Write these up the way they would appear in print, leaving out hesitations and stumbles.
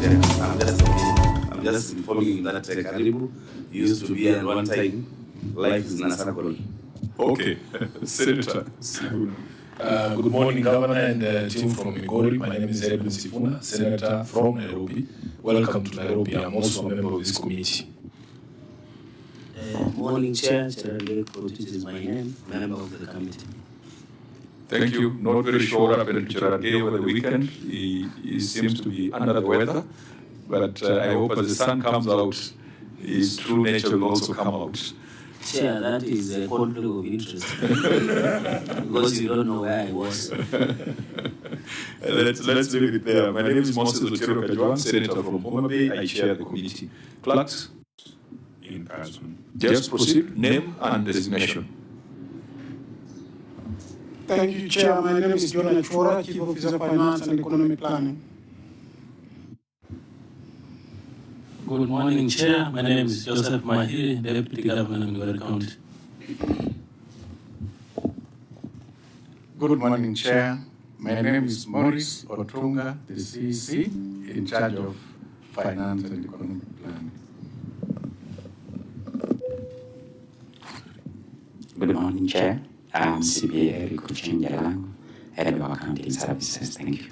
I'm just informing you that Karibu used to be at one time. Life is in a circle. Okay, Senator. Good morning, Governor and team from Migori. My name is Edwin Sifuna, Senator from Nairobi. Welcome to Nairobi. I'm also a member of this committee. Morning, Chair. Chair Ayacko, which is my name, member of the committee. Thank you. Not very sure what happened to Chair over the weekend. He seems to be under the weather, but I hope as the sun comes out, his true nature will also come out. Chair, that is a conflict of interest. Because you don't know where I was. Let's leave it there. My name is Moses Ochilo Kajwang, Senator from Homa Bay. I chair the committee. Clerks? In person. Just proceed. Name and designation. Thank you, Chair. My name is John Achora, Chief Officer of Finance and Economic Planning. Good morning, Chair. My name is Joseph Mahiri, Deputy Governor of Migori County. Good morning, Chair. My name is Maurice Otunga, the CEC, in charge of Finance and Economic Planning. Good morning, Chair. I'm CPA Rico Chenjalango, Head of Accounting Services. Thank you.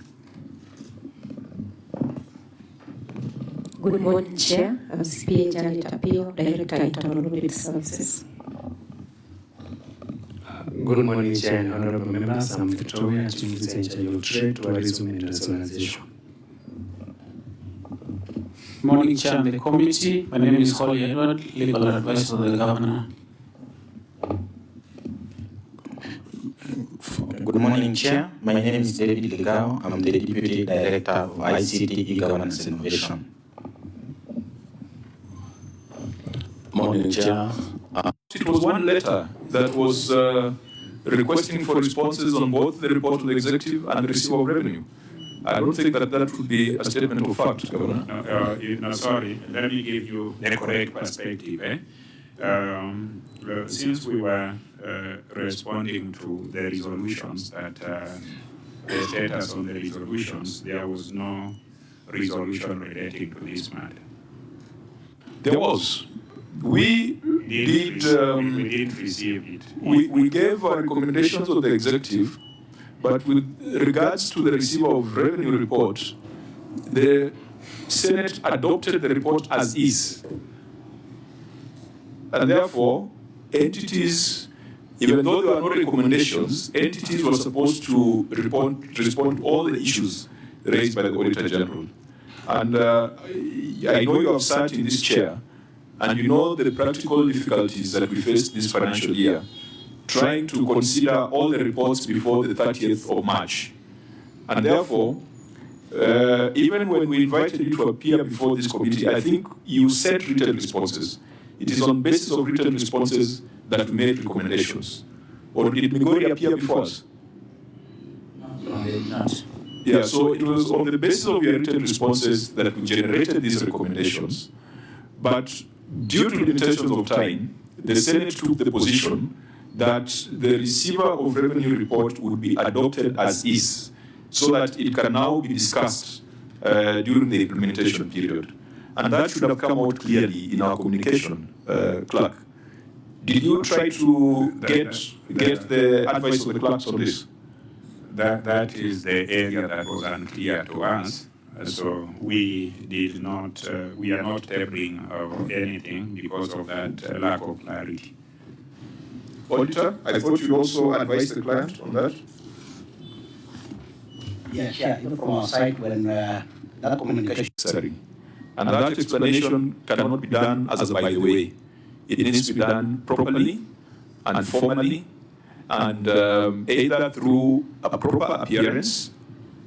Good morning, Chair. I'm CPA Janet Apio, Director Internal Audit Services. Good morning, Chair and Honorable Members. I'm Victoria, Chief Executive of Trade, Tourism and Industrialization. Morning, Chair of the committee. My name is Holly Edward, Legal Advisor to the Governor. Good morning, Chair. My name is David Ligao. I'm the Deputy Director of ICT E-Governance Innovation. Morning, Chair. It was one letter that was requesting for responses on both the report to the executive and the receiver of revenue. I don't think that would be a statement of fact, Governor. No, sorry. Let me give you the correct perspective. Since we were responding to the resolutions that the status on the resolutions, there was no resolution relating to this matter. There was. We didn't receive it. We gave our recommendations to the executive, but with regards to the receiver of revenue report, the Senate adopted the report as is. And therefore, entities, even though there were no recommendations, entities were supposed to respond to all the issues raised by the Auditor General. And I know you have sat in this chair, and you know the practical difficulties that we faced this financial year, trying to consider all the reports before the 30th of March. And therefore, even when we invited you to appear before this committee, I think you sent written responses. It is on basis of written responses that we made recommendations. Or did Migori appear before us? No, they did not. Yeah, so it was on the basis of your written responses that we generated these recommendations. But due to limitations of time, the Senate took the position that the receiver of revenue report would be adopted as is, so that it can now be discussed during the implementation period. And that should have come out clearly in our communication, clerk. Did you try to get the advice of the clerks on this? That is the area that was unclear to us. So we did not, we are not tabling anything because of that lack of clarity. Auditor, I thought you also advised the client on that? Yes, yeah, even from our side when that communication. Sorry. And that explanation cannot be done as a by the way. It needs to be done properly and formally, and either through a proper appearance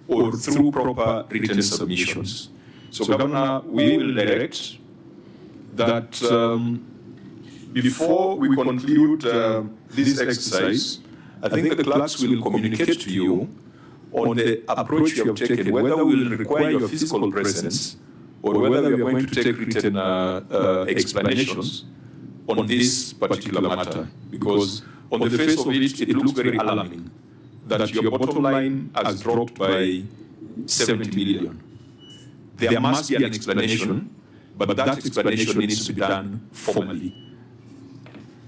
or through proper written submissions. So, Governor, we will direct that before we conclude this exercise, I think the clerks will communicate to you on the approach you have taken, whether we will require your physical presence or whether we are going to take written explanations on this particular matter. Because on the face of it, it looks very alarming that your bottom line has dropped by 70 million. there must be an explanation, but that explanation needs to be done formally.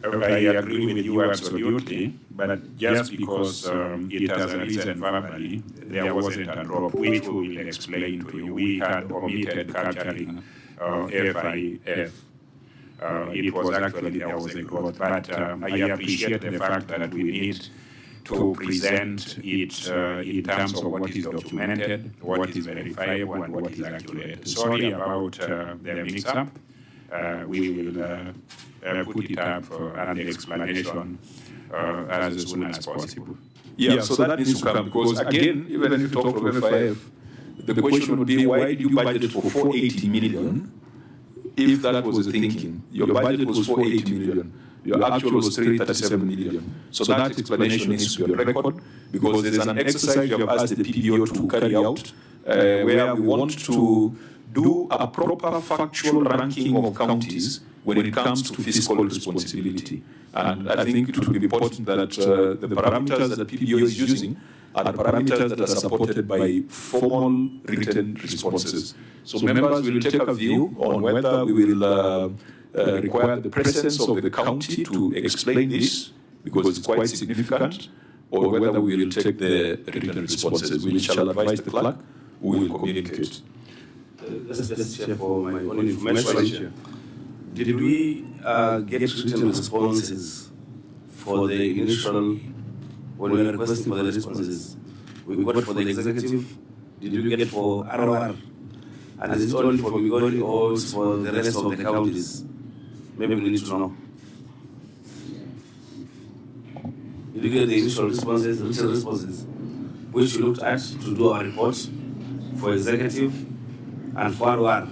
I agree with you absolutely, but just because it has arisen verbally, there wasn't a drop, which we will explain to you. We had omitted capturing FIF. It was actually, there was a growth, but I appreciate the fact that we need to present it in terms of what is documented, what is verifiable, and what is accurate. Sorry about the mix-up. We will put it up and the explanation as soon as possible. Yeah, so that needs to come, because again, even if you talk to FIF, the question would be, why do you budget for 480 million if that was the thinking? Your budget was 480 million. Your actual was 337 million. So that explanation needs to be on record, because there's an exercise you have asked the PBO to carry out, where we want to do a proper factual ranking of counties when it comes to fiscal responsibility. And I think it would be important that the parameters that PBO is using are the parameters that are supported by formal written responses. So members will take a view on whether we will require the presence of the county to explain this, because it's quite significant, or whether we will take the written responses. We shall advise the clerk, who will communicate. Just share for my own information. Did we get written responses for the initial, when we were requesting for the responses? We got for the executive. Did we get for ROR? And is it only for Migori or is for the rest of the counties? Maybe we need to know. Did we get the initial responses, written responses, which we looked at to do our report for executive and for ROR?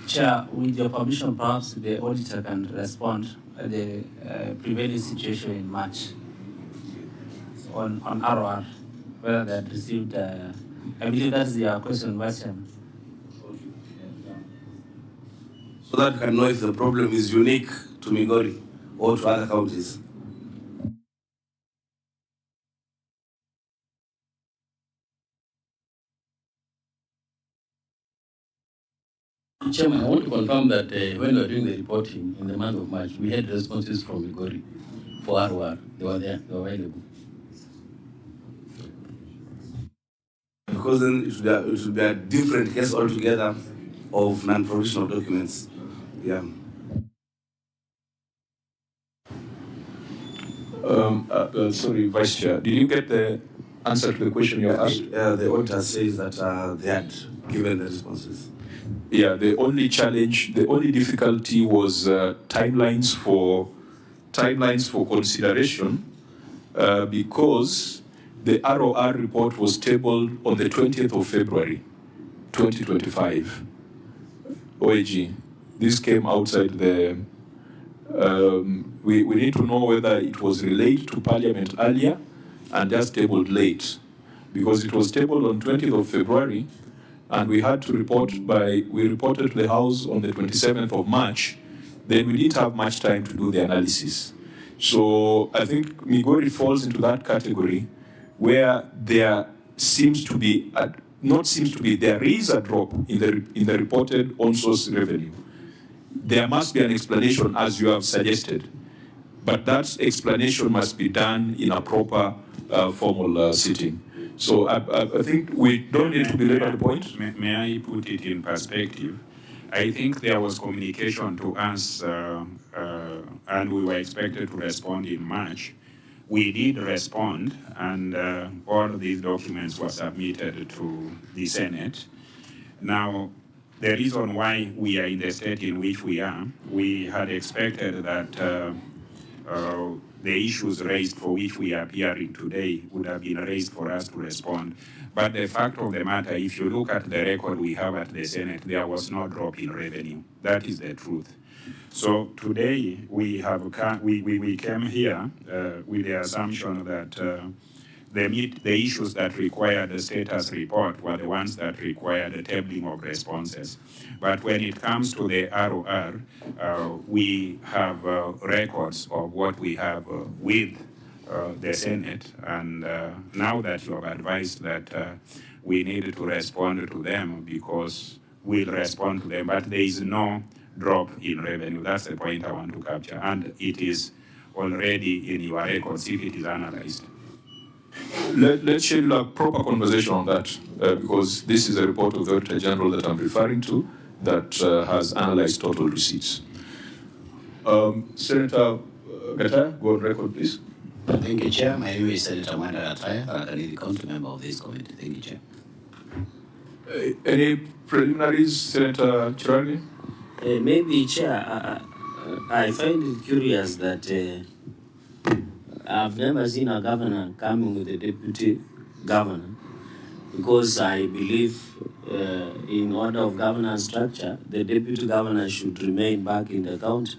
Chair, with your permission, perhaps the auditor can respond to the prevailing situation in March on ROR, whether they had received, I believe that's your question, Vice Chairman. So that we can know if the problem is unique to Migori or to other counties. Chairman, I want to confirm that when we were doing the reporting in the month of March, we had responses from Migori for ROR. They were there, they were available. Because then it should be a different case altogether of non-provisional documents. Yeah. Sorry, Vice Chair, did you get the answer to the question you asked? The auditor says that they had given the responses. Yeah, the only challenge, the only difficulty was timelines for consideration, because the ROR report was tabled on the 20th of February, 2025. OAG, this came outside the. We need to know whether it was relayed to Parliament earlier and just tabled late, because it was tabled on 20th of February. And we had to we reported to the House on the 27th of March, then we didn't have much time to do the analysis. So I think Migori falls into that category where there seems to be, there is a drop in the reported on-source revenue. There must be an explanation, as you have suggested, but that explanation must be done in a proper formal sitting. So I think we don't need to belabor the point. May I put it in perspective? I think there was communication to us, and we were expected to respond in March. We did respond, and all these documents were submitted to the Senate. Now, the reason why we are in the state in which we are, we had expected that the issues raised for which we are appearing today would have been raised for us to respond. But the fact of the matter, if you look at the record we have at the Senate, there was no drop in revenue. That is the truth. So today we came here with the assumption that the issues that required the status report were the ones that required the tabling of responses. But when it comes to the ROR, we have records of what we have with the Senate. And now that you have advised that we need to respond to them because we'll respond to them, but there is no drop in revenue. That's the point I want to capture. And it is already in your records if it is analyzed. Let's schedule a proper conversation on that because this is a report of the Auditor General that I'm referring to that has analyzed total receipts. Senator Gataya, go on record, please. Thank you, Chair. My name is Senator Mwanda Gataya, and I'm the county member of this committee. Thank you, Chair. Any preliminaries, Senator Chiragi? Maybe, Chair, I find it curious that I've never seen a governor coming with a deputy governor because I believe in order of governance structure, the deputy governor should remain back in the county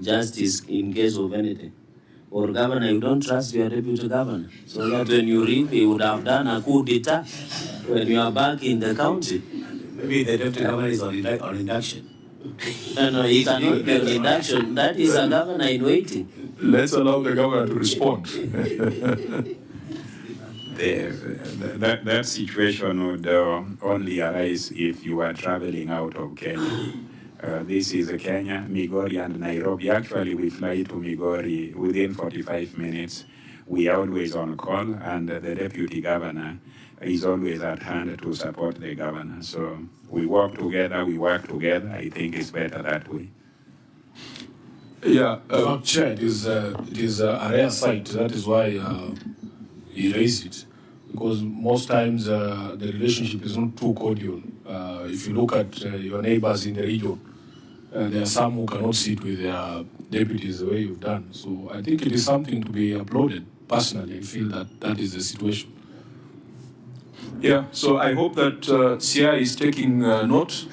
just in case of anything. Or governor, you don't trust your deputy governor, so that when you leave, he would have done a coup d'etat when you are back in the county. Maybe the deputy governor is on induction. No, he cannot be on induction. That is a governor in waiting. Let's allow the governor to respond. That situation would only arise if you are traveling out of Kenya. This is Kenya, Migori and Nairobi. Actually, we fly to Migori within 45 minutes. We are always on call, and the deputy governor is always at hand to support the governor. So we work together, I think it's better that way. Yeah, Chair, it is a rare sight. That is why he raised it. Because most times the relationship is not too cordial. If you look at your neighbors in the region, there are some who cannot sit with their deputies the way you've done. So I think it is something to be applauded. Personally, I feel that is the situation. Yeah, so I hope that SIA is taking note.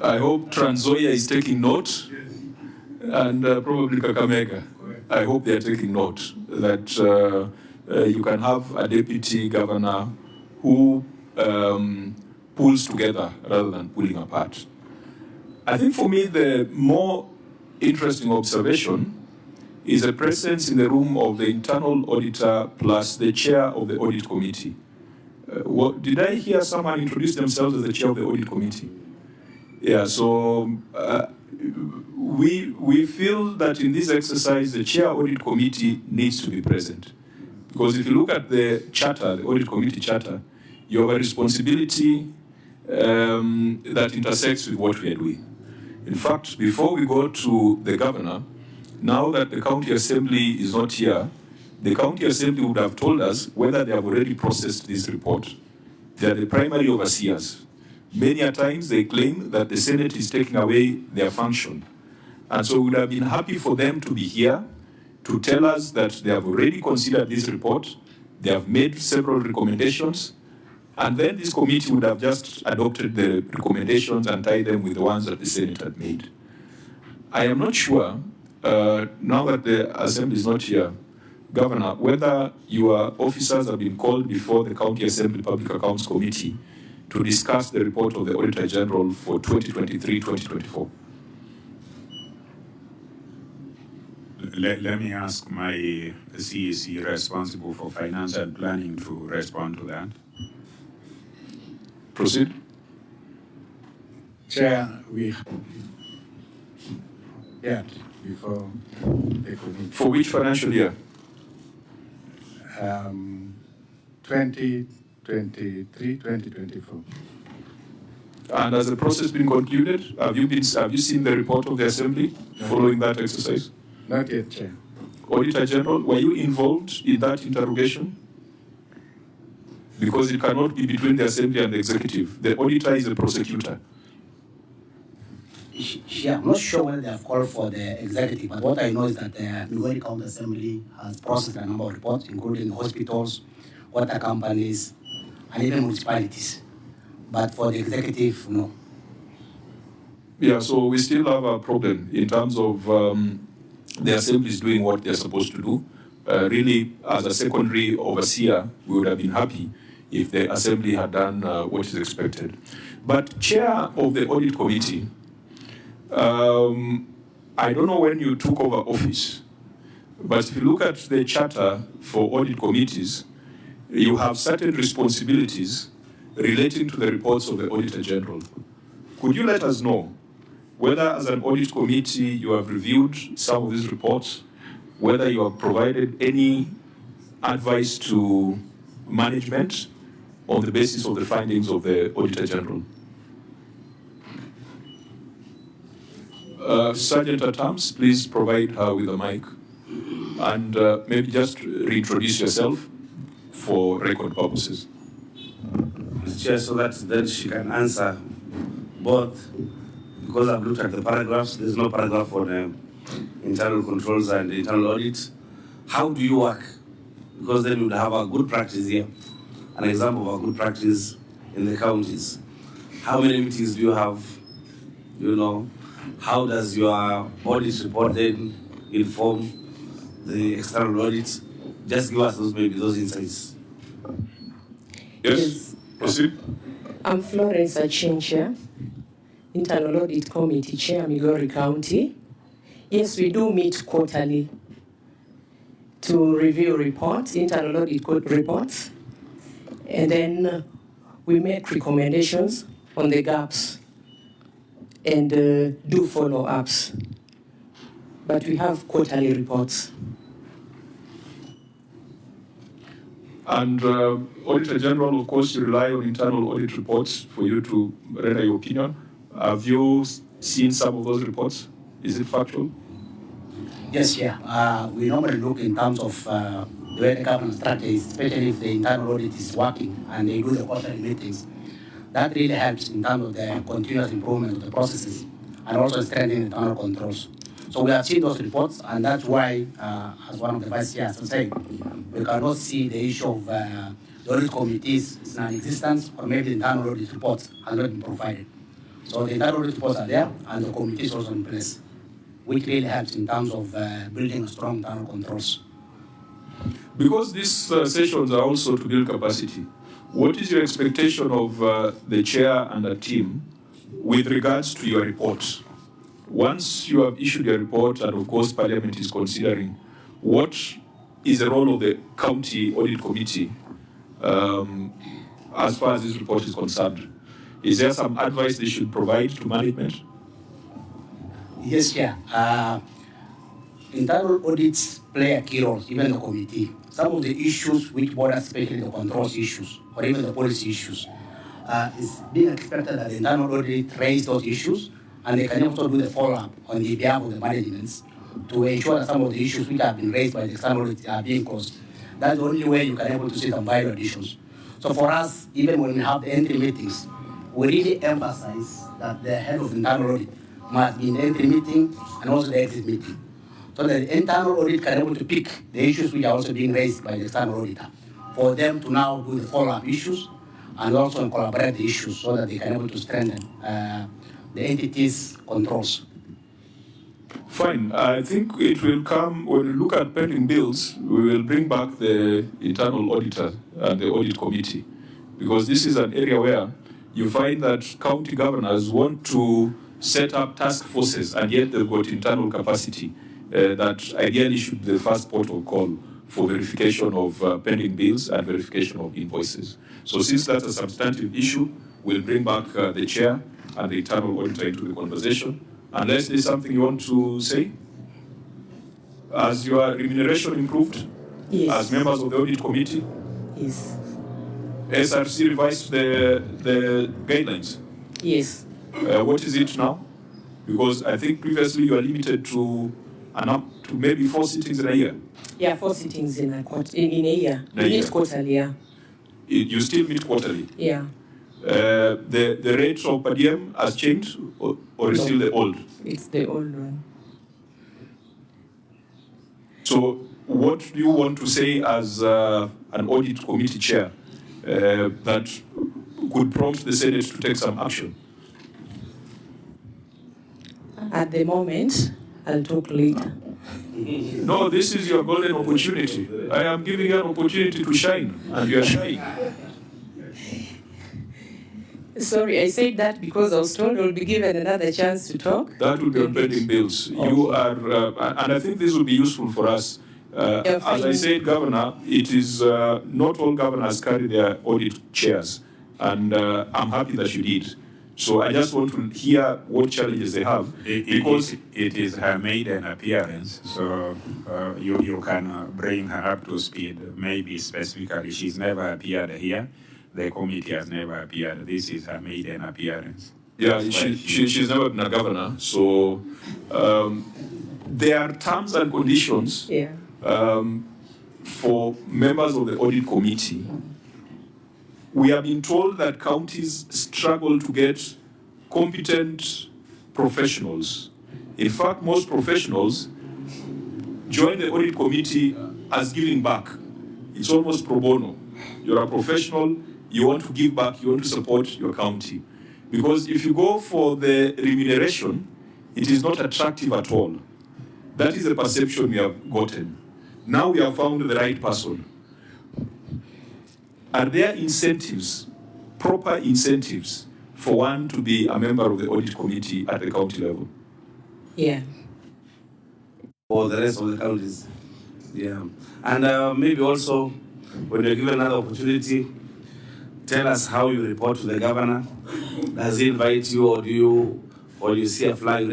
I hope Trans Nzoia is taking note. And probably Kakamega. I hope they are taking note that you can have a deputy governor who pulls together rather than pulling apart. I think for me, the more interesting observation is the presence in the room of the internal auditor plus the chair of the audit committee. Did I hear someone introduce themselves as the chair of the audit committee? Yeah, so we feel that in this exercise, the chair audit committee needs to be present. Because if you look at the charter, the audit committee charter, you have a responsibility that intersects with what we are doing. In fact, before we go to the governor, now that the county assembly is not here, the county assembly would have told us whether they have already processed this report. They are the primary overseers. Many a times they claim that the Senate is taking away their function. And so we would have been happy for them to be here to tell us that they have already considered this report, they have made several recommendations, and then this committee would have just adopted the recommendations and tied them with the ones that the Senate had made. I am not sure, now that the Assembly is not here, Governor, whether your officers have been called before the County Assembly Public Accounts Committee to discuss the report of the Auditor General for 2023-2024. Let me ask my CEC responsible for finance and planning to respond to that. Proceed. Chair, we before the committee. For which financial year? 2023-2024. And has the process been concluded? Have you seen the report of the Assembly following that exercise? Not yet, Chair. Auditor General, were you involved in that interrogation? Because it cannot be between the Assembly and the Executive. The auditor is the prosecutor. I'm not sure whether they have called for the executive, but what I know is that the Migori County Assembly has processed a number of reports, including hospitals, water companies, and even municipalities. But for the executive, no. Yeah, so we still have a problem in terms of the Assembly is doing what they're supposed to do. Really, as a secondary overseer, we would have been happy if the Assembly had done what is expected. But chair of the audit committee, I don't know when you took over office, but if you look at the charter for audit committees, you have certain responsibilities relating to the reports of the Auditor General. Could you let us know whether as an audit committee you have reviewed some of these reports, whether you have provided any advice to management on the basis of the findings of the Auditor General? Sergeant at Arms, please provide her with a mic. And maybe just reintroduce yourself for record purposes. Mr. Chair, so that then she can answer both, because I've looked at the paragraphs, there's no paragraph on internal controls and internal audit. How do you work? Because then we would have a good practice here, an example of a good practice in the counties. How many meetings do you have? You know, how does your audit report then inform the external audit? Just give us those insights. Yes, proceed. I'm Florence Achincha, Internal Audit Committee Chair, Migori County. Yes, we do meet quarterly to review reports, internal audit reports, and then we make recommendations on the gaps and do follow-ups. But we have quarterly reports. And Auditor General, of course, you rely on internal audit reports for you to render your opinion. Have you seen some of those reports? Is it factual? Yes, yeah. We normally look in terms of the way the government structure is, especially if the internal audit is working and they do the quarterly meetings. That really helps in terms of the continuous improvement of the processes and also strengthening internal controls. So we have seen those reports, and that's why, as one of the vice chairs was saying, we cannot see the issue of the audit committees' non-existence, or maybe the internal audit reports have not been provided. So the internal audit reports are there, and the committee is also in place, which really helps in terms of building strong internal controls. Because these sessions are also to build capacity, what is your expectation of the chair and the team with regards to your report? Once you have issued your report, and of course Parliament is considering, what is the role of the County Audit Committee as far as this report is concerned? Is there some advice they should provide to management? Yes, yeah. Internal audits play a key role, even the committee. Some of the issues which border, especially the controls issues, or even the policy issues, is being expected that the internal audit raise those issues, and they can also do the follow-up on the behalf of the managements to ensure that some of the issues which have been raised by the external audit are being closed. That's the only way you can able to see some vital issues. So for us, even when we have the entry meetings, we really emphasize that the head of internal audit must be in the entry meeting and also the exit meeting, so that the internal audit can able to pick the issues which are also being raised by the external auditor, for them to now do the follow-up issues and also collaborate the issues so that they can able to strengthen the entity's controls. Fine. I think it will come, when we look at pending bills, we will bring back the internal auditor and the audit committee, because this is an area where you find that county governors want to set up task forces, and yet they've got internal capacity that ideally should be the first port of call for verification of pending bills and verification of invoices. So since that's a substantive issue, we'll bring back the chair and the internal auditor into the conversation. Unless there's something you want to say? Has your remuneration improved? Yes. As members of the audit committee? Yes. SRC revised the guidelines? Yes. What is it now? Because I think previously you are limited to maybe 4 sittings in a year. Yeah, 4 sittings in a year. We meet quarterly, yeah. You still meet quarterly? Yeah. The rate of per diem has changed, or is still the old? It's the old one. So what do you want to say as an audit committee chair that could prompt the Senate to take some action? At the moment, I'll talk later. No, this is your golden opportunity. I am giving you an opportunity to shine, and you are shying. Sorry, I said that because I was told I'll be given another chance to talk. That will be on pending bills. You are, and I think this will be useful for us As I said, Governor, it is not all governors carry their audit chairs, and I'm happy that you did. So I just want to hear what challenges they have, because it is her maiden appearance, so you can bring her up to speed. Maybe specifically, she's never appeared here. The committee has never appeared. This is her maiden appearance. Yeah, she's never been a governor, so there are terms and conditions for members of the audit committee. We have been told that counties struggle to get competent professionals. In fact, most professionals join the audit committee as giving back. It's almost pro bono. You're a professional, you want to give back, you want to support your county. Because if you go for the remuneration, it is not attractive at all. That is the perception we have gotten. Now we have found the right person. Are there incentives, proper incentives, for one to be a member of the audit committee at the county level? Yeah. For the rest of the counties. Yeah. And maybe also, when you're given another opportunity, tell us how you report to the governor. Does he invite you, or you see a flag,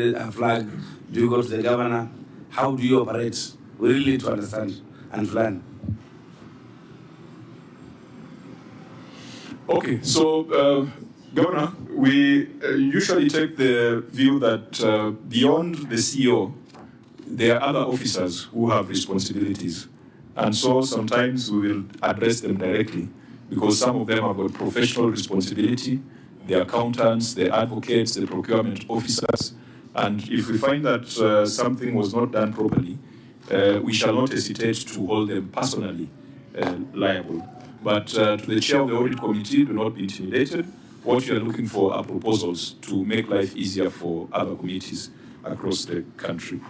do you go to the governor? How do you operate? We really need to understand and plan. Okay, so Governor, we usually take the view that beyond the CEO, there are other officers who have responsibilities. And so sometimes we will address them directly, because some of them have got professional responsibility, the accountants, the advocates, the procurement officers. And if we find that something was not done properly, we shall not hesitate to hold them personally liable. But to the chair of the audit committee, do not be intimidated. What you are looking for are proposals to make life easier for other committees across the country.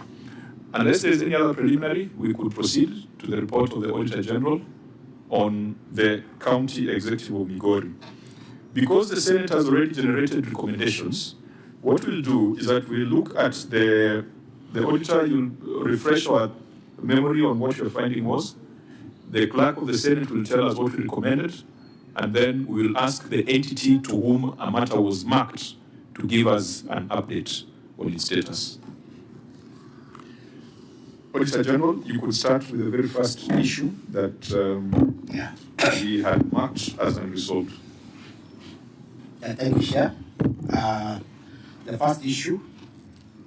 Unless there is any other preliminary, we could proceed to the report of the Auditor General on the County Executive of Migori. Because the Senate has already generated recommendations, what we'll do is that we'll look at the auditor, you'll refresh our memory on what your finding was. The clerk of the Senate will tell us what we recommended, and then we will ask the entity to whom a matter was marked to give us an update on its status. Auditor General, you could start with the very first issue that we had marked as unresolved. Thank you, Chair. The first issue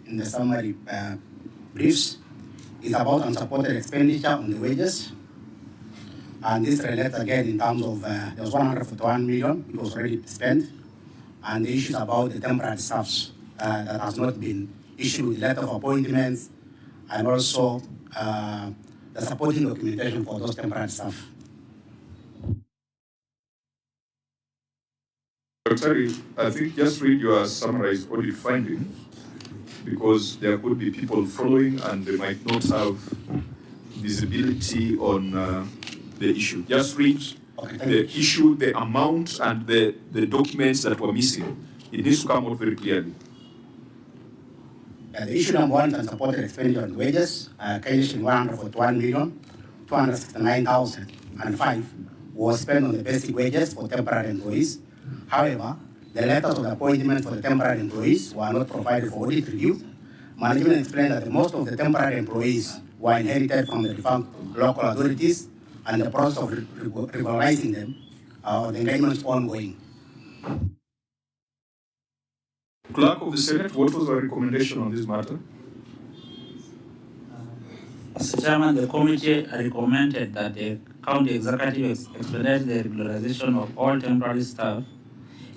in the summary briefs is about unsupported expenditure on the wages. And this relates again in terms of, there was 141 million, it was already spent. And the issues about the temporary staffs that has not been issued with letter of appointments, and also the supporting documentation for those temporary staff. Secretary, I think just read your summarized audit finding, because there could be people following and they might not have visibility on the issue. Just read the issue, the amount, and the documents that were missing. It needs to come out very clearly. The issue number one is unsupported expenditure on wages, cash in 141,269,005 was spent on the basic wages for temporary employees. However, the letters of appointment for the temporary employees were not provided for audit review. Management explained that most of the temporary employees were inherited from the defunct local authorities, and the process of regularizing them, the engagement is ongoing. Clerk of the Senate, what was our recommendation on this matter? Mr. Chairman, the committee recommended that the county executive expedite the regularization of all temporary staff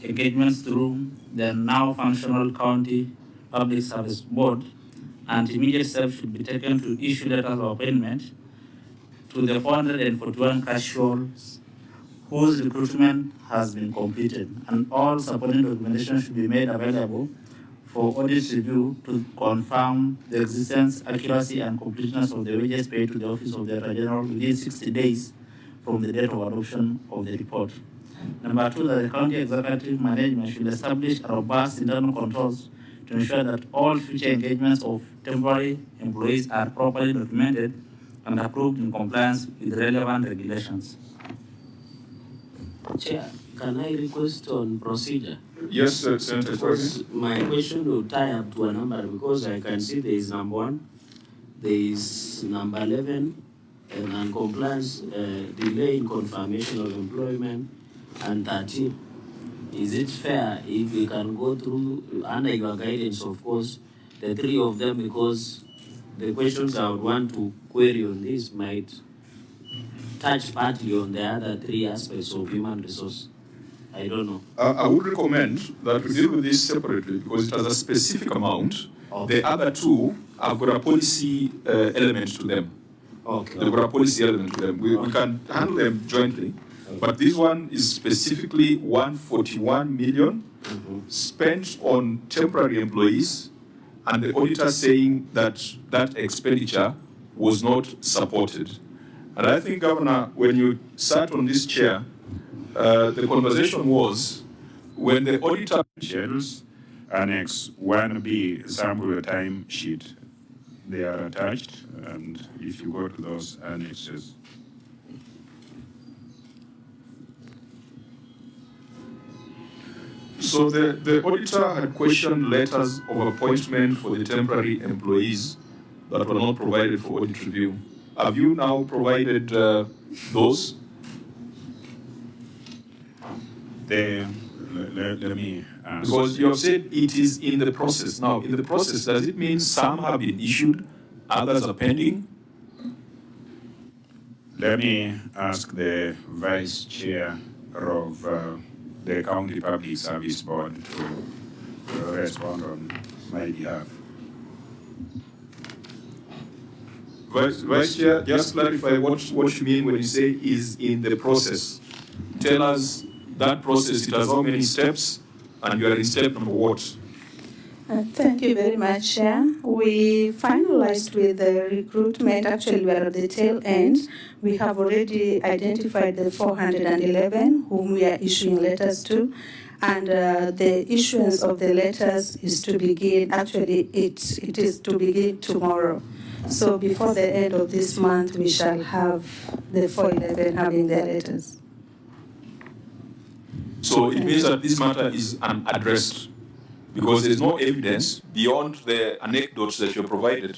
engagements through the now functional county public service board, and immediate steps should be taken to issue letters of appointment to the 441 casuals whose recruitment has been completed, and all supporting documentation should be made available for audit review to confirm the existence, accuracy, and completeness of the wages paid to the Office of the Director General within 60 days from the date of adoption of the report. Number two, that the county executive management should establish robust internal controls to ensure that all future engagements of temporary employees are properly documented and approved in compliance with relevant regulations. Chair, can I request on procedure? Yes, Senator. Because my question will tie up to a number, because I can see there is number 1, there is number 11, and non-compliance, delay in confirmation of employment, and 13. Is it fair if we can go through, under your guidance, of course, the 3 of them, because the questions I would want to query on this might touch partly on the other 3 aspects of human resource. I don't know. I would recommend that we deal with this separately because it has a specific amount. Okay. The other 2 have got a policy element to them. Okay. They've got a policy element to them. We can handle them jointly. But this one is specifically 141 million spent on temporary employees, and the auditor saying that that expenditure was not supported. And I think, Governor, when you sat on this chair, the conversation was when the auditor schedules, Annex 1B sample time sheet, they are attached, and if you go to those annexes. So the auditor had questioned letters of appointment for the temporary employees that were not provided for audit review. Have you now provided those? Let me ask. Because you have said it is in the process. Now, in the process, does it mean some have been issued, others are pending? Let me ask the Vice Chair of the County Public Service Board to respond on my behalf. Vice Chair, just clarify what you mean when you say is in the process. Tell us that process, it has how many steps, and you are in step number what? Thank you very much, Chair. We finalized with the recruitment. Actually, we are at the tail end. We have already identified the 411 whom we are issuing letters to, and the issuance of the letters is to begin. Actually, it is to begin tomorrow. So before the end of this month, we shall have the 411 having their letters. So it means that this matter is unaddressed because there's no evidence beyond the anecdotes that you have provided.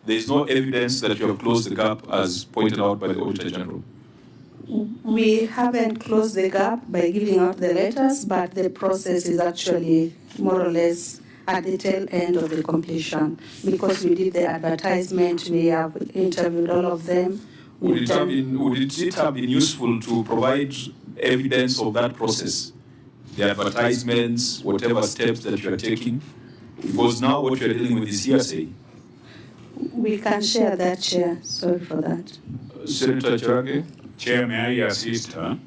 There's no evidence that you have closed the gap as pointed out by the Auditor General. We haven't closed the gap by giving out the letters, but the process is actually more or less at the tail end of the completion because we did the advertisement, we have interviewed all of them. Would it have been useful to provide evidence of that process? The advertisements, whatever steps that you are taking? Because now what you are dealing with is hearsay. We can share that, Chair. Sorry for that. Senator Cherage? Chair, may I assist her?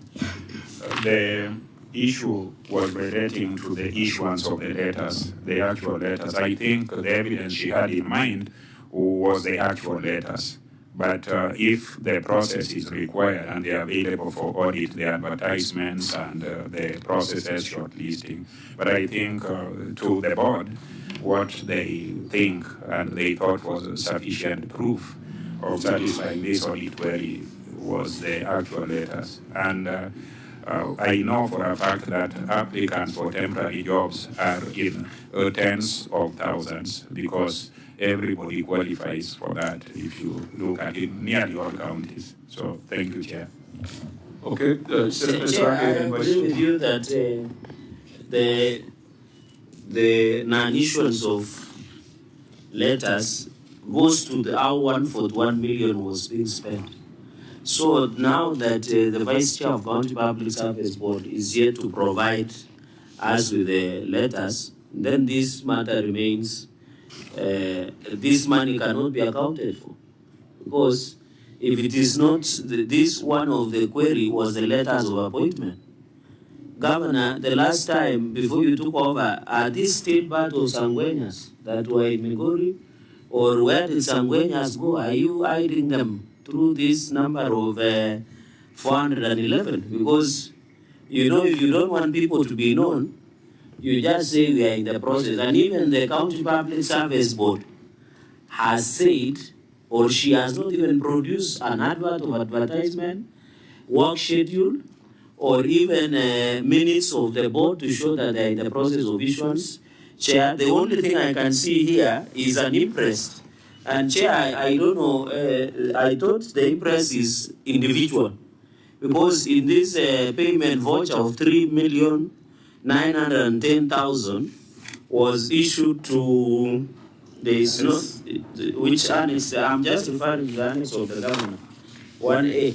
The issue was relating to the issuance of the letters, the actual letters. I think the evidence she had in mind was the actual letters. But if the process is required and they are available for audit, the advertisements and the processes shortlisting. But I think to the board, what they think and they thought was sufficient proof of satisfying this audit query was the actual letters. And I know for a fact that applicants for temporary jobs are in tens of thousands because everybody qualifies for that if you look at it, nearly all counties. So thank you, Chair. Okay. Chair, I agree with you that the non-issuance of letters goes to the how 141 million was being spent. So now that the Vice Chair of County Public Service Board is here to provide us with the letters, then this matter remains. This money cannot be accounted for because if it is not, this one of the query was the letters of appointment. Governor, the last time before you took over, are these still part of Sangwenyas that were in Migori? Or where did Sangwenyas go? Are you hiding them through this number of 411? Because, you know, if you don't want people to be known, you just say we are in the process. And even the County Public Service Board has said or she has not even produced an advert of advertisement, work schedule, or even minutes of the board to show that they're in the process of issuance. Chair, the only thing I can see here is an impress. And Chair, I don't know, I thought the impress is individual. Because in this payment voucher of 3,910,000 was issued to, there is no, which annex, I'm just referring to the annex of the governor, 1A.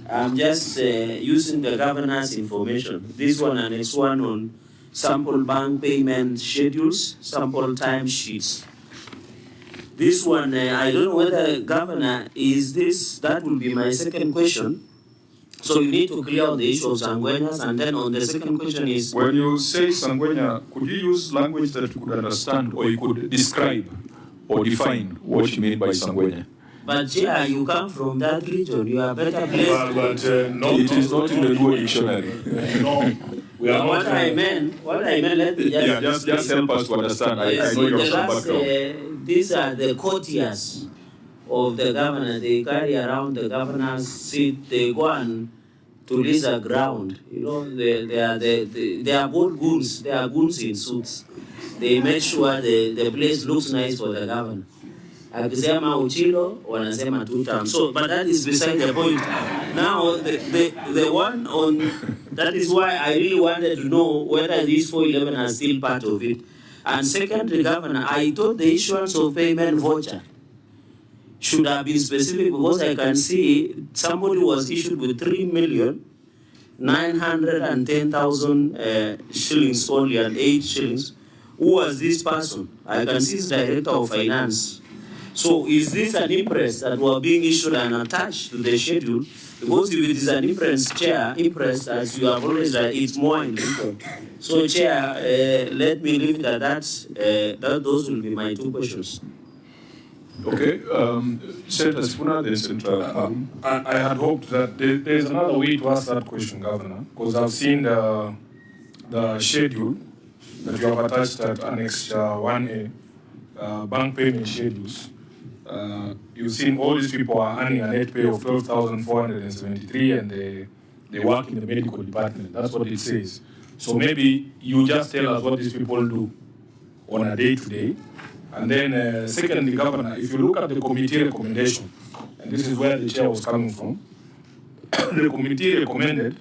I'm just using the governor's information. This one annex 1 on sample bank payment schedules, sample time sheets. This one, I don't know whether governor is this, that will be my second question. So you need to clear out the issue of Sangwenyas, and then on the second question is... When you say Sangwenya, could you use language that you could understand, or you could describe or define what you mean by Sangwenya? But Chair, you come from that region, you are better placed. But it is not in the Luo dictionary. No. What I meant, let me just... Just help us to understand. I know you're from background. These are the courtiers of the governor. They carry around the governor's seat. They go and to lease a ground. You know, they are both goons. They are goons in suits. They make sure the place looks nice for the governor. Akisema Ochilo, wanasema 2 terms. So, but that is beside the point. Now, the one on, that is why I really wanted to know whether these 411 are still part of it. And secondly, Governor, I thought the issuance of payment voucher should have been specific, because I can see somebody was issued with 3,910,000 shillings only, and 8 shillings. Who was this person? I can see it's Director of Finance. So is this an impress that were being issued and attached to the schedule? Because if it is an impress, Chair, impress, as you have always said, it's more important. So Chair, let me leave it at that. Those will be my 2 questions. Okay, Senator Sifuna, then Senator. I had hoped that there's another way to ask that question, Governor, because I've seen the schedule that you have attached at Annex 1A, bank payment schedules. You've seen all these people are earning a net pay of 12,473, and they work in the medical department. That's what it says. So maybe you just tell us what these people do on a day-to-day. And then secondly, Governor, if you look at the committee recommendation, and this is where the chair was coming from, the committee recommended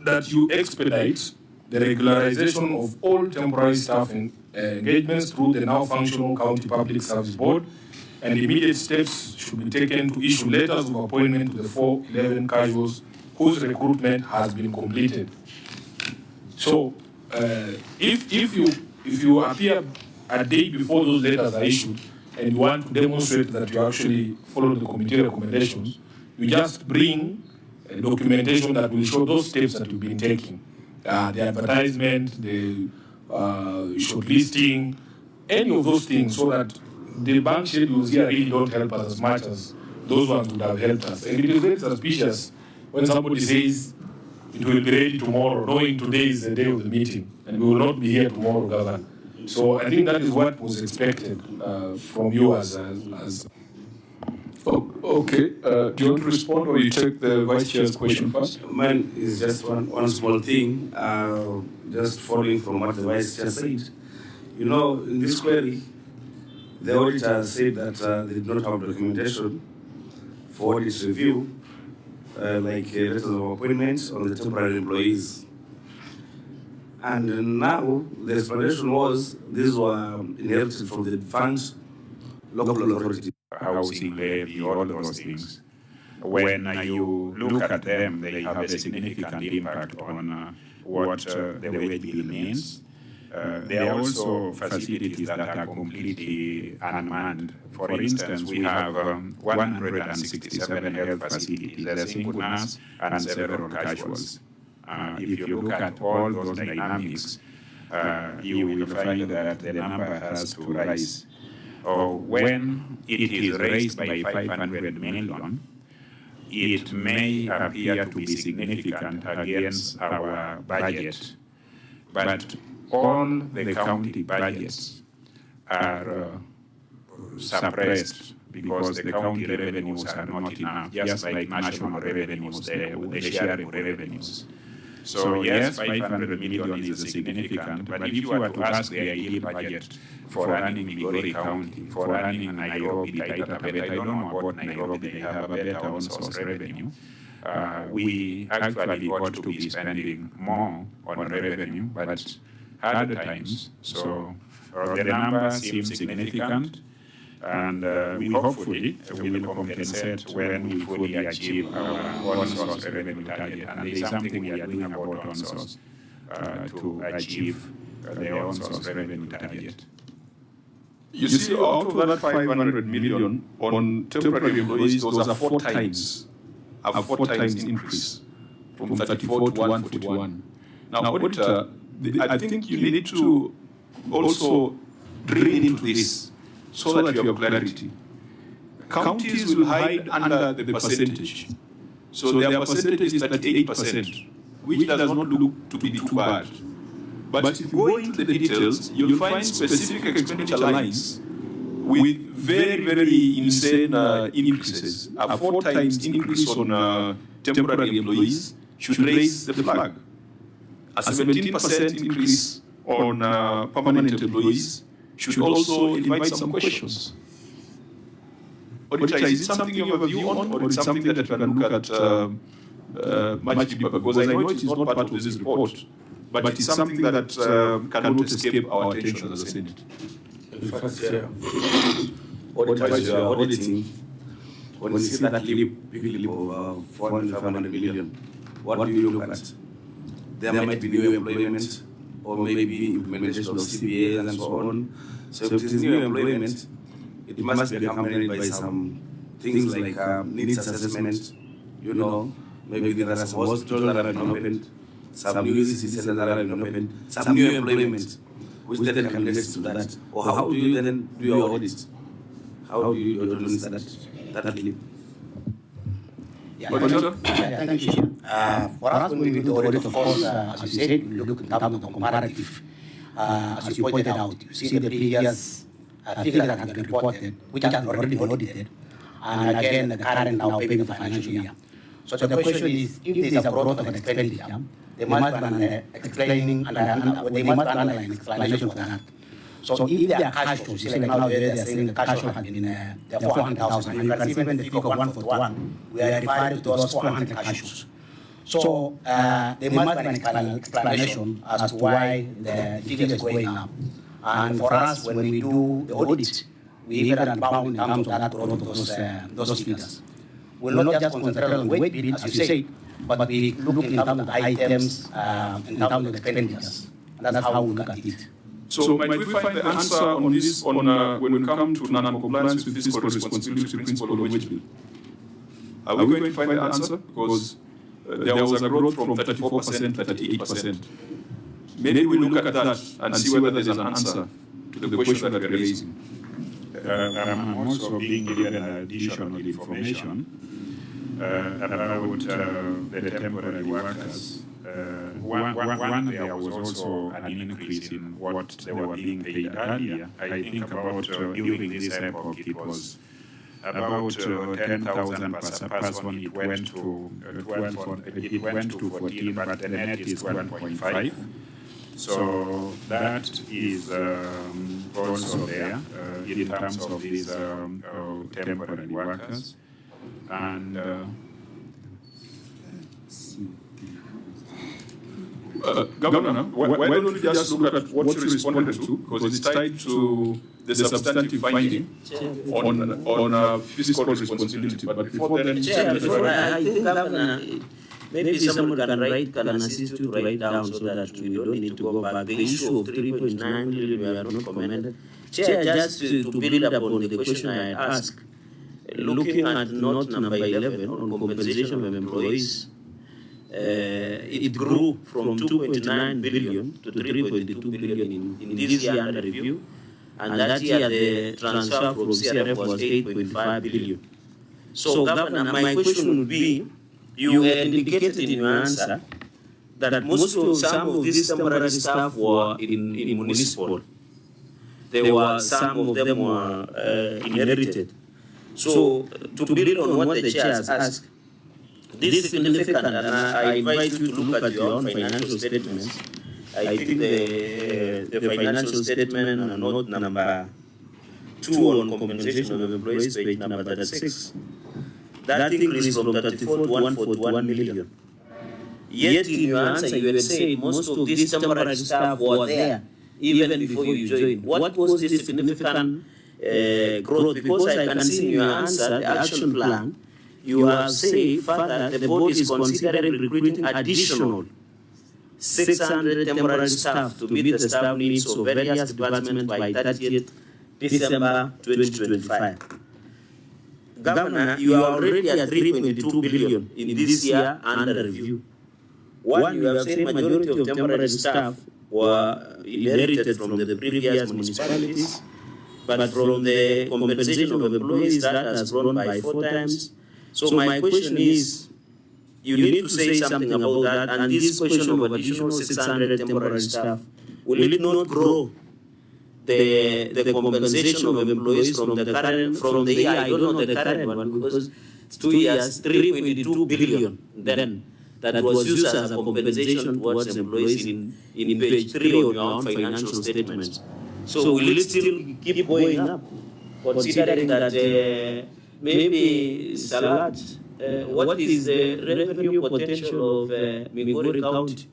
that you expedite the regularization of all temporary staff engagements through the now functional County Public Service Board, and immediate steps should be taken to issue letters of appointment to the 411 casuals whose recruitment has been completed. So, if you appear a day before those letters are issued, and you want to demonstrate that you actually follow the committee recommendations, you just bring a documentation that will show those steps that you've been taking. The advertisement, the shortlisting, any of those things, so that the bank schedules here really don't help us as much as those ones would have helped us. And it is very suspicious when somebody says it will be ready tomorrow, knowing today is the day of the meeting, and we will not be here tomorrow, Governor. So I think that is what was expected from you as Okay, do you want to respond, or you take the Vice Chair's question first? Mine is just one small thing, just following from what the Vice Chair said. You know, in this query, the auditor said that they did not have documentation for audit review, like letters of appointment on the temporary employees. And now the explanation was these were inherited from the funds, local authority. Housing levy, all those things. When you look at them, they have a significant impact on what the wage bill means. There are also facilities that are completely unmanned. For instance, we have 167 health facilities, a single nurse and several casuals. If you look at all those dynamics, you will find that the number has to rise. When it is raised by 500 million, it may appear to be significant against our budget. But all the county budgets are suppressed because the county revenues are not enough, just like national revenues, the sharing revenues. So yes, 500 million is significant, but if you were to ask the ideal budget for running Migori County, for running Nairobi, Taita Taveta, I don't know about Nairobi, they have a better on-source revenue. We actually ought to be spending more on revenue, but harder times. So the number seems significant, and we hopefully will compensate when we fully achieve our on-source revenue target. And there is something we are doing about on-source to achieve the on-source revenue target. You see, out of that 500 million on temporary employees, those are four times increase from 34 to 141. Now, auditor, I think you need to also drill into this so that you have clarity. Counties will hide under the percentage. So their percentage is 38%, which does not look to be too bad. But if you go into the details, you'll find specific expenditure lines with very, very insane increases. A 4 times increase on temporary employees should raise the flag. A 17% increase on permanent employees should also invite some questions. Auditor, is it something you have a view on, or is it something that we can look at much deeper? Because I know it is not part of this report, but it's something that cannot escape our attention as a Senate. In fact, as you are auditing, when you see that big leap of 400, 500 million, what do you look at? There might be new employment, or maybe implementation of CBA and so on. So if it is new employment, it must be accompanied by some things like needs assessment, maybe there are some hospitals that are opened, some new CCs that are opened, some new employment, which then can lead to that. Or how do you then do your audit? How do you audit that leap? Thank you. For us, when we do the audit, of course, as you said, we look in terms of the comparative. As you pointed out, you see the previous figure that has been reported, which has already been audited, and again, the current now paying of the financial year. So the question is, if there is a growth of expenditure, they must be explaining, they must underline explanation for that. So if there are cash flows, like now they are saying the cash flow has been 400,000, and you can see when the figure of 141, we are referring to those 400 cash flows. So there must be an explanation as to why the figure is going up. And for us, when we do the audit, we even unbound in terms of that growth of those figures. We will not just concentrate on weight bill, as you say, but we look in terms of the items, in terms of the expenditures. That's how we look at it. So might we find the answer on this when we come to non-compliance with fiscal responsibility principle of wage bill? Are we going to find the answer? Because there was a growth from 34% to 38%. Maybe we look at that and see whether there's an answer to the question that we're raising. I'm also being given additional information about the temporary workers. One, there was also an increase in what they were being paid earlier. I think about during this epoch it was about 10,000 per person. It went to 14, but the net is 12.5. So that is also there in terms of these temporary workers. And Governor, why don't we just look at what you responded to, because it's tied to the substantive finding on fiscal responsibility. But before then, I think, Governor, maybe someone can assist you to write down so that we don't need to go back. The issue of 3.9 million, we are not commended. Chair, just to build upon the question I had asked, looking at note number 11 on compensation of employees, it grew from 2.9 billion to 3.2 billion in this year under review, and that year the transfer from CRF was 8.5 billion. So, Governor, my question would be, you had indicated in your answer that some of these temporary staff were in municipal. Some of them were inherited. So, to build on what the chair has asked, this is significant, and I invite you to look at your own financial statements. I think the financial statement on note number 2 on compensation of employees, page number 36, that increase from 34 to 141 million. Yet in your answer, you had said most of these temporary staff were there even before you joined. What was this significant growth? Because I can see in your answer, the action plan, you have said further the board is considering recruiting additional 600 temporary staff to meet the staff needs of various departments by 30th December 2025. Governor, you are already at 3.2 billion in this year under review. One, you have said majority of temporary staff were inherited from the previous municipalities, but from the compensation of employees that has grown by 4 times. So my question is, you need to say something about that, and this question of additional 600 temporary staff, will it not grow the compensation of employees from the current, from the year, I don't know the current one, because it's 2 years, 3.2 billion then, that was used as a compensation towards employees in page 3 of your own financial statements. So will it still keep going up, considering that maybe Salat, what is the revenue potential of Migori County?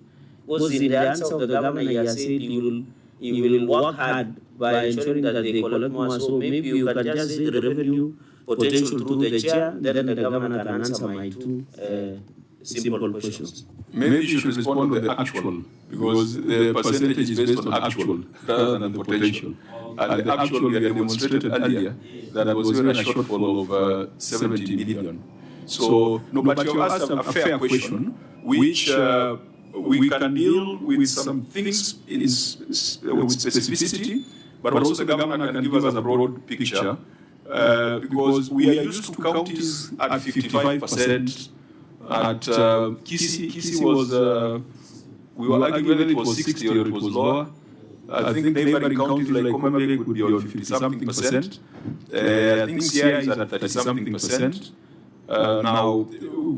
Was in the answer of the governor, he has said you will work hard by ensuring that they collect more. So maybe you can just say the revenue potential through the chair, then the governor can answer my 2 simple questions. Maybe you should respond with the actual, because the percentage is based on actual rather than the potential. And the actual we had demonstrated earlier that there was even a shortfall of 70 million. So, no, but you asked a fair question, which we can deal with some things with specificity, but also the governor can give us a broad picture, because we are used to counties at 55%. At Kisi was, we were arguing whether it was 60 or it was lower. I think neighboring counties like Komabek would be on 50-something%. I think CI is at 30-something%. Now,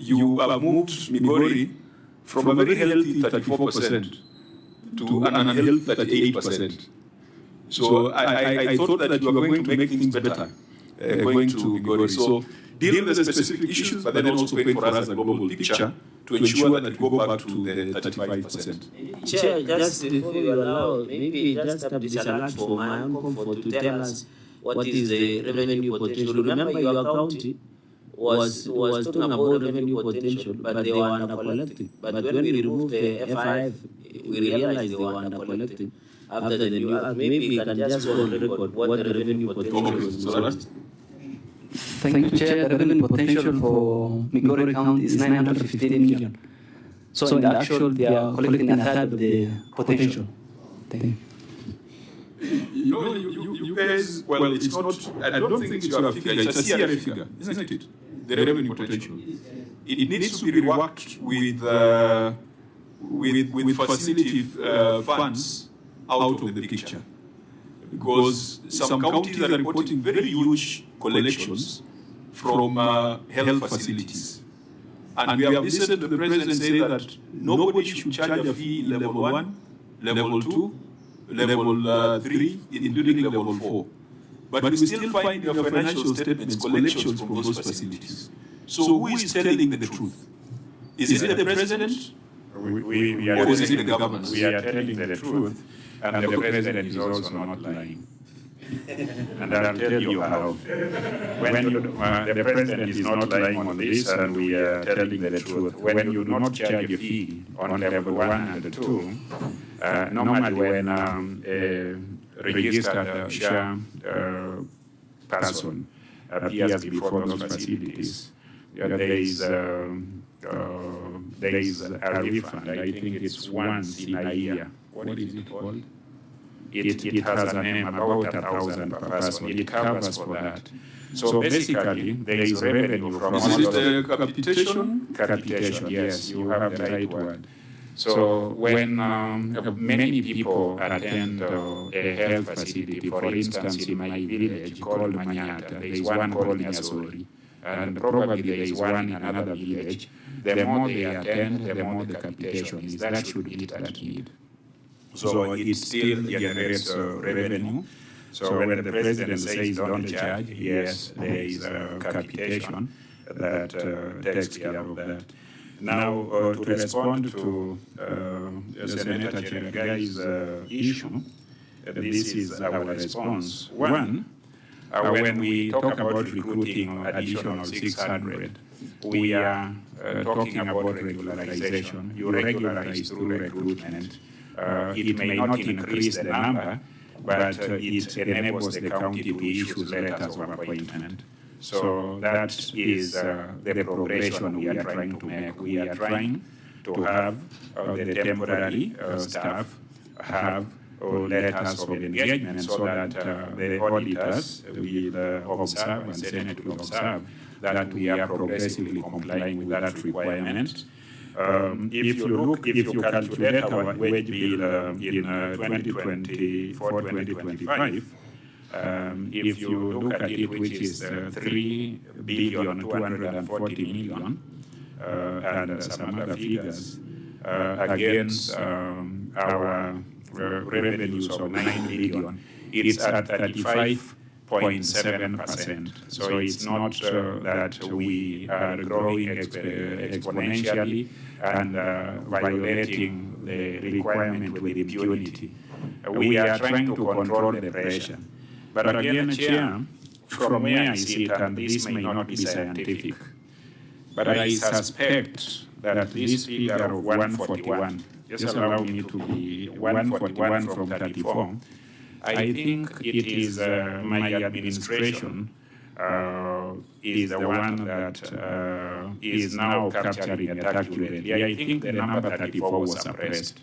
you have moved Migori from a very healthy 34% to an unhealthy 38%. So I thought that you were going to make things better going to Migori. So deal with the specific issues, but then also paint for us a global picture to ensure that we go back to the 35%. Chair, just before you allow, maybe just have this alert for my own comfort to tell us what is the revenue potential. Remember, your county was talking about revenue potential, but they were under-collecting. But when we removed the FIF, we realized they were under-collecting. After the new act, maybe we can just go on record what the revenue potential was. Thank you, Chair. The revenue potential for Migori County is 915 million. So in the actual, they are collecting a third of the potential. Thank you. You guys, well, it's not, I don't think it's your figure, it's a CRA figure, isn't it? The revenue potential. It needs to be reworked with facility funds out of the picture. Because some counties are reporting very huge collections from health facilities. And we have listened to the president say that nobody should charge a fee level 1, level 2, level 3, including level 4. But we still find in your financial statements collections from those facilities. So who is telling the truth? Is it the president? Or is it the government? We are telling the truth, and the president is also not lying. And I'll tell you how. When the president is not lying on this, and we are telling the truth, when you do not charge a fee on level 1 and 2, normally when a registered SHA person appears before those facilities, there is a refund. I think it's once in a year. What is it called? It has a name, about 1,000 per person. It covers for that. So basically, there is revenue from all of the capitation? Capitation, yes, you have the right word. So when many people attend a health facility, for instance, in my village called Manyata, there is one called Nyasori, and probably there is one in another village. The more they attend, the more the capitation is. That should meet that need. So it still generates revenue. So when the president says don't charge, yes, there is a capitation that takes care of that. Now, to respond to Senator Cheragai's issue, this is our response. One, when we talk about recruiting additional 600, we are talking about regularization. You regularize through recruitment. It may not increase the number, but it enables the county to issue letters of appointment. So that is the progression we are trying to make. We are trying to have the temporary staff have letters of engagement so that the auditors will observe and Senate will observe that we are progressively complying with that requirement. If you calculate our wage bill in 2024-2025, if you look at it, which is 3,240 million, and some other figures, against our revenues of 9 billion, it's at 35.7%. So it's not that we are growing exponentially and violating the requirement with impunity. We are trying to control the pressure. But again, Chair, from where I sit, and this may not be scientific, but I suspect that this figure of 141, just allow me to be 141 from 34, I think it is my administration is the one that is now capturing it accurately. I think the number 34 was suppressed.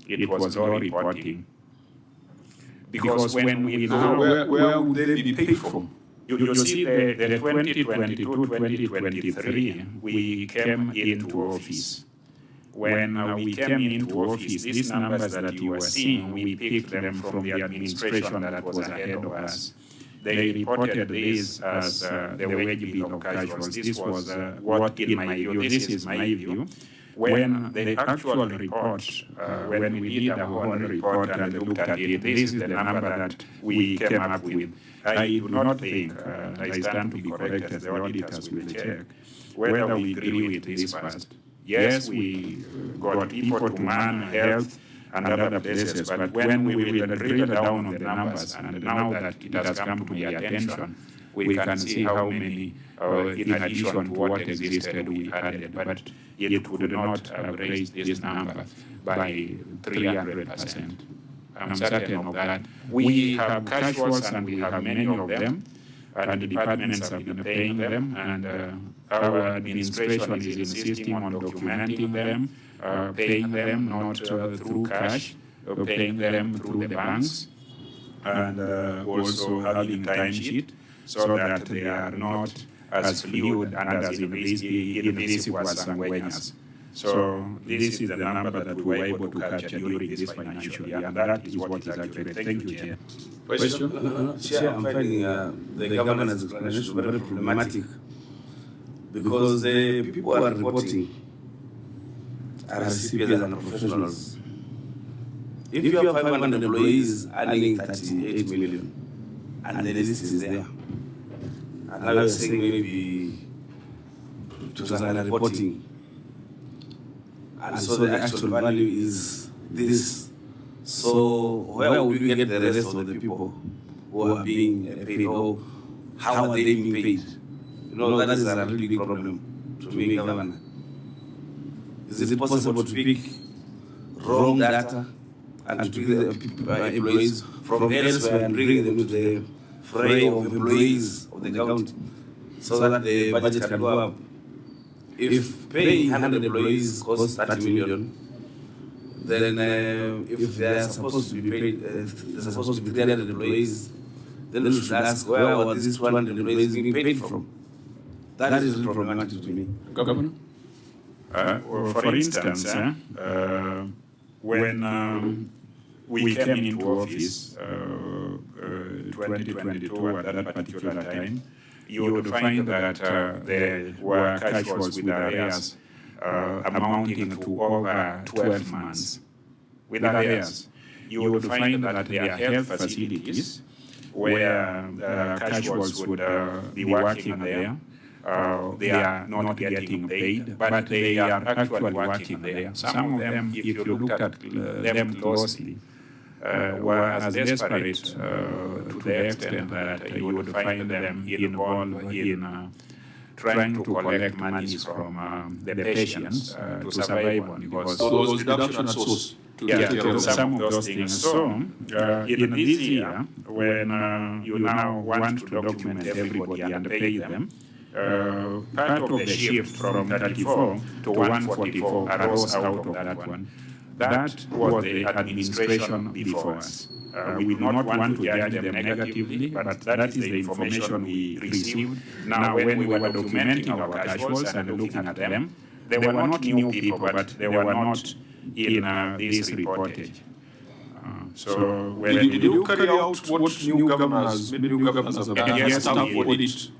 It was all reporting. Because when we now... Where would they be paid from? You see, the 2022-2023, we came into office. When we came into office, these numbers that you are seeing, we picked them from the administration that was ahead of us. They reported this as the wage bill of casuals. This was what, in my view, this is my view. When the actual report, when we did a whole report and looked at it, this is the number that we came up with. I do not think, I stand to be corrected, the auditors will check, whether we agree with this first. Yes, we got people to man health and other places, but when we will drill down on the numbers, and now that it has come to my attention, we can see how many, in addition to what existed, we added, but it would not have raised this number by 300%. I'm certain of that. We have casuals and we have many of them, and the departments have been paying them, and our administration is insisting on documenting them, paying them not through cash, paying them through the banks, and also having timesheet, so that they are not as fluid and as invisible as Sangueñas. So this is the number that we were able to capture during this financial year, and that is what is accurate. Thank you, Chair. Question? Chair, I'm finding the governance explanation very problematic, because the people who are reporting are CPAs and professionals. If you have 500 employees earning 38 million, and the list is there, and now you're saying maybe to reporting, and so the actual value is this. So where would we get the rest of the people who are being paid, or how are they being paid? You know, that is a really big problem to me, Governor. Is it possible to pick wrong data and to pick the employees from elsewhere and bring them to the fray of employees of the county so that the budget can go up? If paying 100 employees costs 30 million, then if they are supposed to be paid, there's supposed to be 300 employees, then we should ask where were these 200 employees being paid from? That is really problematic to me. Governor? For instance, when we came into office, 2022 at that particular time, you would find that there were casuals with arrears amounting to over 12 months. With arrears, you would find that there are health facilities where casuals would be working there. They are not getting paid, but they are actually working there. Some of them, if you looked at them closely, were as desperate to the extent that you would find them involved in trying to collect money from the patients to survive on, because those reduction at source. Some of those things. So, in this year, when you now want to document everybody and pay them, part of the shift from 34 to 144 arose out of that one. That was the administration before us. We do not want to judge them negatively, but that is the information we received. Now, when we were documenting our casuals and looking at them, they were not new people, but they were not in this reportage. So when did you carry out what new governors have done?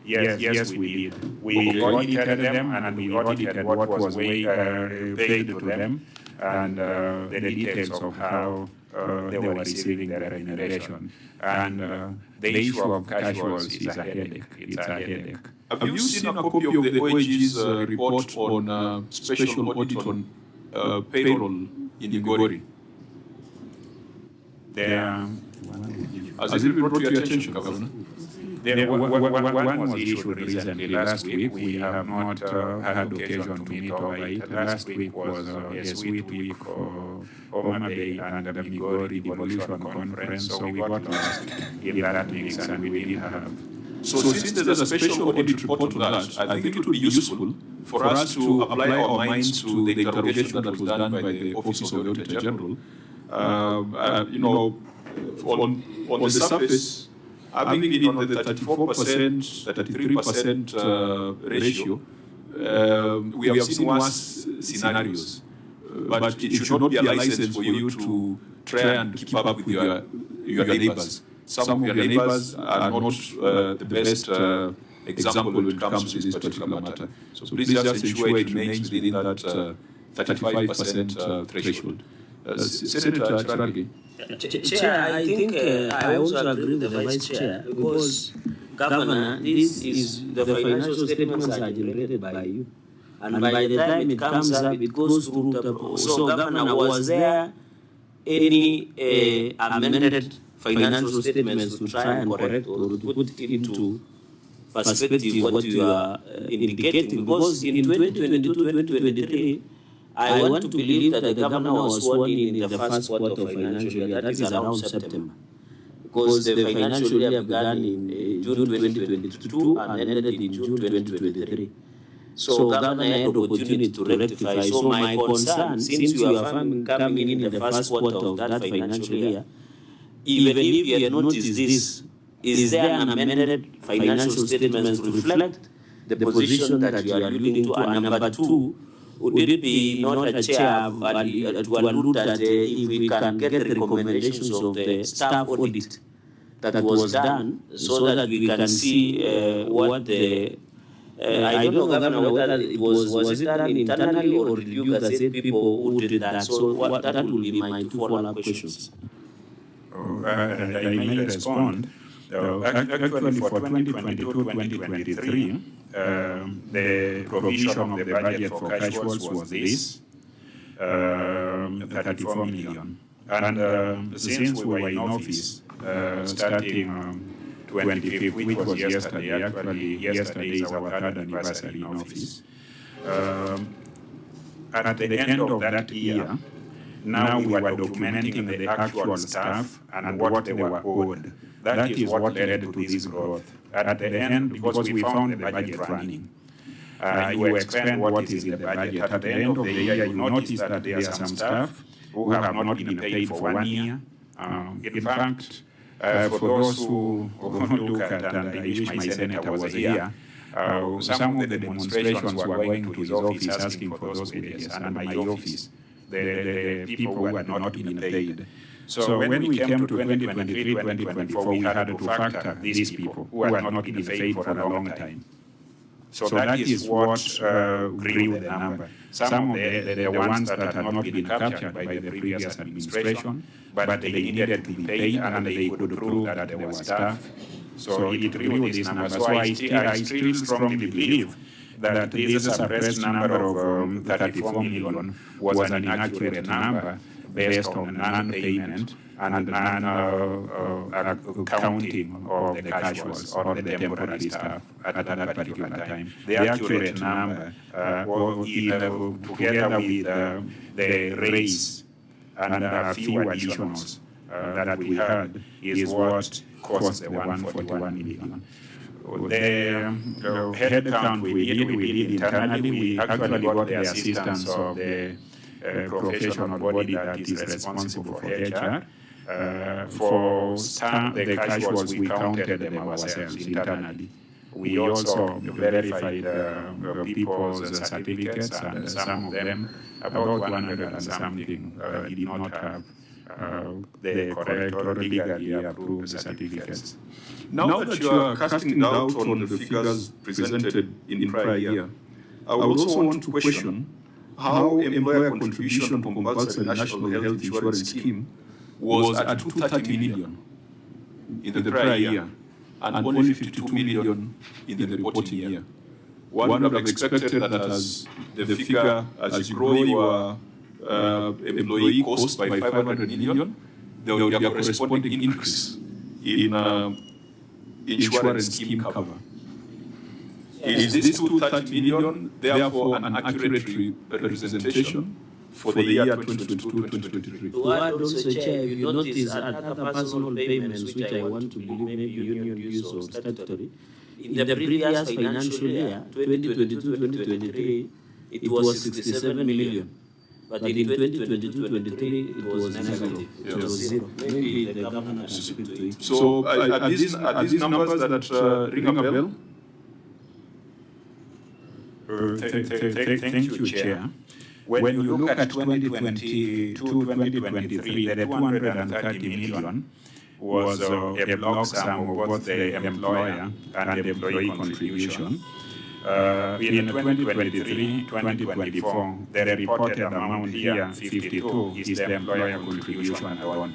Yes, we did. We audited them, and we audited what was paid to them, and the details of how they were receiving their remuneration. And the issue of casuals is a headache. It's a headache. Have you seen a copy of the OAG's report on special audit on payroll in Migori? Has it been brought to your attention, Governor? One was issued recently. Last week, we have not had occasion to meet over it. Last week was a sweet week for Homa Bay and the Migori Devolution Conference, so we got lost in that mix, and we didn't have. So since there's a special audit report on that, I think it would be useful for us to apply our minds to the interrogation that was done by the Office of the Auditor General. On the surface, having been on the 34%, 33% ratio, we have seen worse scenarios. But it should not be a license for you to try and keep up with your neighbors. Some of your neighbors are not the best example when it comes to this particular matter. So please just ensure it remains within that 35% threshold. Senator Charagi. Chair, I think I also agree with the Vice Chair, because Governor, this is the financial statements are generated by you. And by the time it comes up, it goes through the... So, Governor, was there any amended financial statements to try and correct or to put into perspective what you are indicating? Because in 2022-2023, I want to believe that the governor was sworn in the first quarter of financial year, that is around September. Because the financial year began in June 2022 and ended in June 2023. So governor had opportunity to rectify. So my concern, since you are coming in the first quarter of that financial year, even if you notice this, is there an amended financial statement to reflect the position that you are alluding to? And number two, would it be not a chair to allude that if we can get the recommendations of the staff audit that was done, so that we can see what the I don't know, Governor, whether it was it done internally or did you gazette people who did that? So that will be my two follow-up questions. I may respond. Actually, for 2022-2023, the provision of the budget for casuals was this, 34 million. And since we were in office, starting 25th, which was yesterday, actually yesterday is our third anniversary in office. At the end of that year, now we were documenting the actual staff and what they were owed. That is what led to this growth. At the end, because we found the budget running, you expand what is in the budget. At the end of the year, you notice that there are some staff who have not been paid for 1 year. In fact, for those who look at, and I wish my senator was here, Some of the demonstrations were going to his office asking for those wages, and my office, the people who had not been paid. So when we came to 2023, 2024, we had to factor these people who had not been paid for a long time. So that is what grew the number. Some of the ones that had not been captured by the previous administration, but they needed to be paid and they could prove that there was staff. So it grew this number. So I still strongly believe that this suppressed number of 34 million was an inaccurate number based on non-payment and non-counting of the casuals or the temporary staff at that particular time. The accurate number, together with the raise and a few additionals that we had, is what cost the 141 million. The head count we did internally, we actually got the assistance of the professional body that is responsible for HR. For the casuals, we counted them ourselves internally. We also verified people's certificates, and some of them, about 100 and something, did not have the correct or legally approved certificates. Now that you are casting doubt on the figures presented in prior year, I would also want to question how employer contribution to compulsory national health insurance scheme was at 230 million in the prior year and only 52 million in the reporting year. One would have expected that as the figure, as you grow your employee cost by 500 million, there will be a corresponding increase in insurance scheme cover. Is this 230 million therefore an accurate representation for the year 2022-2023? To add also, Chair, you notice other personal payments which I want to believe maybe union use or statutory. In the previous financial year, 2022-2023, it was 67 million. But in 2022-23, it was negative. It was zero. Maybe the governor can speak to it. So are these numbers that ring a bell? Thank you, Chair. When you look at 2022-2023, the 230 million was a block sum of both the employer and the employee contribution. In 2023-2024, the reported amount here, 52, is the employer contribution alone.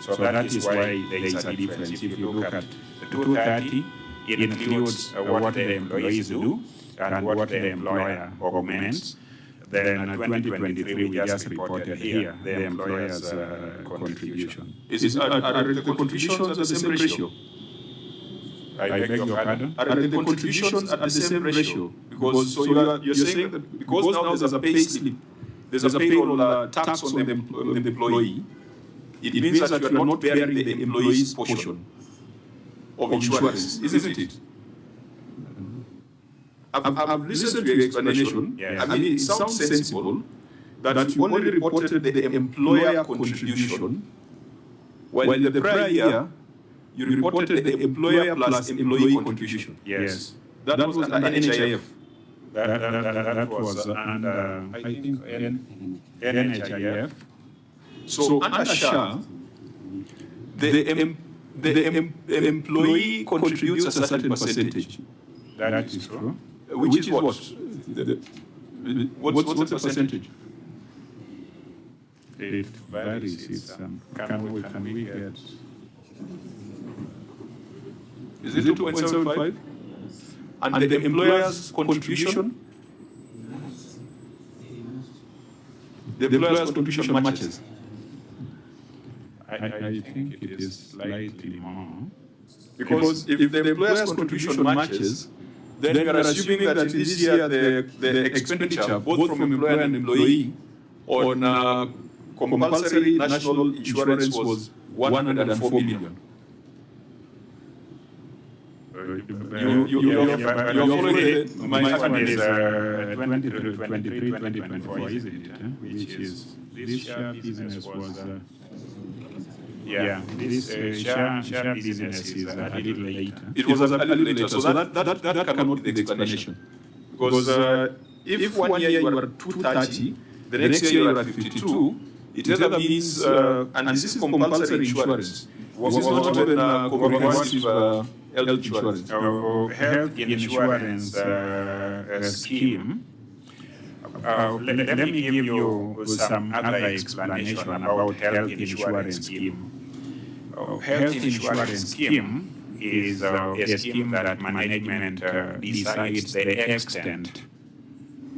So that is why there is a difference. If you look at the 230, it includes what the employees do and what the employer augments. Then 2023, we just reported here the employer's contribution. Are the contributions at the same ratio? I beg your pardon? Are the contributions at the same ratio? Because so you're saying that because now there's a pay slip, there's a payroll tax on the employee, it means that you are not bearing the employee's portion of insurance, isn't it? I've listened to your explanation. Yes. I mean, it sounds sensible that you only reported the employer contribution, while in the prior year, you reported the employer plus employee contribution. Yes. That was under NHIF. That was under, I think, NHIF. So under SHA, the employee contributes a certain percentage. That is true. Which is what? What's the percentage? It varies. Can we get... Is it 2.75? And the employer's contribution? The employer's contribution matches. I think it is slightly more. Because if the employer's contribution matches, then you are assuming that in this year the expenditure, both from employer and employee, on compulsory national insurance was 104 million. You're following my one is 2023-2024, isn't it? Which is this year business was Yeah, this share business is a little later. It was a little later, so that cannot be the explanation. Because if 1 year you are at 230, the next year you are at 52, it either means, and this is compulsory insurance. This is not even comprehensive health insurance. Health insurance scheme. Let me give you some other explanation about health insurance scheme. Health insurance scheme is a scheme that management decides the extent.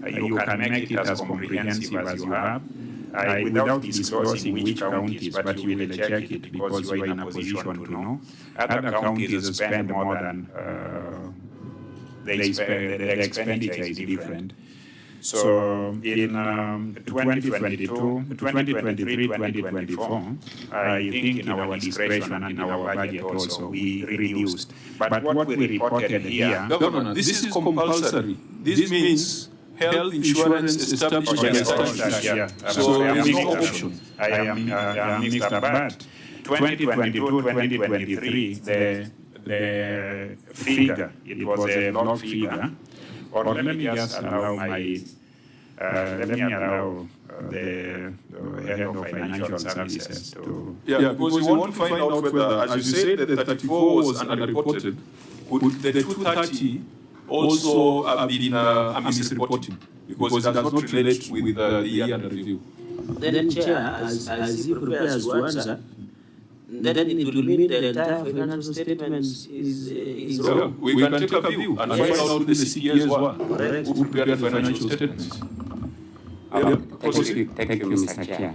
You can make it as comprehensive as you have, without disclosing which counties, but you will check it because you are in a position to know. Other counties spend more than the expenditure is different. So in 2022, 2023, 2024, I think in our discretion and in our budget also, we reduced. But what we reported here... Governor, this is compulsory. This means health insurance established by the state. So there is no option. I am mixed up, but 2022, 2023, the figure, it was a log figure. Or let me just allow my, the head of financial services to... Yeah, because we want to find out whether, as you said, that the 34 was underreported, could the 230 also have been a misreporting? Because it does not relate with the year under review. Then, Chair, as he prepares to answer, then it will mean the entire financial statement is wrong. We can take a view and find out who the CPAs were who prepared the financial statements. Thank you, Mr. Chair.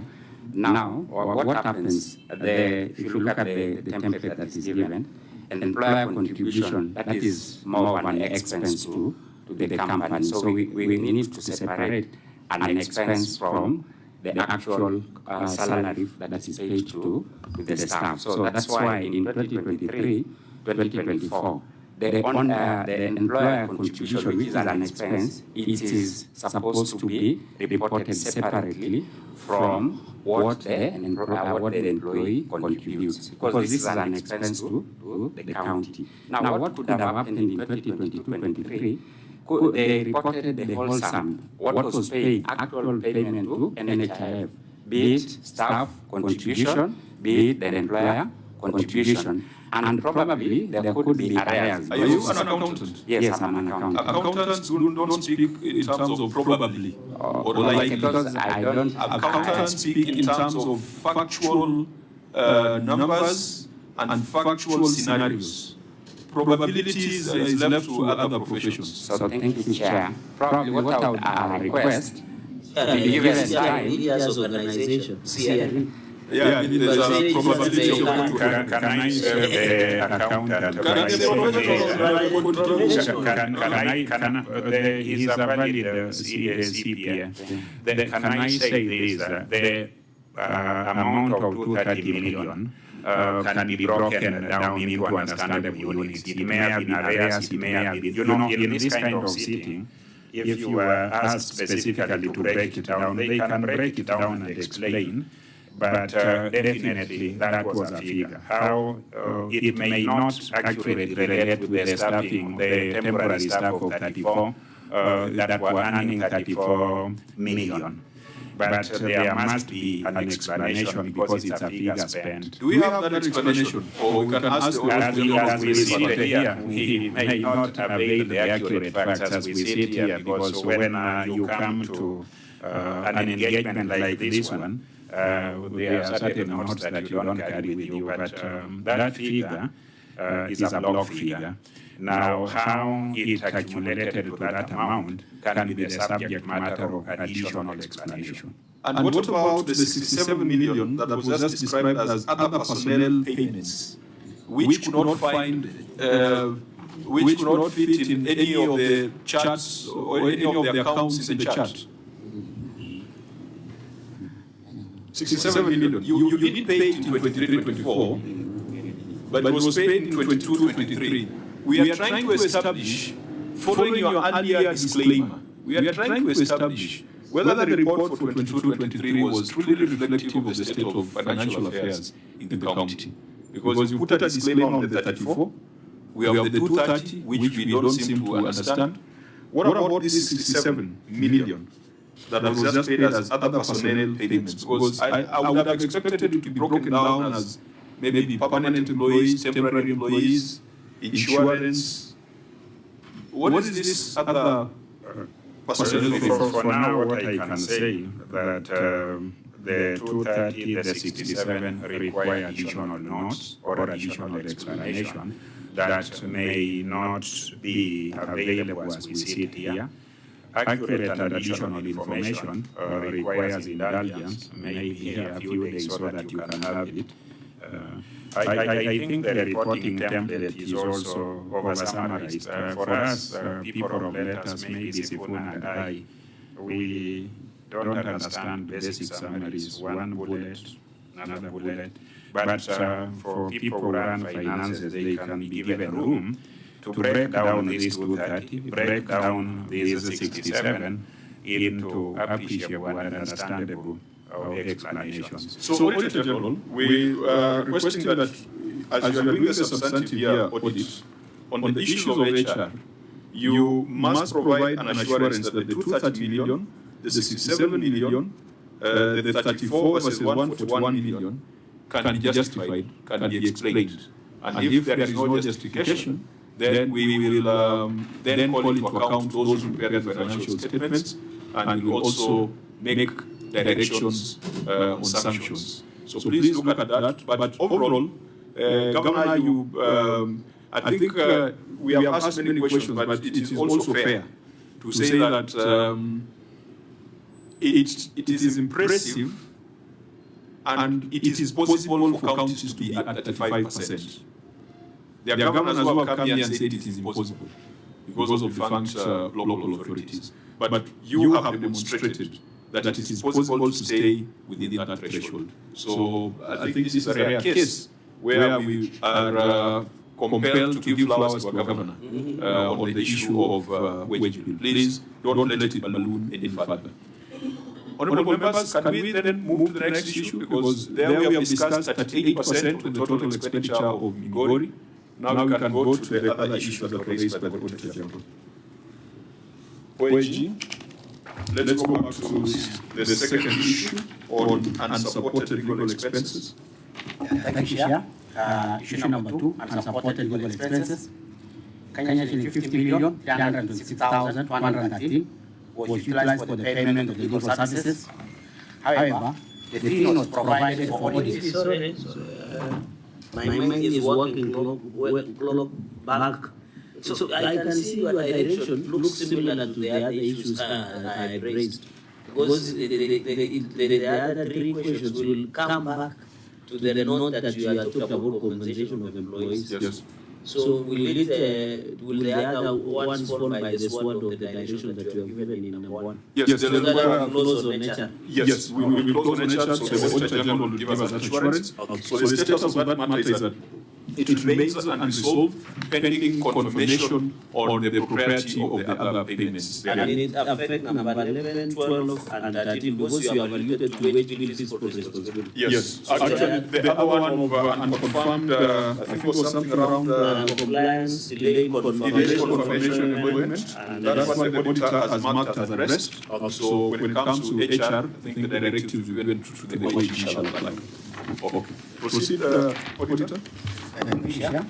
Now, what happens, if you look at the template that is given, an employer contribution, that is more of an expense to the company. So we need to separate an expense from the actual salary that is paid to the staff. So that's why in 2023, 2024, the employer contribution, which is an expense, it is supposed to be reported separately from what the employee contributes, because this is an expense to the county. Now, what could have happened in 2022-23? They reported the whole sum, what was paid, actual payment to NHIF, be it staff contribution, be it the employer contribution, and probably there could be arrears. Are you an accountant? Yes, I'm an accountant. Accountants don't speak in terms of probably or likely. Because I don't. Accountants speak in terms of factual numbers and factual scenarios. Probabilities is left to other professions. So thank you, Chair. Probably what I would request, given time, media's organization, CRE. Yeah, there's a probability of Can I serve the accountant? He's a valid CPA. Can I say this? The amount of 230 million can be broken down into understandable units. It may have been arrears, it may have been, in this kind of sitting, if you are asked specifically to break it down, they can break it down and explain. But definitely that was a figure. How it may not accurately relate to the staffing, the temporary staff of 34 that were earning 34 million. But there must be an explanation because it's a figure spent. Do we have that explanation? Or we can ask the as we sit here, we may not avail the accurate facts as we sit here, because when you come to an engagement like this one, there are certain amounts that you don't carry with you, but that figure is a block figure. Now, how it accumulated to that amount can be the subject matter of additional explanation. And what about the 67 million that was just described as other personnel payments, which could not find, which could not fit in any of the charts or any of the accounts in the chart? 67 million. You didn't pay it in 23-24, but it was paid in 22-23. We are trying to establish, following your earlier disclaimer, we are trying to establish whether the report for 22-23 was truly reflective of the state of financial affairs in the county. Because you put a disclaimer on the 34, we have the 230, which we don't seem to understand. What about this 67 million that was just paid as other personnel payments? Because I would have expected it to be broken down as maybe permanent employees, temporary employees, insurance. What is this other personnel? For now, what I can say that the 230, the 67 require additional notes or additional explanation that may not be available as we sit here. Accurate and additional information requires indulgence, maybe a few days so that you can have it. I think the reporting template is also over-summarized. For us, people of letters, maybe Sifuna and I, we don't understand basic summaries, one bullet, another bullet. But for people who run finances, they can be given room to break down these 230, break down these 67 into appreciable and understandable explanations. So, Auditor General, we are requesting that as you are doing the substantive year audit on the issues of HR, you must provide an assurance that the 230 million, the 67 million, the 34 versus 141 million can be justified, can be explained. And if there is no justification, then we will then call into account those who prepare the financial statements, and we will also make directions on sanctions. So please look at that. But overall, Governor, you, I think we have asked many questions, but it is also fair to say that it is impressive and it is possible for counties to be at 35%. There are governors who have come here and said it is impossible because of defunct local authorities. But you have demonstrated that it is possible to stay within that threshold. So I think this is a rare case where we are compelled to give flowers to our governor on the issue of wage bill. Please don't let it balloon any further. Honourable members, can we then move to the next issue? Because there we have discussed 38% of the total expenditure of Migori. Now we can go to the other issues that were raised by the Auditor General. OAG, let's go back to the second issue on unsupported legal expenses. Thank you, Chair. Issue number 2, unsupported legal expenses. Kenya shilling 50,326,213 was utilized for the payment of the legal services. However, the fee was provided for audit. Sorry, my mind is working clock back. So I can see your direction looks similar to the other issues I raised. Because the other 3 questions will come back to the note that you are talking about compensation of employees. Yes. So will the other ones fall by the sword of the direction that you have given in number 1? Yes, so that close on HR. Yes, we will close on HR, so the Auditor General will give us that assurance. Okay. So the status of that matter is that it remains unresolved pending confirmation on the propriety of the other payments. And it affects number 11, 12, and 13 because you have alluded to wage bill fiscal responsibility. Yes. Actually, the other one of unconfirmed, I think it was something around compliance, delayed confirmation employment. And that's what the auditor has marked as arrest. So when it comes to HR, I think the directives we went through the OAG shall apply. Okay. Proceed, Auditor. Thank you, Chair.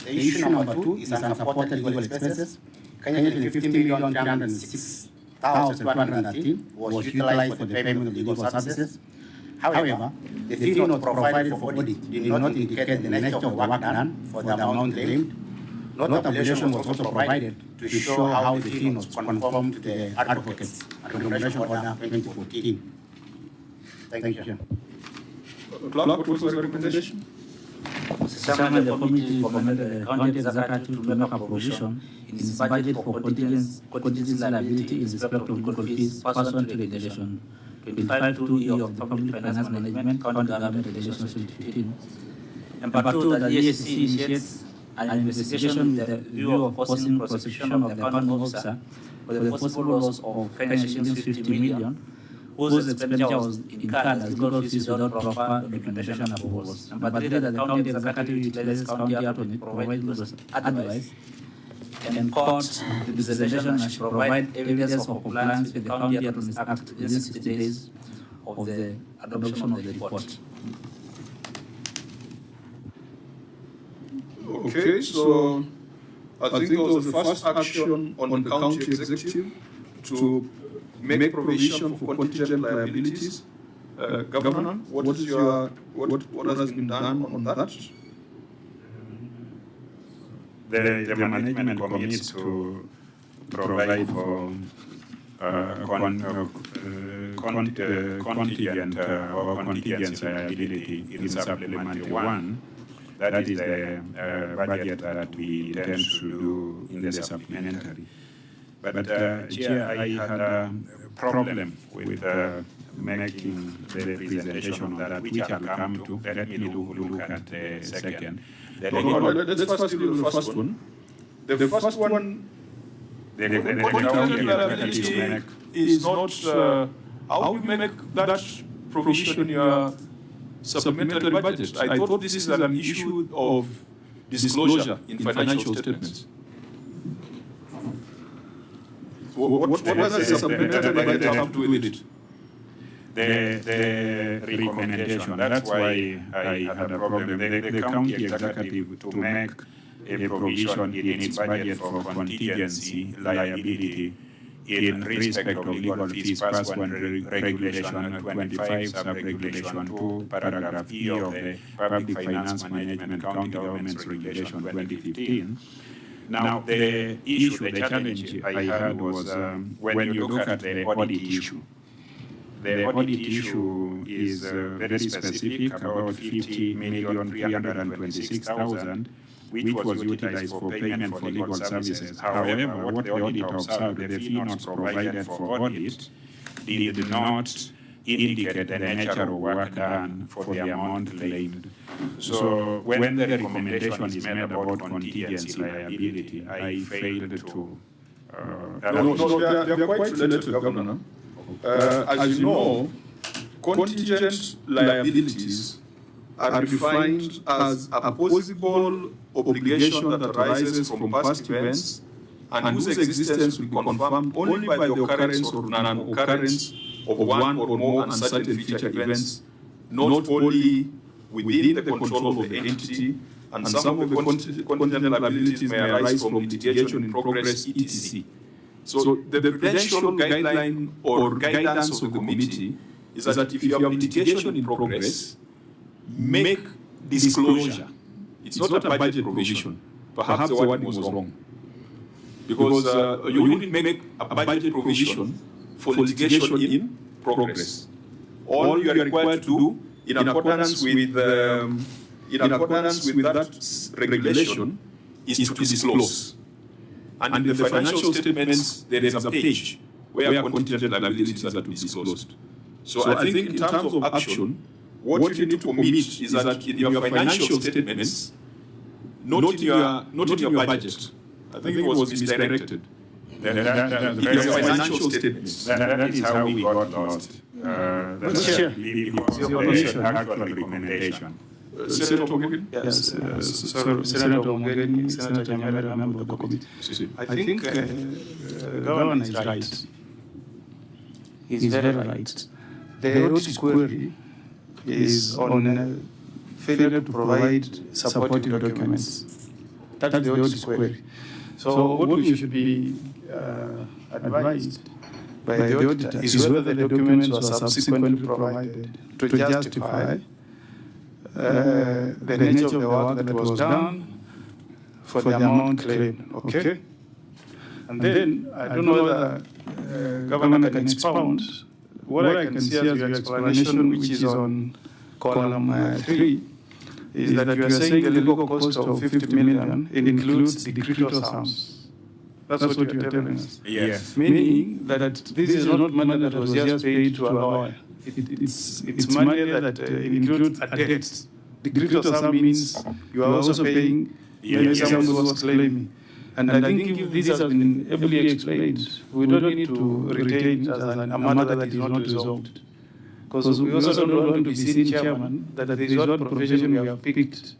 The issue number 2 is unsupported legal expenses. Kenya shilling 50,306,213 was utilized for the payment of legal services. However, the fee not provided for audit did not indicate the nature of work done for the amount claimed. No tabulation was also provided to show how the fee was conformed to the Advocates Remuneration Order 2014. Thank you, Chair. Clerk, what was the recommendation? Chairman, the committee recommended the county executive to make a provision in its budget for contingency liability in respect of legal fees pursuant to regulation 25(2)E of the Public Finance Management County Government Regulation 2015. Number 2, that the EACC initiates an investigation with the view of forcing prosecution of the accounting officer for the possible loss of Shillings 50 million, whose expenditure was incurred as legal fees without proper documentation and approvals. Number 3, that the county executive utilizes county attorney to provide legal advice and court representation and should provide evidence of compliance with the County Attorneys Act within 60 days of the adoption of the report. Okay, so I think that was the first action on the county executive to make provision for contingent liabilities. Governor, what has been done on that? The management commits to provide for contingent or contingency liability in supplementary 1. That is the budget that we intend to do in the supplementary. But Chair, I had a problem with making the presentation of that, which I'll come to. Let me look at the second. Let's first do the first one. The first one, the contingent liability is not how you make that provision in your supplementary budget. I thought this is an issue of disclosure in financial statements. What does the supplementary budget have to do with it? The recommendation, that's why I had a problem. The county executive to make a provision in its budget for contingency liability in respect of legal fees, Pass 1 Regulation 25, Sub-Regulation 2, Paragraph E of the Public Finance Management County Governments Regulation 2015. Now, the issue, the challenge I had was when you look at the audit issue. The audit issue is very specific, about 50,326,000, which was utilized for payment for legal services. However, what the auditor observed, the fee not provided for audit did not indicate the nature of work done for the amount claimed. So when the recommendation is made about contingency liability, I failed to... they are quite related, Governor. As you know, contingent liabilities are defined as a possible obligation that arises from past events and whose existence will be confirmed only by the occurrence or non-occurrence of one or more uncertain future events, not only within the control of the entity, and some of the contingent liabilities may arise from litigation in progress, etc. So the prudential guideline or guidance of the committee is that if you have litigation in progress, make disclosure. It's not a budget provision. Perhaps the wording was wrong. Because you wouldn't make a budget provision for litigation in progress. All you are required to do, in accordance with that regulation, is to disclose. And in the financial statements, there is a page where contingent liabilities are to be disclosed. So I think in terms of action, what you need to commit is that in your financial statements, not in your budget. I think it was misdirected. In your financial statements. That is how we got lost. That's the actual recommendation. Senator Omogeni? Yes, Senator Omogeni, Senator Nyamera, member of the committee. I think the governor is right. He's very right. The audit query is on failure to provide supporting documents. That's the audit query. So what we should be advised by the auditor is whether the documents were subsequently provided to justify the nature of the work that was done for the amount claimed. Okay? And then, I don't know whether Governor can expound. What I can see as your explanation, which is on column 3, is that you are saying the legal cost of 50 million includes the critical sums. That's what you're telling us. Yes. Meaning that this is not money that was just paid to a lawyer. It's money that includes a debt. The critical sum means you are also paying maybe someone was claiming. And I think if this has been ably explained, we don't need to retain it as a matter that is not resolved. Because we also don't want to be seen, Chairman, that there is one profession we have picked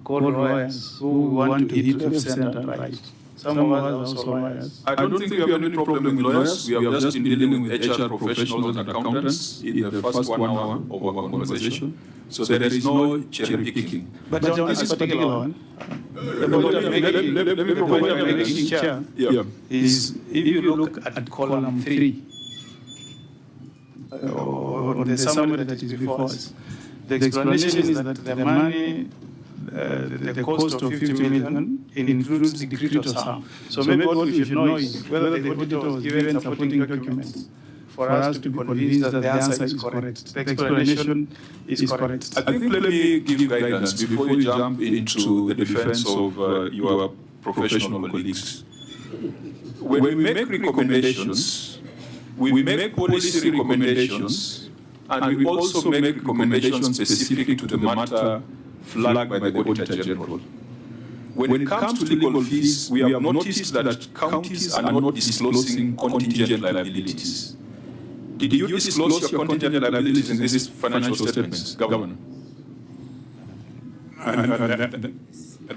called lawyers who want to hit left, center, and right. Some of us are also lawyers. I don't think we have any problem with lawyers. We have just been dealing with HR professionals and accountants in the first 1 hour of our conversation. So there is no cherry picking. But on this particular one, the point I'm making, Chair, is if you look at column 3, on the summary that is before us, the explanation is that the money, the cost of 50 million includes the decretal sum. So maybe what we should know is whether the auditor was given supporting documents for us to be convinced that the answer is correct. The explanation is correct. I think let me give guidance before you jump into the defense of your professional colleagues. When we make recommendations, we make policy recommendations, and we also make recommendations specific to the matter flagged by the Auditor General. When it comes to legal fees, we have noticed that counties are not disclosing contingent liabilities. Did you disclose your contingent liabilities in these financial statements, Governor?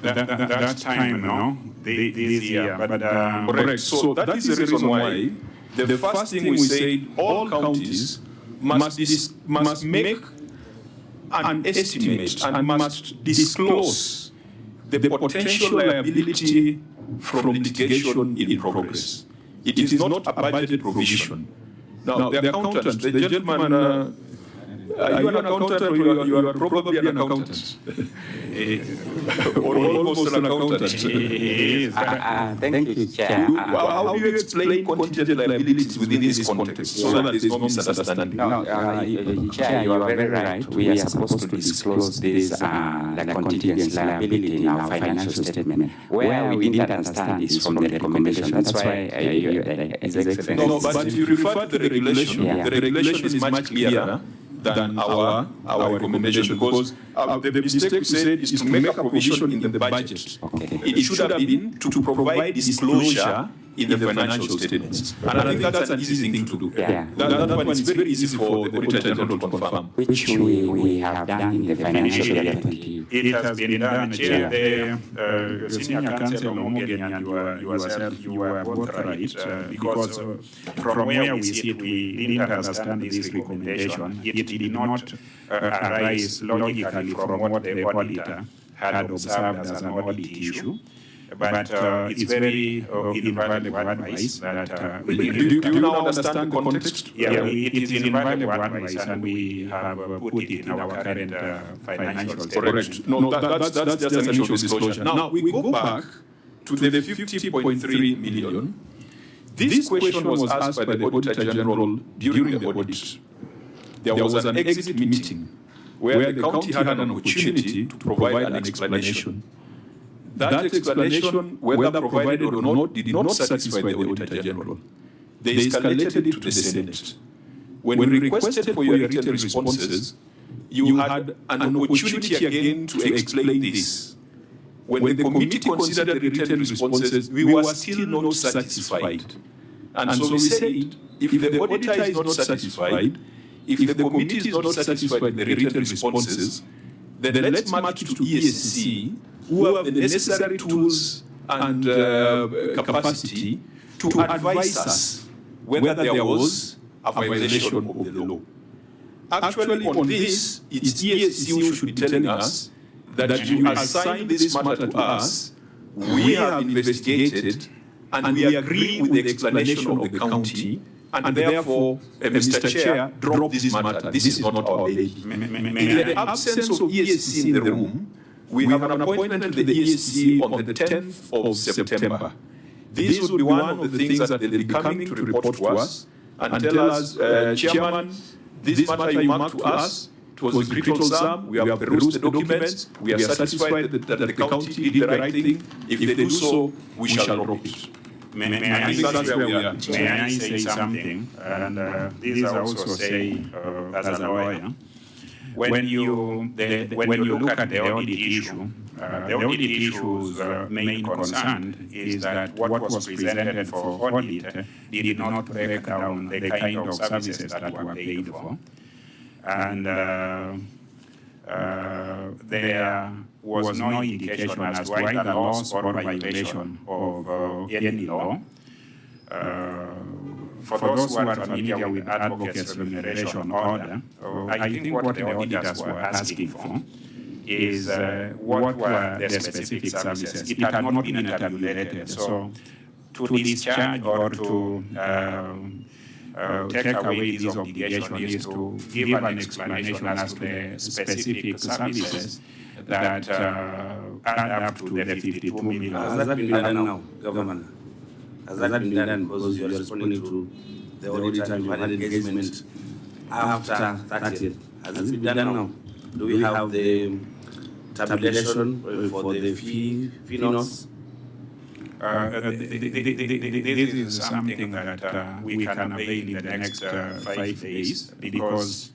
That time, no, this year, but correct. So that is the reason why the first thing we said, all counties must make an estimate and must disclose the potential liability from litigation in progress. It is not a budget provision. Now, the accountant, the gentleman, are you an accountant or you are probably an accountant? Or almost an accountant? Thank you, Chair. How do you explain contingent liabilities within this context so that there is no misunderstanding? No, Chair, you are very right. We are supposed to disclose this, the contingent liability in our financial statement. Where we didn't understand is from the recommendation. That's why No, but if you refer to the regulation, the regulation is much clearer than our recommendation, because the mistake we said is to make a provision in the budget. Okay. It should have been to provide disclosure in the financial statements. And I think that's an easy thing to do. Yeah. That one is very easy for the Auditor General to confirm. Which we have done in the financial statement. It has been done, Chair. The Senior Counsel Omogeni and yourself, you were both right, because from where we sit, we didn't understand this recommendation. It did not arise logically from what the auditor had observed as an audit issue. But it's very invaluable advice that do you now understand the context? Yeah, it is invaluable advice, and we have put it in our current financial statement. Correct. No, that's just an issue of disclosure. Now, we go back to the 50.3 million. This question was asked by the Auditor General during the audit. There was an exit meeting where the county had an opportunity to provide an explanation. That explanation, whether provided or not, did not satisfy the Auditor General. They escalated it to the Senate. When we requested for your written responses, you had an opportunity again to explain this. When the committee considered the written responses, we were still not satisfied. And so we said, if the auditor is not satisfied, if the committee is not satisfied with the written responses, then let's march to ESC, who have the necessary tools and capacity to advise us whether there was a violation of the law. Actually, on this, it's ESC who should be telling us that you assign this matter to us, we have investigated, and we agree with the explanation of the county, and therefore, Mr. Chair, drop this matter. This is not our baby. In the absence of ESC in the room, we have an appointment with the ESC on the 10th of September. This would be one of the things that they'll be coming to report to us and tell us, Chairman, this matter you marked to us, it was a critical sum, we have perused the documents, we are satisfied that the county did the right thing. If they do so, we shall drop it. May I say something? And this I also say as a lawyer. when you look at the audit issue, the audit issue's main concern is that what was presented for audit did not break down the kind of services that were paid for. And there was no indication as to either loss or violation of any law. For those who are familiar with advocates' remuneration order, I think what the auditors were asking for is what were the specific services. It had not been tabulated. So to discharge or to take away these obligations is to give an explanation as to the specific services that add up to the 52 million. Has that been done now, Governor? Has that been done because you are responding to the auditor and you had engagement after 30th? Has it been done now? Do we have the tabulation for the fee notes? This is something that we can avail in the next 5 days because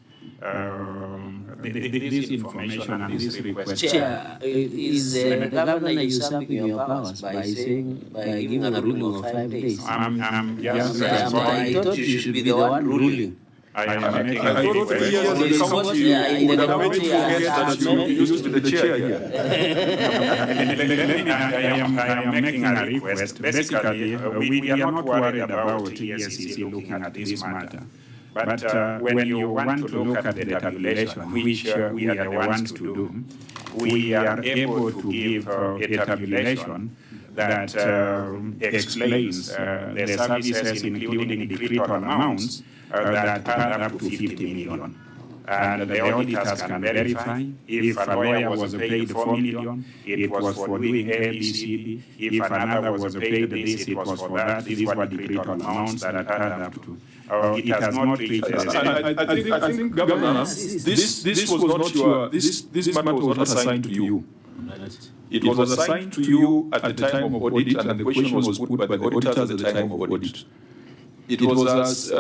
this information and this request. Chair, is the governor usurping your powers by giving a ruling of 5 days? I'm just I thought you should be the one ruling. I am making I thought 3 years ago you would have made me forget that you used to be the chair here. I am making a request. Basically, we are not worried about ESCC looking at this matter. But when you want to look at the tabulation, which we are the ones to do, we are able to give a tabulation that explains the services, including decreed amounts, that add up to 50 million. And the auditors can verify if a lawyer was paid 4 million, it was for doing A, B, C, D. If another was paid this, it was for that. These were decreed amounts that add up to. It has not reached the I think, Governor, this was not your, this matter was not assigned to you. It was assigned to you at the time of audit, and the question was put by the auditors at the time of audit. It was as,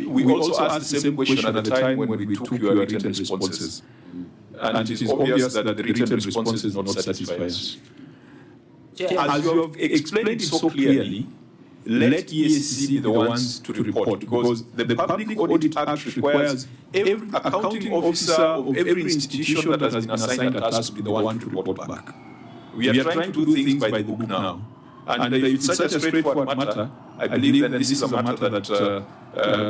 we also asked the same question at the time when we took your written responses. And it is obvious that the written responses do not satisfy us. As you have explained it so clearly, let ESCC be the ones to report, because the Public Audit Act requires every accounting officer of every institution that has been assigned a task to be the one to report back. We are trying to do things by the book now. And if it's such a straightforward matter, I believe that this is a matter that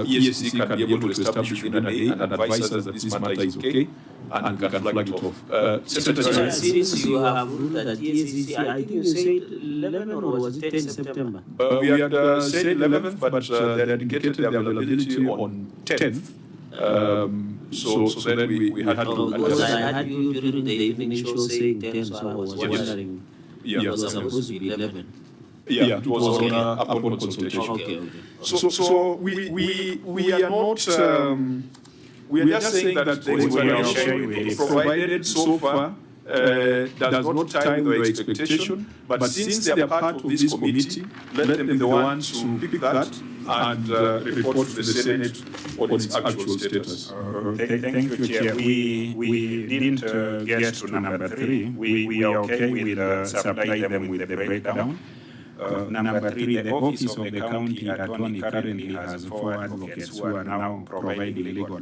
ESCC can be able to establish within a day and advise us that this matter is okay and can flag it off. Secretary, since you have ruled that ESCC, I think you said 11 or was it 10 September? We had said 11th, but they had indicated the availability on 10th. So then we had to... Because I had you during the evening show saying 10, so I was wondering. Yeah. It was supposed to be 11. Yeah, it was on upon consultation. Okay. So we are not... we are just saying that the information provided so far does not tie their expectation, but since they are part of this committee, let them be the ones to pick that and report to the Senate on its actual status. Thank you, Chair. We didn't get to number 3. We are okay with supplying them with the breakdown. Number 3, the Office of the County Attorney currently has 4 advocates who are now providing legal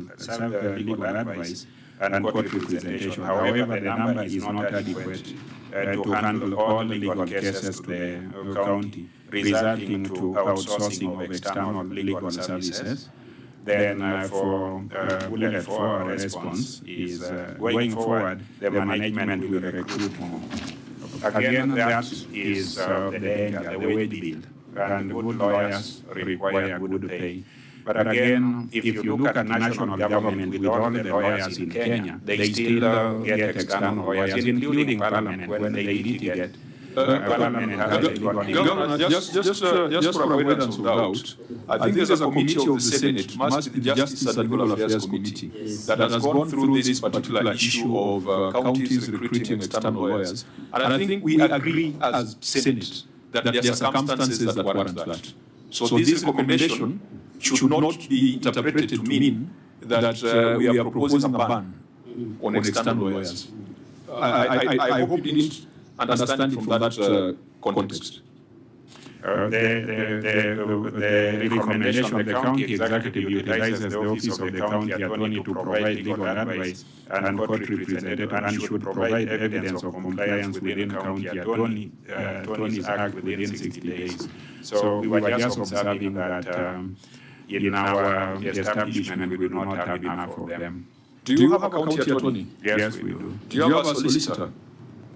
advice and court representation. However, the number is not adequate to handle all legal cases to the county, resulting to outsourcing of external legal services. Then for bullet 4, our response is going forward, the management will recruit more. Again, that is the danger, the way build, and good lawyers require good pay. But again, if you look at national government with all the lawyers in Kenya, they still get external lawyers, including Parliament, when they litigate. Parliament has a legal Governor, just for avoidance of doubt, I think there's a committee of the Senate, must be the Justice and Legal Affairs Committee, that has gone through this particular issue of counties recruiting external lawyers. And I think we agree as Senate that there are circumstances that warrant that. So this recommendation should not be interpreted to mean that we are proposing a ban on external lawyers. I hope you didn't understand it from that context. The recommendation of the county executive utilizes the office of the county attorney to provide legal advice and court representative and should provide evidence of compliance within county attorney's act within 60 days. So we were just observing that in our establishment we do not have enough of them. Do you have a county attorney? Yes, we do. Do you have a solicitor?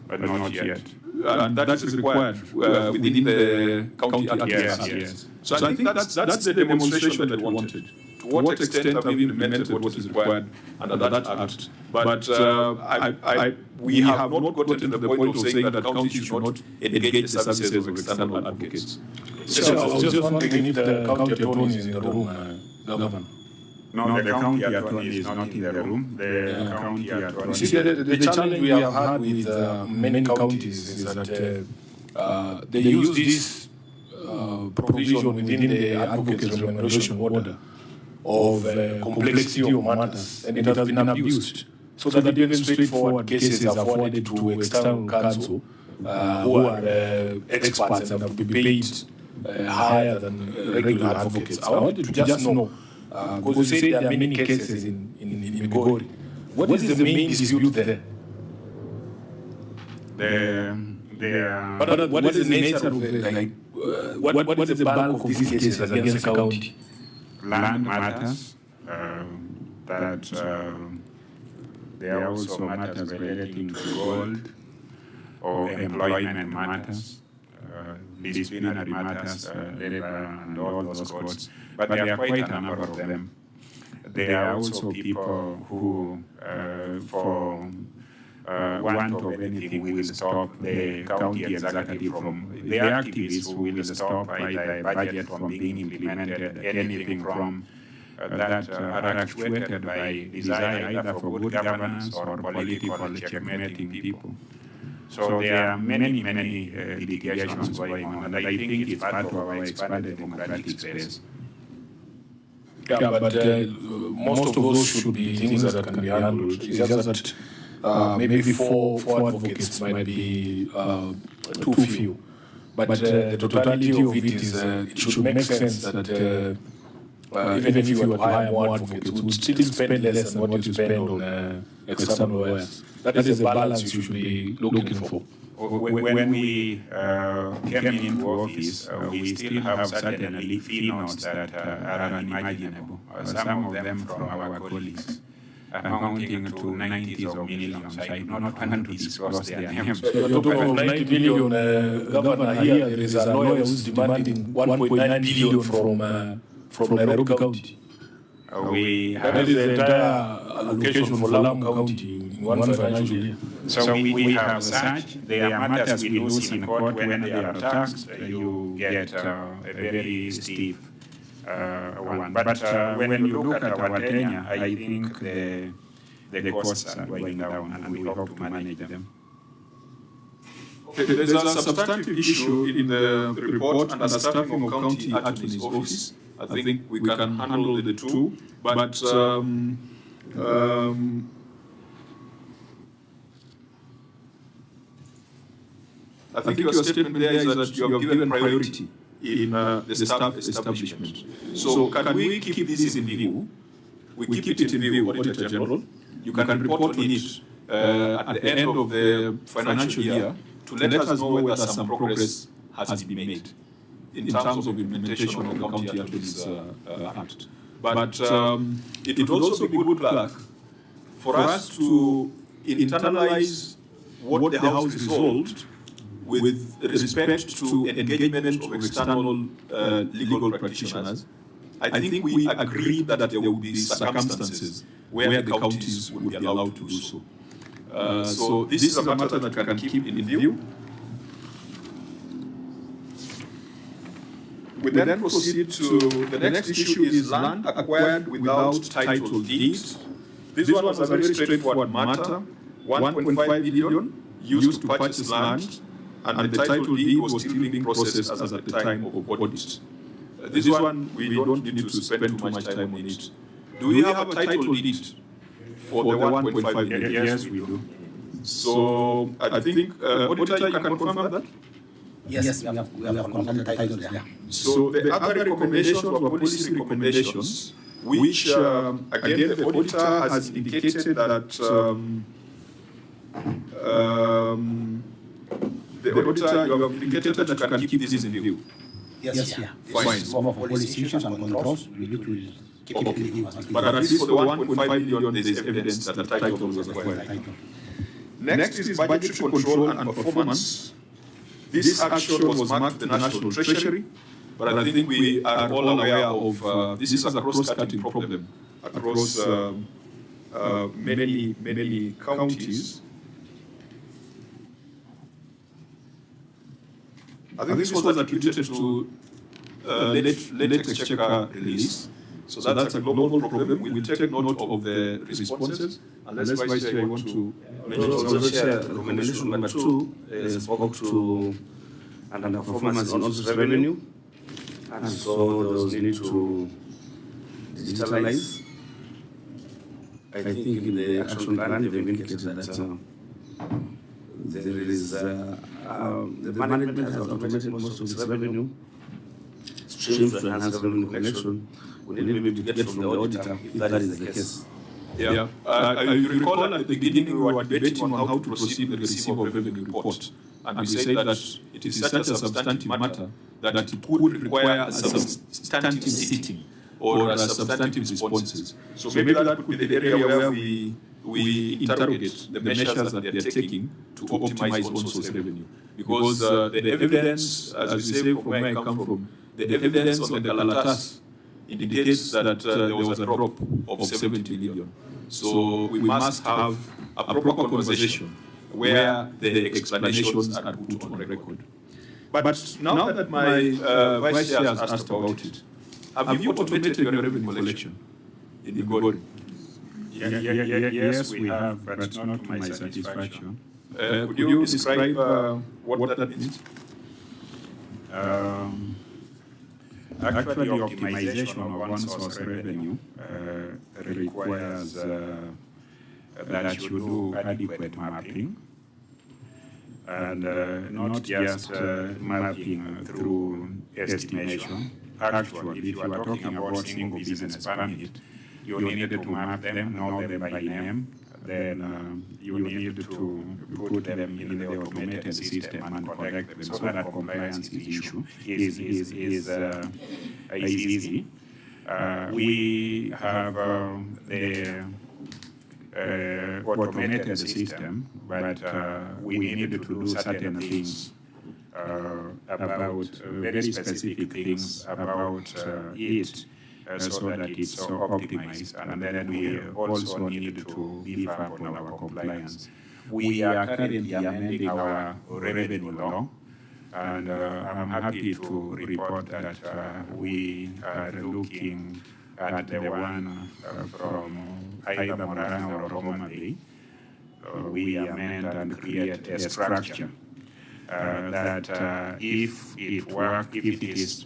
But not yet. And that is required within the county act. Yes. So I think that's the demonstration that we wanted. To what extent have we implemented what is required under that act? But we have not gotten to the point of saying that the county should not engage the services of external advocates. So I was just wondering if the county attorney is in the room, Governor. No, the county attorney is not in the room. The county attorney. See, the challenge we have had with many counties is that they use this provision within the advocate's remuneration order of complexity of matters, and it has been abused. So that even straightforward cases are forwarded to external counsel who are experts and have to be paid higher than regular advocates. I wanted to just know. Because you say there are many cases in Migori. What is the main dispute there? But what is the nature of it? What is the bulk of these cases against the county? Land matters. There are also matters relating to gold or employment matters. Disciplinary matters, labor and all those courts, but there are quite a number of them. There are also people who, for want of anything, will stop the county executive from, the activists who will stop the budget from being implemented, anything from that are actuated by desire either for good governance or political checkmating people. So there are many litigations going on, and I think it's part of our expanded democratic space. Yeah, but most of those should be things that can be handled. It's just that maybe four advocates might be too few. But the totality of it is, it should make sense that even if you were to hire more advocates, you would still spend less than what you spend on external lawyers. That is a balance you should be looking for. When we came into office, we still have certain fee notes that are unimaginable. Some of them from our colleagues, amounting to 90s of millions. I do not want to discuss their names. So you're talking of 90 billion, Governor, here there is a lawyer who's demanding 1.9 billion from Nairobi County. That is the entire allocation for Lamu County in one financial year. So we have such. There are matters we lose in court when they are taxed. You get a very steep one. But when you look at our tenure, I think the costs are going down, and we hope to manage them. Okay, there's a substantive issue in the report and the staffing of county attorney's office. I think we can handle the two, but I think your statement there is that you have given priority in the staff establishment. So can we keep this in view? We keep it in view, Auditor General. You can report on it at the end of the financial year to let us know whether some progress has been made in terms of implementation of the County Attorneys Act. But it would also be good luck for us to internalize what the House resolved with respect to engagement of external legal practitioners. I think we agreed that there would be circumstances where the counties would be allowed to do so. So this is a matter that we can keep in view. We then proceed to the next issue is land acquired without title deed. This one was a very straightforward matter. 1.5 billion used to purchase land, and the title deed was still being processed as at the time of audit. This one, we don't need to spend too much time on it. Do we have a title deed for the 1.5 million? Yes, we do. So I think, Auditor, you can confirm that? Yes, we have confirmed the title there. So the other recommendations were policy recommendations, which, again, the auditor has indicated that the auditor, you have indicated that you can keep this in view. Yes, yeah. Fine. It's more for policy issues and controls. We need to keep it in view. But at least for the 1.5 million, there is evidence that the title was acquired. Next is budgetary control and performance. This action was marked the National Treasury, but I think we are all aware of this is a cross-cutting problem across many counties. I think this was attributed to late exchequer release. So that's a global problem. We will take note of the responses. Unless Vice Chair, you want to recommendation number 2 spoke to underperformance in office revenue, and so those need to digitalize. I think in the action plan they've indicated that there is the management has automated most of its revenue streams to enhance revenue collection. We need to get from the auditor if that is the case. Yeah. I recall at the beginning we were debating on how to proceed with the receipt of revenue report. And we said that it is such a substantive matter that it would require a substantive sitting or a substantive responses. So maybe that could be the area where we interrogate the measures that they are taking to optimize on-source revenue. Because the evidence, as we say from where I come from, the evidence on the Kalatas indicates that there was a drop of 70 million. So we must have a proper conversation where the explanations are put on record. But now that my Vice Chair has asked about it, have you automated your revenue collection in Migori? Yes, we have, but not to my satisfaction. Could you describe what that means? Actually, optimization of one-source revenue requires that you do adequate mapping, and not just mapping through estimation. Actually, if you are talking about single business permit, you need to map them, know them by name, then you need to put them in the automated system and collect them so that compliance issue is easy. We have the automated system, but we need to do certain things about very specific things about it so that it's so optimized, and then we also need to beef up on our compliance. We are currently amending our revenue law, and I'm happy to report that we are looking at the one from either Morana or Homa Bay. We amend and create a structure that if it is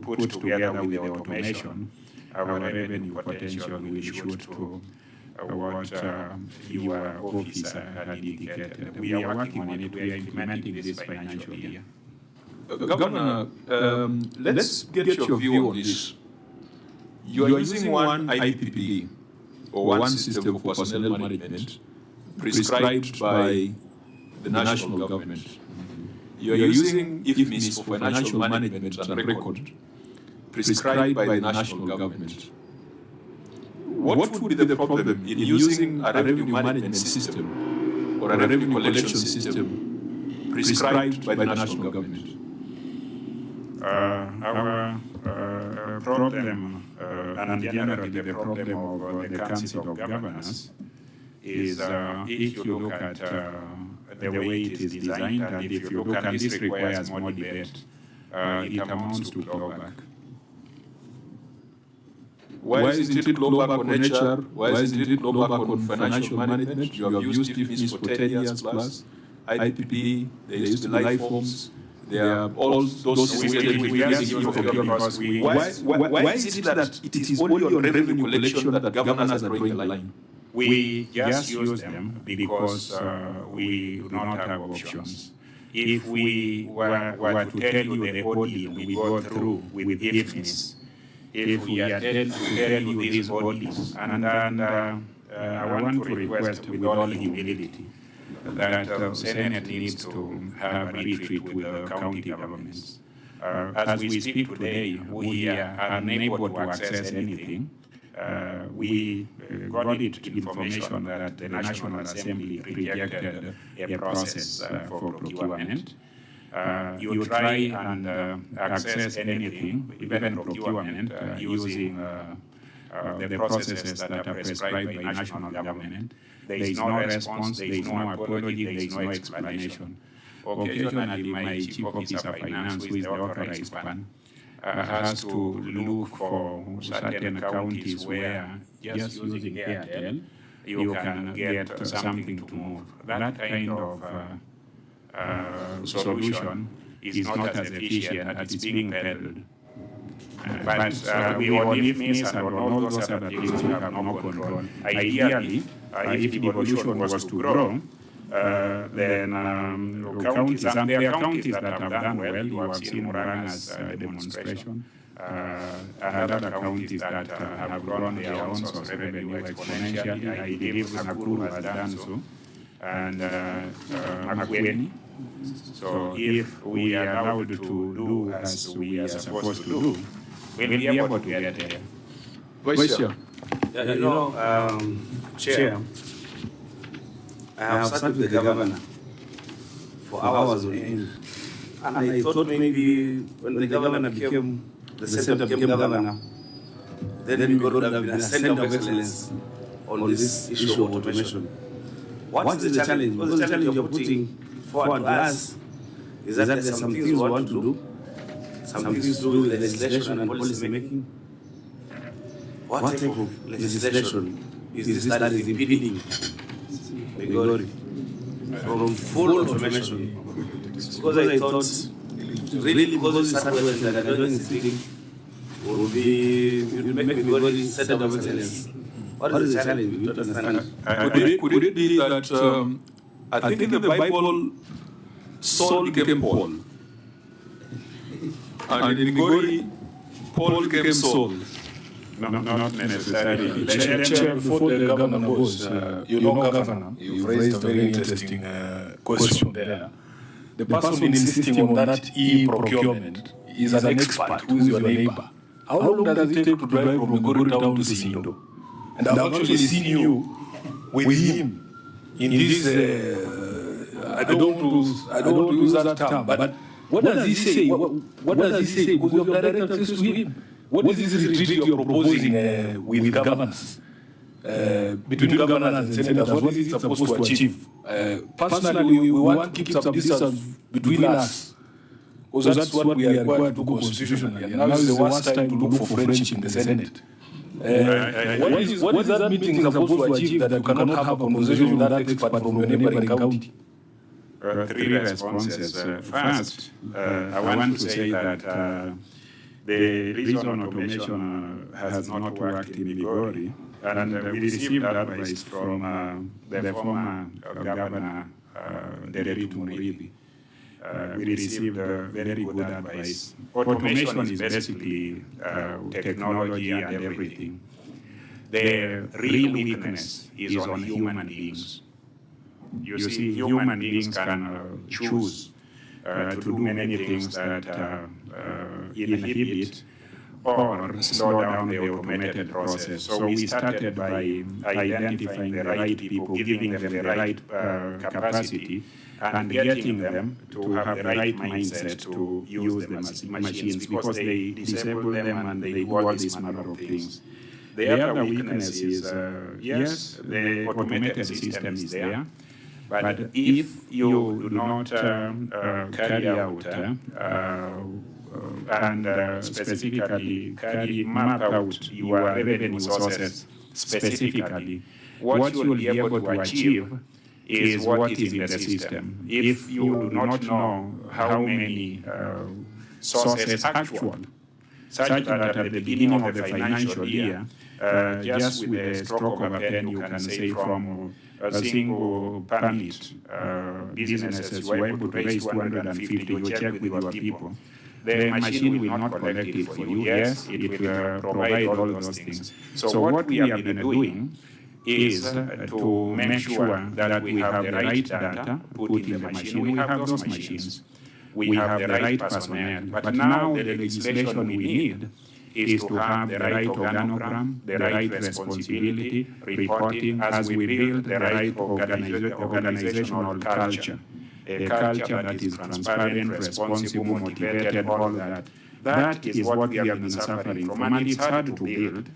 put together with the automation, our revenue potential will shoot to what your officer had indicated. We are working on it. We are implementing this financial year. Governor, let's get your view on this. You are using one IPPD, or one system for personnel management, prescribed by the national government. You are using IFMIS for financial management and record, prescribed by the national government. What would be the problem in using a revenue management system or a revenue collection system prescribed by the national government? Our problem, and generally the problem of the Council of Governors, is if you look at the way it is designed, and if you look, and this requires more debate, it amounts to clawback. Why isn't it clawback on HR? Why isn't it clawback on financial management? You have used IFMIS for 10 years plus. IPP, there used to be life forms, There are all those why is it that it is only on revenue collection that governors are drawing the line? We just use them because we do not have options. If we were to tell you the ordeal we go through with IFMIS, if we are to tell you these ordeals, and I want to request with all humility that the Senate needs to have a retreat with the county governments. As we speak today, we are unable to access anything. We got information that the National Assembly rejected a process for procurement. You try and access anything, even procurement, using the processes that are prescribed by national government. There is no response, there is no apology, there is no explanation. Occasionally, my chief officer of finance, who is the authorized one, has to look for certain counties where just using Airtel, you can get something to move. That kind of solution is not as efficient as it's being peddled. But we on IFMIS and on all those other things we have no control. Ideally, if the evolution was to grow, then counties, and there are counties that have done well. You have seen Murang's demonstration, and other counties that have grown their own source of revenue exponentially. I believe Nakuru has done so, and Makueni. So if we are allowed to do as we are supposed to do, we'll be able to get there. Vice Chair. Chair, I have sat with the governor for hours on end. And I thought maybe when the governor became, the center became governor, then we got to have been a center of excellence on this issue of automation. What is the challenge? Because the challenge you're putting forward to us is that there's some things we want to do, some things to do with legislation and policy making. What type of legislation is this that is impeding Migori from full automation? Because I thought, really, because of this hardware that they're doing this thing, would make Migori center of excellence. What is the challenge? We don't understand. Could it be that I think in the Bible, Saul became Paul, and in Migori, Paul became Saul? No, not necessarily. Chair, before the governor goes, Governor, you've raised a very interesting question there. The person insisting on that e-procurement is an expert who is your neighbor. How long does it take to drive from Migori down to Sindo? And I've actually seen you with him in this, I don't want to use that term, but what does he say? What does he say? Because you have direct access to him. What is this retreat you're proposing with governors, between governors and senators? What is it supposed to achieve? Personally, we want to keep some distance between us, because that's what we are required to do constitutionally. And now is the worst time to look for friendship in the Senate. What is that meeting supposed to achieve that you cannot have a conversation with that expert from your neighboring county? Three responses. First, I want to say that the reason automation has not worked in Migori, and we received advice from the former governor, Deritu Muribi. We received very good advice. Automation is basically technology and everything. The real weakness is on human beings. You see, human beings can choose to do many things that inhibit or slow down the automated process. So we started by identifying the right people, giving them the right capacity, and getting them to have the right mindset to use the machines, because they disable them and they do all these manner of things. The other weakness is, yes, the automated system is there, but if you do not carry out and specifically map out your revenue sources specifically, what you will be able to achieve is what is in the system. If you do not know how many sources actual, such that at the beginning of the financial year, just with a stroke of a pen, you can say from a single permit, businesses were able to raise 250, you check with your people. The machine will not collect it for you. Yes, it will provide all those things. So what we have been doing is to make sure that we have the right data put in the machine. We have those machines. We have the right personnel. But now the legislation we need is to have the right organogram, the right responsibility, reporting, as we build the right organizational culture. A culture that is transparent, responsible, motivated, all that. That is what we have been suffering from. And it's hard to build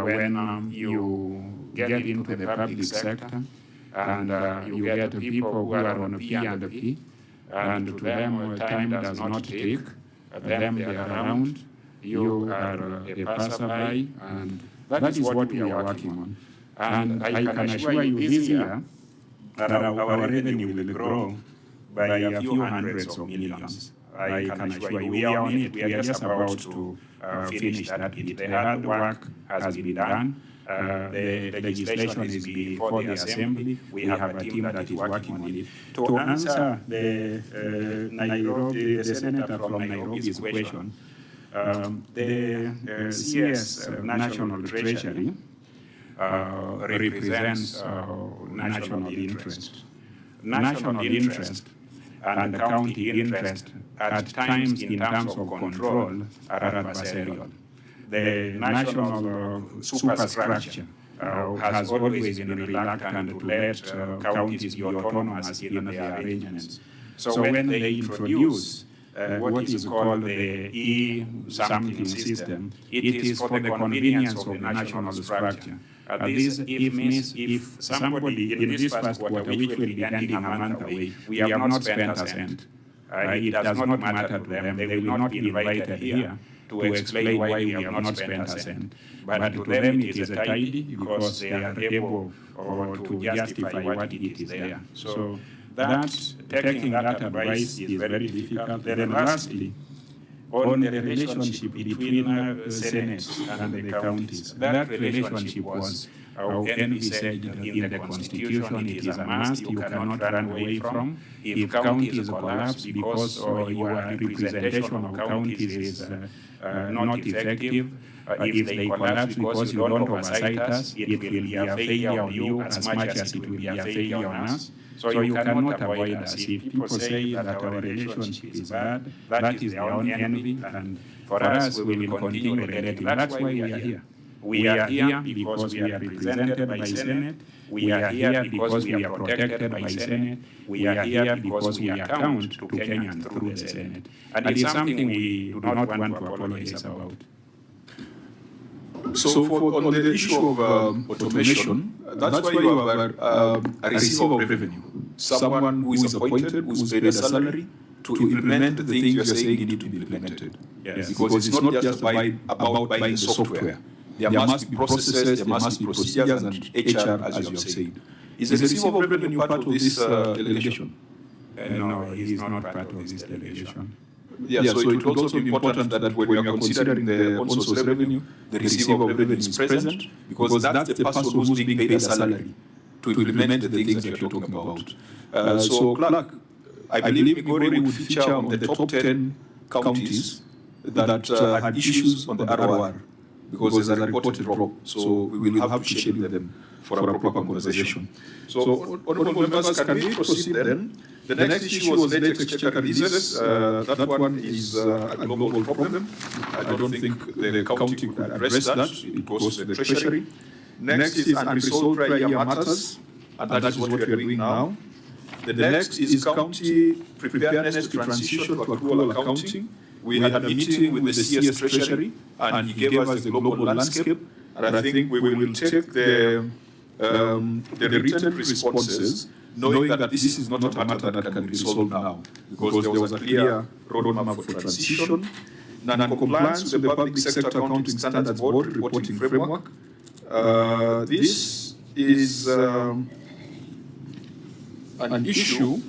when you get into the public sector and you get people who are on P and P, and to them time does not take, them they are around, you are a passerby, and that is what we are working on. And I can assure you this year that our revenue will grow by a few hundreds of millions. I can assure you we are on it. We are just about to finish that bit. The hard work has been done. The legislation is before the Assembly. We have a team that is working on it. To answer the senator from Nairobi's question, the CS National Treasury represents national interest. National interest and county interest at times in terms of control are adversarial. The national superstructure has always been reluctant to let counties be autonomous in their arrangements. So when they introduce what is called the E-something system, it is for the convenience of the national structure. This means if somebody in this first quarter, which will be ending a month away, we have not spent a cent. It does not matter to them. They will not be invited here to explain why we have not spent a cent. But to them it is a tidy because they are able to justify what it is there. So that, taking that advice is very difficult. Then lastly, on the relationship between Senate and the counties, that relationship was envisaged in the Constitution. It is a must. You cannot run away from. If counties collapse because your representation of counties is not effective, if they collapse because you don't oversight us, it will be a failure on you as much as it will be a failure on us. So you cannot avoid us. If people say that our relationship is bad, that is their own envy, and for us, we will continue relating. That's why we are here. We are here because we are represented by Senate. We are here because we are protected by Senate. We are here because we account to Kenyans through the Senate. And it's something we do not want to apologize about. So on the issue of automation, that's why you have a receiver of revenue, someone who is appointed, who is paid a salary to implement the things you are saying need to be implemented. Yes. Because it's not just about buying the software. There must be processes, there must be procedures, and HR, as you have said. Is the receiver of revenue part of this delegation? No, he is not part of this delegation. Yeah, so it would also be important that when we are considering the on-source revenue, the receiver of revenue is present, because that's the person who's being paid a salary to implement the things that you're talking about. So, Clark, I believe Migori would feature on the top 10 counties that had issues on the ROR, because there's a reported drop. So we will have to schedule them for a proper conversation. So, honorable members, can we proceed then? The next issue was net exchequer releases. That one is a global problem. I don't think the county could address that. It goes to the Treasury. Next is unresolved prior year matters, and that is what we are doing now. The next is county preparedness to transition to accrual accounting. We had a meeting with the CS Treasury, and he gave us the global landscape. And I think we will take the written responses, knowing that this is not a matter that can be resolved now, because there was a clear roadmap for transition. Non-compliance with the Public Sector Accounting Standards Board reporting framework. This is an issue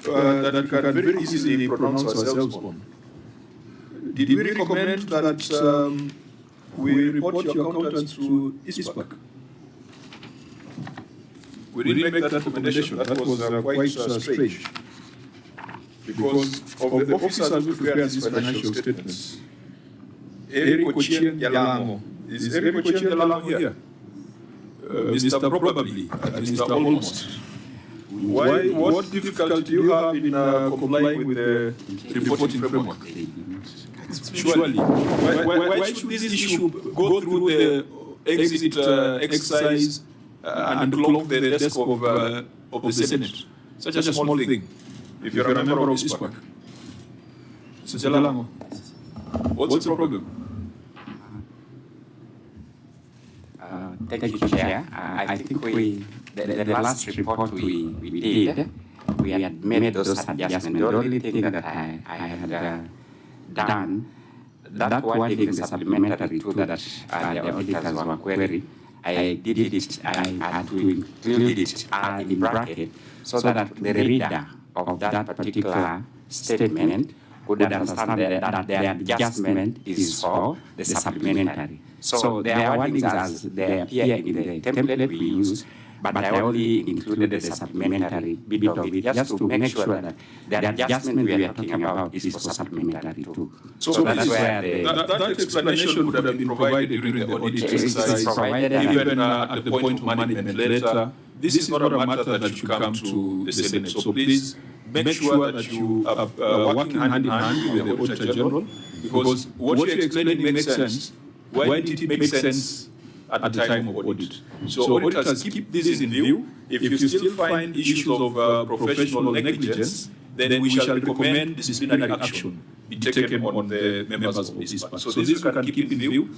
that we can very easily pronounce ourselves on. Did we recommend that we report your accountants to ISPAC? We didn't make that recommendation. That was quite strange. Because of the officers who prepared these financial statements, Eric Ochieng Yalango. Is Eric Ochieng Yalango here? Mr. Probably, and Mr. Almost. What difficulty do you have in complying with the reporting framework? Surely. Why should this issue go through the exit exercise and clog the desk of the Senate? Such a small thing. If you're a member of ISPAC. Mr. Jalango, what's the problem? Thank you, Chair. I think the last report we did, we had made those adjustments. The only thing that I had done, that one thing, the supplementary tool that the auditors were querying, I did it, I had to include it in the bracket so that the reader of that particular statement could understand that the adjustment is for the supplementary. So there are wordings as they appear in the template we use, but I only included the supplementary bit of it just to make sure that the adjustment we are talking about is for supplementary too. So that's where that explanation would have been provided during the audit exercise, even at the point of management later. This is not a matter that should come to the Senate. So please make sure that you are working hand in hand with the Auditor General, because what you're explaining makes sense. Why did it make sense at the time of audit? So auditors, keep this in view. If you still find issues of professional negligence, then we shall recommend disciplinary action be taken on the members of ISPAC. So this we can keep in view,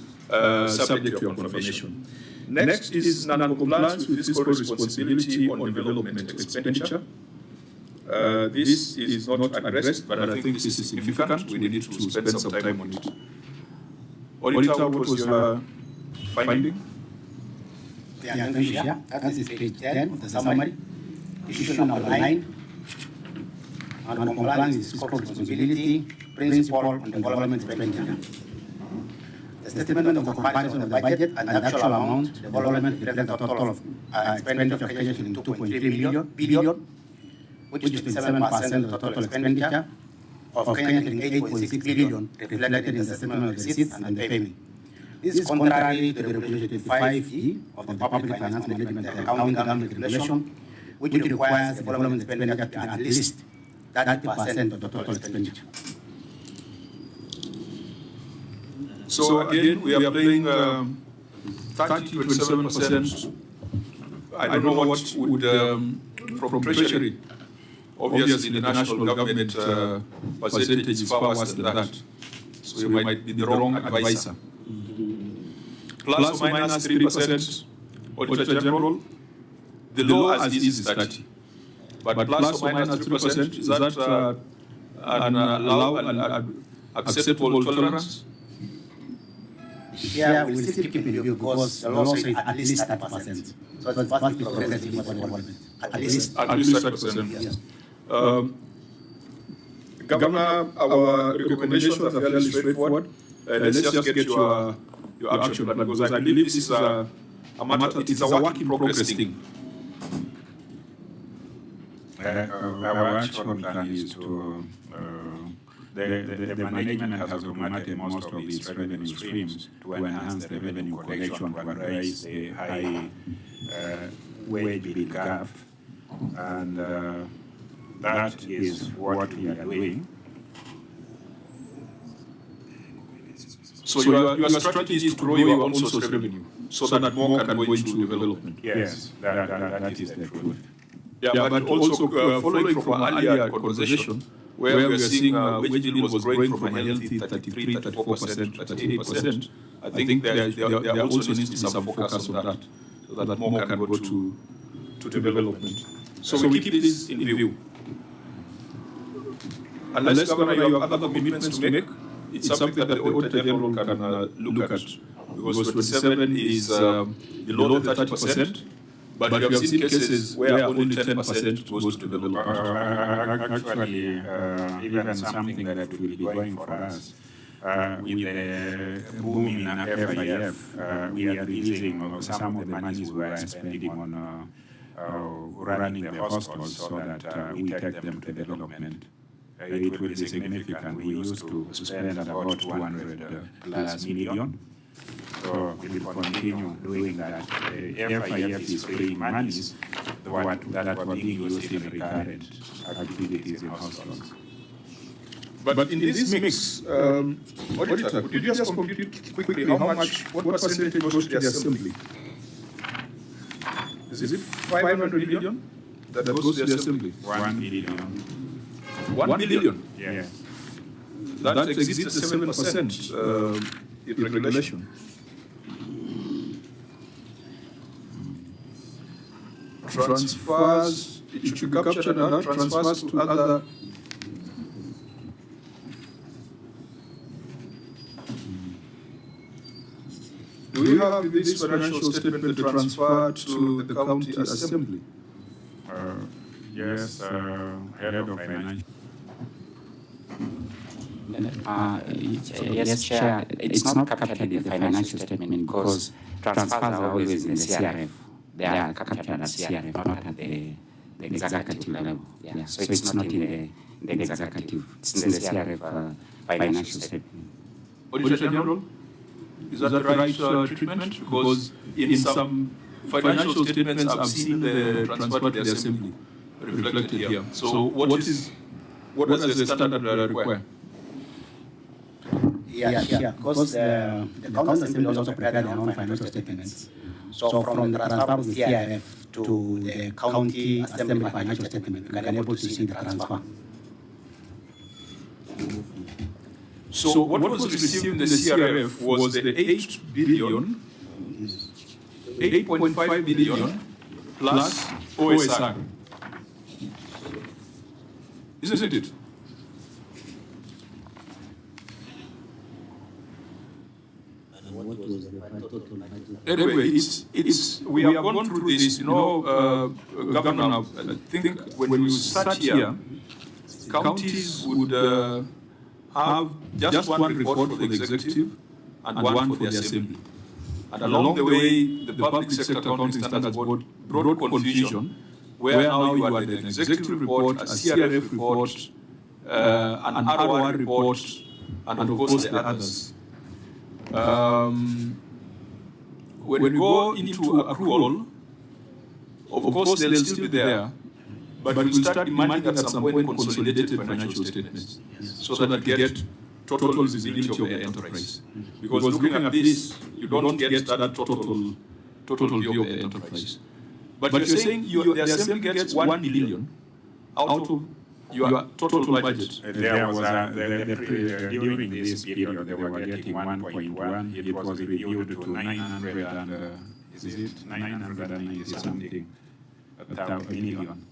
subject to your confirmation. Next is non-compliance with fiscal responsibility on development expenditure. This is not addressed, but I think this is significant. We need to spend some time on it. Auditor, what was your finding? Yeah, that is page 10 of the summary. Issue number 9. On compliance with fiscal responsibility, principle on development expenditure. The statement of the comparison of the budget and the actual amount, development reflects a total of expenditure of Kenya in 2.3 billion, which is 27% of the total expenditure of Kenya in 8.6 billion, reflected in the statement of receipts and the payment. This is contrary to the Regulation 5E of the Public Finance Management and Accounting Government Regulation, which requires the development expenditure to be at least 30% of the total expenditure. So again, we are playing 30 to 27%. I don't know what would, from Treasury, obviously the national government percentage is far worse than that. So you might be the wrong advisor. Plus or minus 3%, Auditor General, the law as is 30. But plus or minus 3%, is that an allowed and acceptable tolerance? Yeah, we will still keep in view because the law says at least 30%. So it's must be progressive development. At least 30%. Yes. Governor, our recommendations are fairly straightforward. Let's just get your action plan, because I believe this is a matter, it is a work in progress thing. Our action plan is to the management has automated most of its revenue streams to enhance the revenue collection to address the high wage bill gap, and that is what we are doing. So your strategy is to grow your own source of revenue, so that more can go into development. Yes, that is the truth. Yeah, but also following from an earlier conversation, where we are seeing wage bill was growing from a healthy 33, 34%, 38%, I think there also needs to be some focus on that, so that more can go to development. So we keep this in view. Unless, Governor, you have other commitments to make, it's something that the Auditor General can look at, because 27 is below the 30%, But we have seen cases where only 10% goes to development. Actually, even something that will be going for us, with the boom in FIF, we are releasing some of the monies we are spending on running the hostels so that we take them to development. It will be significant. We used to spend about 200 plus million. So we will continue doing that. The FIF is freeing monies that were being used in recurrent activities in hostels. But in this mix, Auditor, could you just compute quickly what percentage goes to the assembly? Is it 500 million that goes to the assembly? 1 billion. 1 billion? Yes. That exceeds the 7% in regulation. Transfers, it should be captured now, transfers to other. Do we have in this financial statement the transfer to the county assembly? Yes, head of finance. Yes, Chair, it's not captured in the financial statement because transfers are always in the CRF. They are captured at CRF, not at the executive level. Yeah. So it's not in the executive. It's in the CRF financial statement. Auditor General, is that the right treatment? Because in some financial statements, I've seen the transfer to the assembly reflected here. So what does the standard require? Yeah, sure. Because the county assembly also prepared their own financial statements. So from the transfer of the CIF to the county assembly financial statement, we can able to see the transfer. So what was received in the CRF was the 8 billion, 8.5 billion plus OSR. Isn't it? Anyway, it's we have gone through this, Governor, I think when you start here, counties would have just one report for the executive and one for the assembly. And along the way, the Public Sector Accounting Standards Board brought confusion, where now you had an executive report, a CRF report, an ROR report, and of course the others. When we go into accrual, of course they'll still be there, but we'll start demanding at some point consolidated financial statements, so that you get total visibility of the enterprise. Because looking at this, you don't get that total view of the enterprise. But you're saying the assembly gets 1 billion out of your total budget. There was during this period they were getting 1.1. It was reviewed to 900 and is it 990 something million.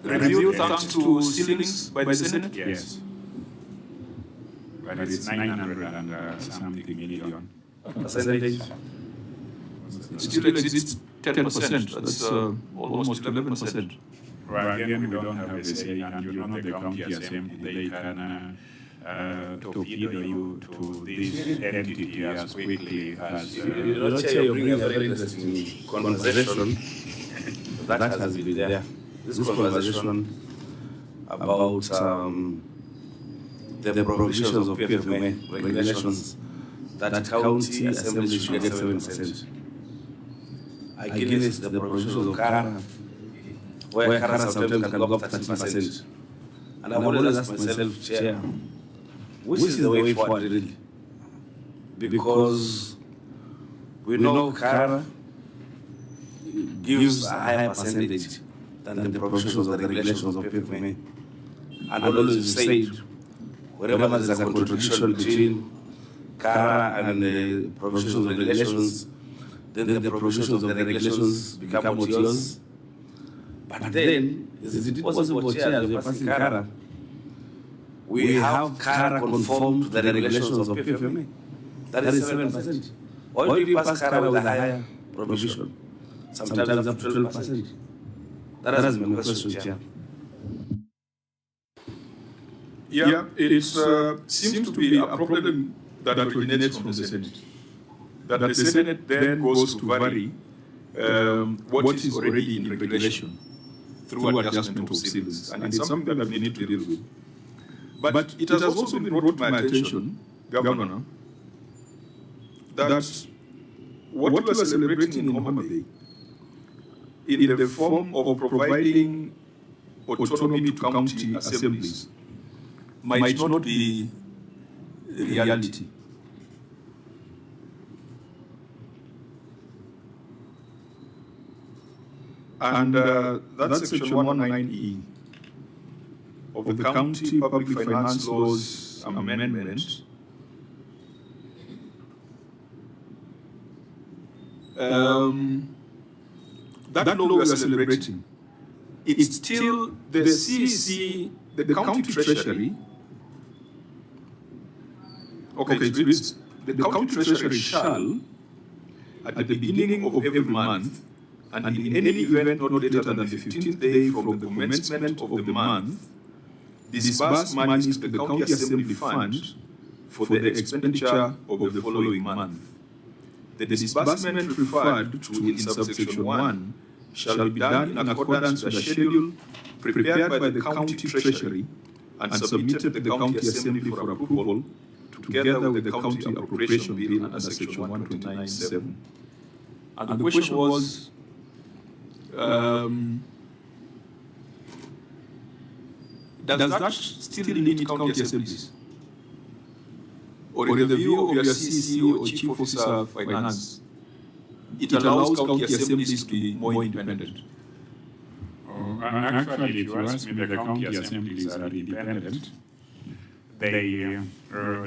Review thanks to ceilings by the Senate? Yes. But it's 900 and something million. Percentage? It still exists 10%. That's almost 11%. Right, again, we don't have the say, and the county assembly, they can torpedo you to this entity as quickly as... You bring a very interesting conversation that has been there. This conversation about the provisions of PFMA regulations that county assembly should get 7%. Against the provisions of CARA, where CARA sometimes can go up 30%. And I've always asked myself, Chair, which is the way forward really? Because we know CARA gives a higher percentage than the provisions of the regulations of PFMA. And always said, wherever there's a contradiction between CARA and the provisions of the regulations, then the provisions of the regulations become what yours. But then, is it possible, Chair, as we're passing CARA, we have CARA conform to the regulations of PFMA? That is 7%. Why do you pass CARA with a higher provision? sometimes up to 12%. That has been my question, Chair. Yeah, it seems to be a problem that originates from the Senate. That the Senate then goes to vary what is already in regulation through adjustment of ceilings. And it's something that we need to deal with. But it has also been brought to my attention, Governor, that what we are celebrating in Homa Bay, in the form of providing autonomy to county assemblies, might not be reality. And that's section 109E of the County Public Finance Laws Amendment. That law we are celebrating, it's still the CEC, the county treasury. Okay, it reads, the county treasury shall, at the beginning of every month, and in any event not later than the 15th day from the commencement of the month, disburse monies to the county assembly fund for the expenditure of the following month. The disbursement referred to in subsection 1 shall be done in accordance with the schedule prepared by the county treasury and submitted to the county assembly for approval together with the county appropriation bill under section 129(7). And the question was, does that still limit county assemblies? Or in the view of your CC or Chief Officer of Finance, it allows county assemblies to be more independent? Actually, if you ask me, the county assemblies are independent. They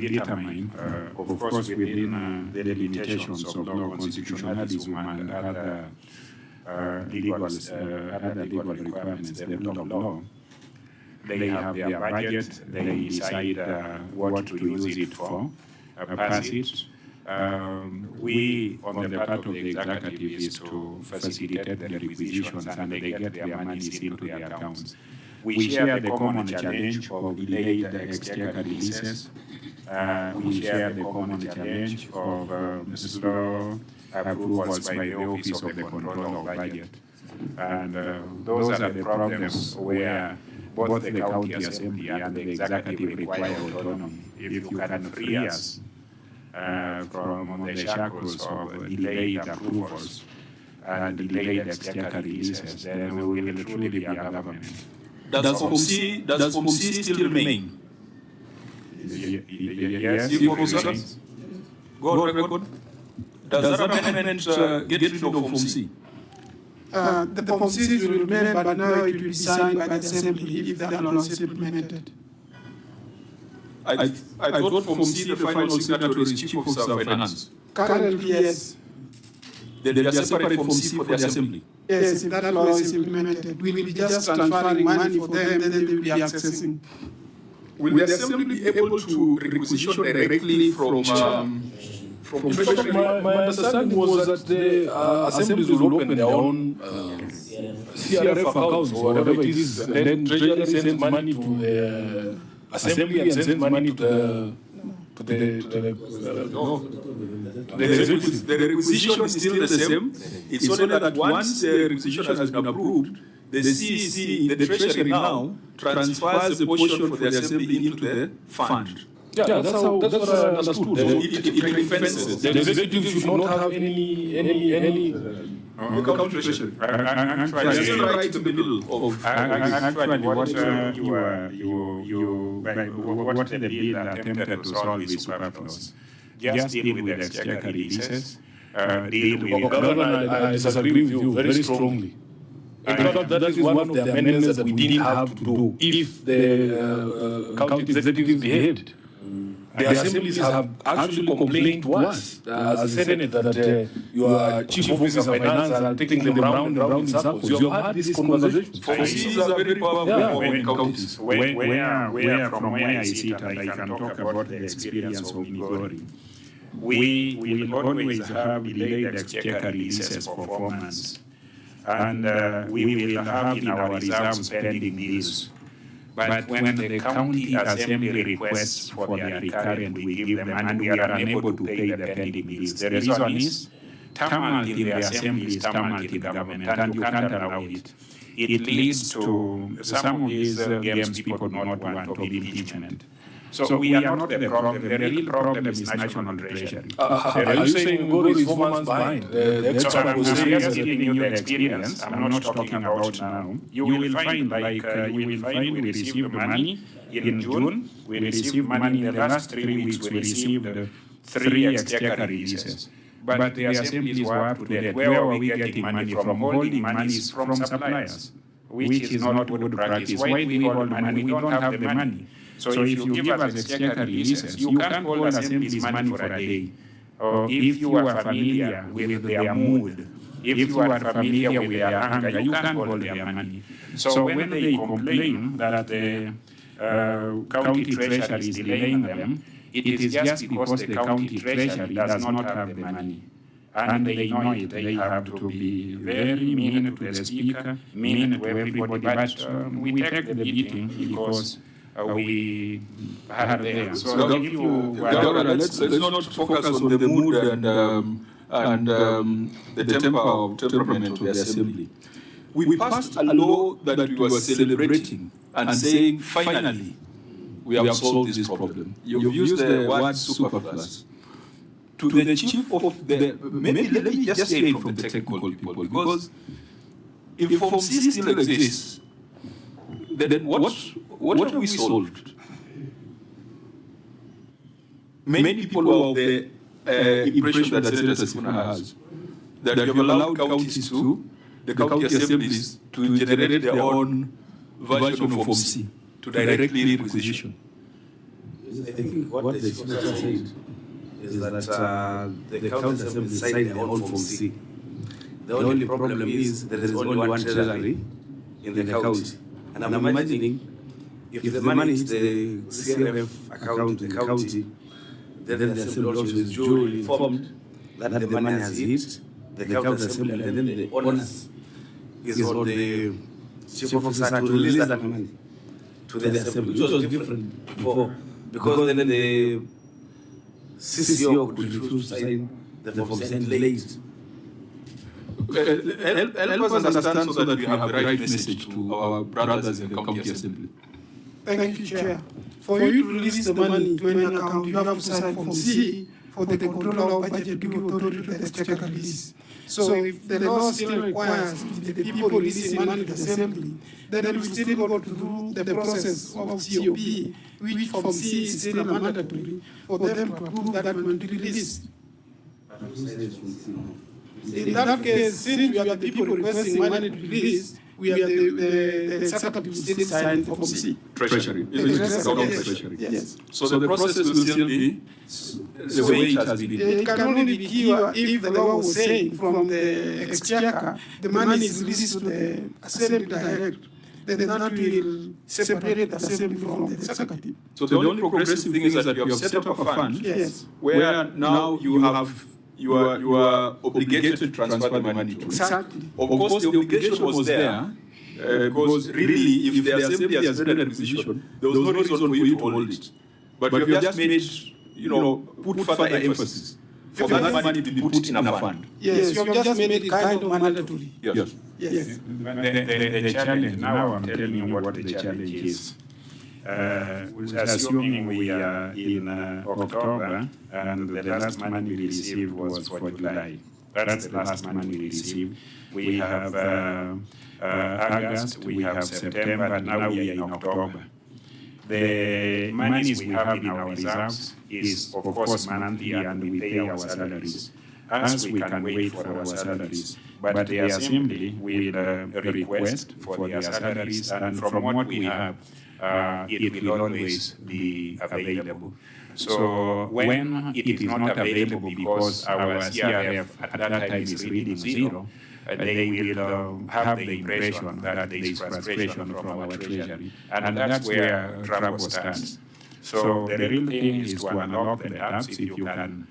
determine, of course, within the limitations of law, constitutionalism, and other legal requirements developed of law. They have their budget, they decide what to use it for, pass it. We, on the part of the executive, is to facilitate the requisitions and they get their monies into their accounts. We share the common challenge of delayed exchequer releases. We share the common challenge of slow approvals by the Office of the Controller of Budget. And those are the problems where both the County Assembly and the Executive require autonomy. If you can free us from the shackles of delayed approvals and delayed exchequer releases, then we will truly be a government. Does Form C still remain? Yes. Go on record. Does that amendment get rid of Form C? The Form C will remain, but now it will be signed by the Assembly if that law is implemented. I thought Form C, the final signatory is Chief Officer of Finance. Currently, yes. Then there are separate Form C for the Assembly. Yes, if that law is implemented, we will be just transferring money for them, then they will be accessing. Will the Assembly be able to requisition directly from my understanding was that the assemblies will open their own CRF accounts or whatever it is, and then Treasury sends money to the assembly and sends money to the requisition is still the same. It's only that once the requisition has been approved, the CEC, the Treasury now, transfers a portion for the Assembly into the fund. Yeah, that's what I understood. It ring-fences. The executive should not have any the county treasury. Actually, still right in the middle of. Actually, what the bill attempted to solve is superfluous. Just deal with the exchequer releases. Governor, I disagree with you very strongly. In fact, that is one of the amendments that we didn't have to do if the county executives behaved. The assemblies have actually complained to us as a Senate that your chief officers of finance are taking them round and round in circles. You have had this conversation. These are very powerful in counties. From where I sit, and I can talk about the experience of Migori. We will always have delayed exchequer releases for 4 months. and we will have in our reserves pending bills. But when the county assembly requests for their recurrent, we give them, and we are unable to pay the pending bills. The reason is tumult in the assembly is tumult in government, and you can't allow it. It leads to some of these games people do not want of impeachment. So we are not the problem. The real problem is national treasury. Are you saying Migori is 4 months behind? I'm just giving you the experience. I'm not talking about now. You will find we received money in June. We received money in the last 3 weeks. We received 3 exchequer releases. But the assemblies were up to date. Where are we getting money from? Holding money from suppliers, which is not good practice. Why do we hold money? We don't have the money. So if you give us exchequer releases, you can't hold assemblies money for a day. Or if you are familiar with their mood, if you are familiar with their anger, you can't hold their money. So when they complain that the county treasury is delaying them, it is just because the county treasury does not have the money. And they know it. They have to be very mean to the speaker, mean to everybody. But we take the beating because we had there. So Governor, let's not focus on the mood and the temperament of the assembly. We passed a law that we were celebrating and saying, finally, we have solved this problem. You've used the word superfluous. To the chief of the, maybe let me just say it from the technical people, because if Form C still exists, then what have we solved? Many people are of the impression that Senator Sifuna has, that you have allowed counties to, the county assemblies, to generate their own version of Form C, to directly requisition. I think what the Senator said is that the county assembly signed their own Form C. The only problem is there is only one treasury in the county. And I'm imagining if the money hits the CRF account in the county, then the assembly also is duly informed that the money has hit the county assembly, and then the onus is on the chief officer to release that money to the assembly, which was different before, because then the CCO could refuse to sign the Form C late. Help us understand so that we have the right message to our brothers in the county assembly. Thank you, Chair. For you to release the money to any account, you have to sign Form C for the controller of budget to give authority to the exchequer release. So if the law still requires the people releasing money to the assembly, then we still go through the process of COP, which Form C is still mandatory for them to approve that money to be released. In that case, since we are the people requesting money to be released, we are the executive still sign Form C. Treasury. Treasury. Yes. So the process will still be the way it has been. It can only be cured if the law was saying from the exchequer, the money is released to the assembly direct. Then that will separate the assembly from the executive. So the only progressive thing is that you have set up a fund, yes, where now you are obligated to transfer the money to. Exactly. Of course, the obligation was there, because really, if the assembly has made a requisition, there was no reason for you to hold it. But you have just made, put further emphasis for that money to be put in a fund. Yes, you have just made it kind of mandatory. Yes. Yes. The challenge, now I'm telling you what the challenge is. Assuming we are in October and the last money we received was for July. That's the last money we received. We have August, we have September, now we are in October. The monies we have in our reserves is, of course, monthly, and we pay our salaries, as we can wait for our salaries. But the assembly will request for their salaries, and from what we have, it will always be available. So when it is not available because our CRF at that time is reading zero, they will have the impression that there is frustration from our treasury. And that's where trouble starts. So the real thing is to unlock the taps. If you can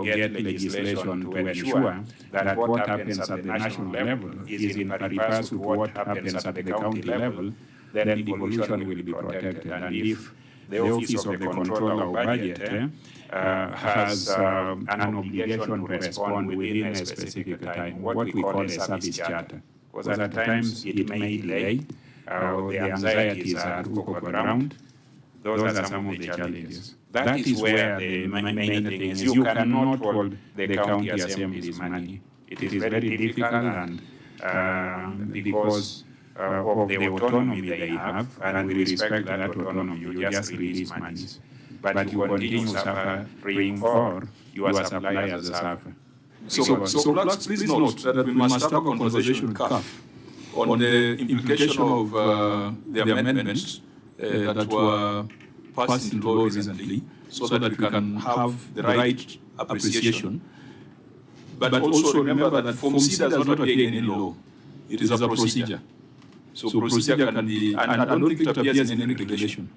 get legislation to ensure that what happens at the national level is in pari passu to what happens at the county level, then devolution will be protected. And if the Office of the Controller of Budget has an obligation to respond within a specific time, what we call a service charter, because at times it may delay, the anxieties are over ground. Those are some of the challenges. That is where the main thing is. You cannot hold the county assembly's money. It is very difficult, and because of the autonomy they have, and we respect that autonomy, you just release monies. But you continue suffering, or your suppliers suffer. So please note that we must have a conversation with CAF on the implication of the amendments that were passed into law recently, so that we can have the right appreciation. But also remember that Form C does not appear in any law. It is a procedure. So procedure can be, and I don't think it appears in any regulation.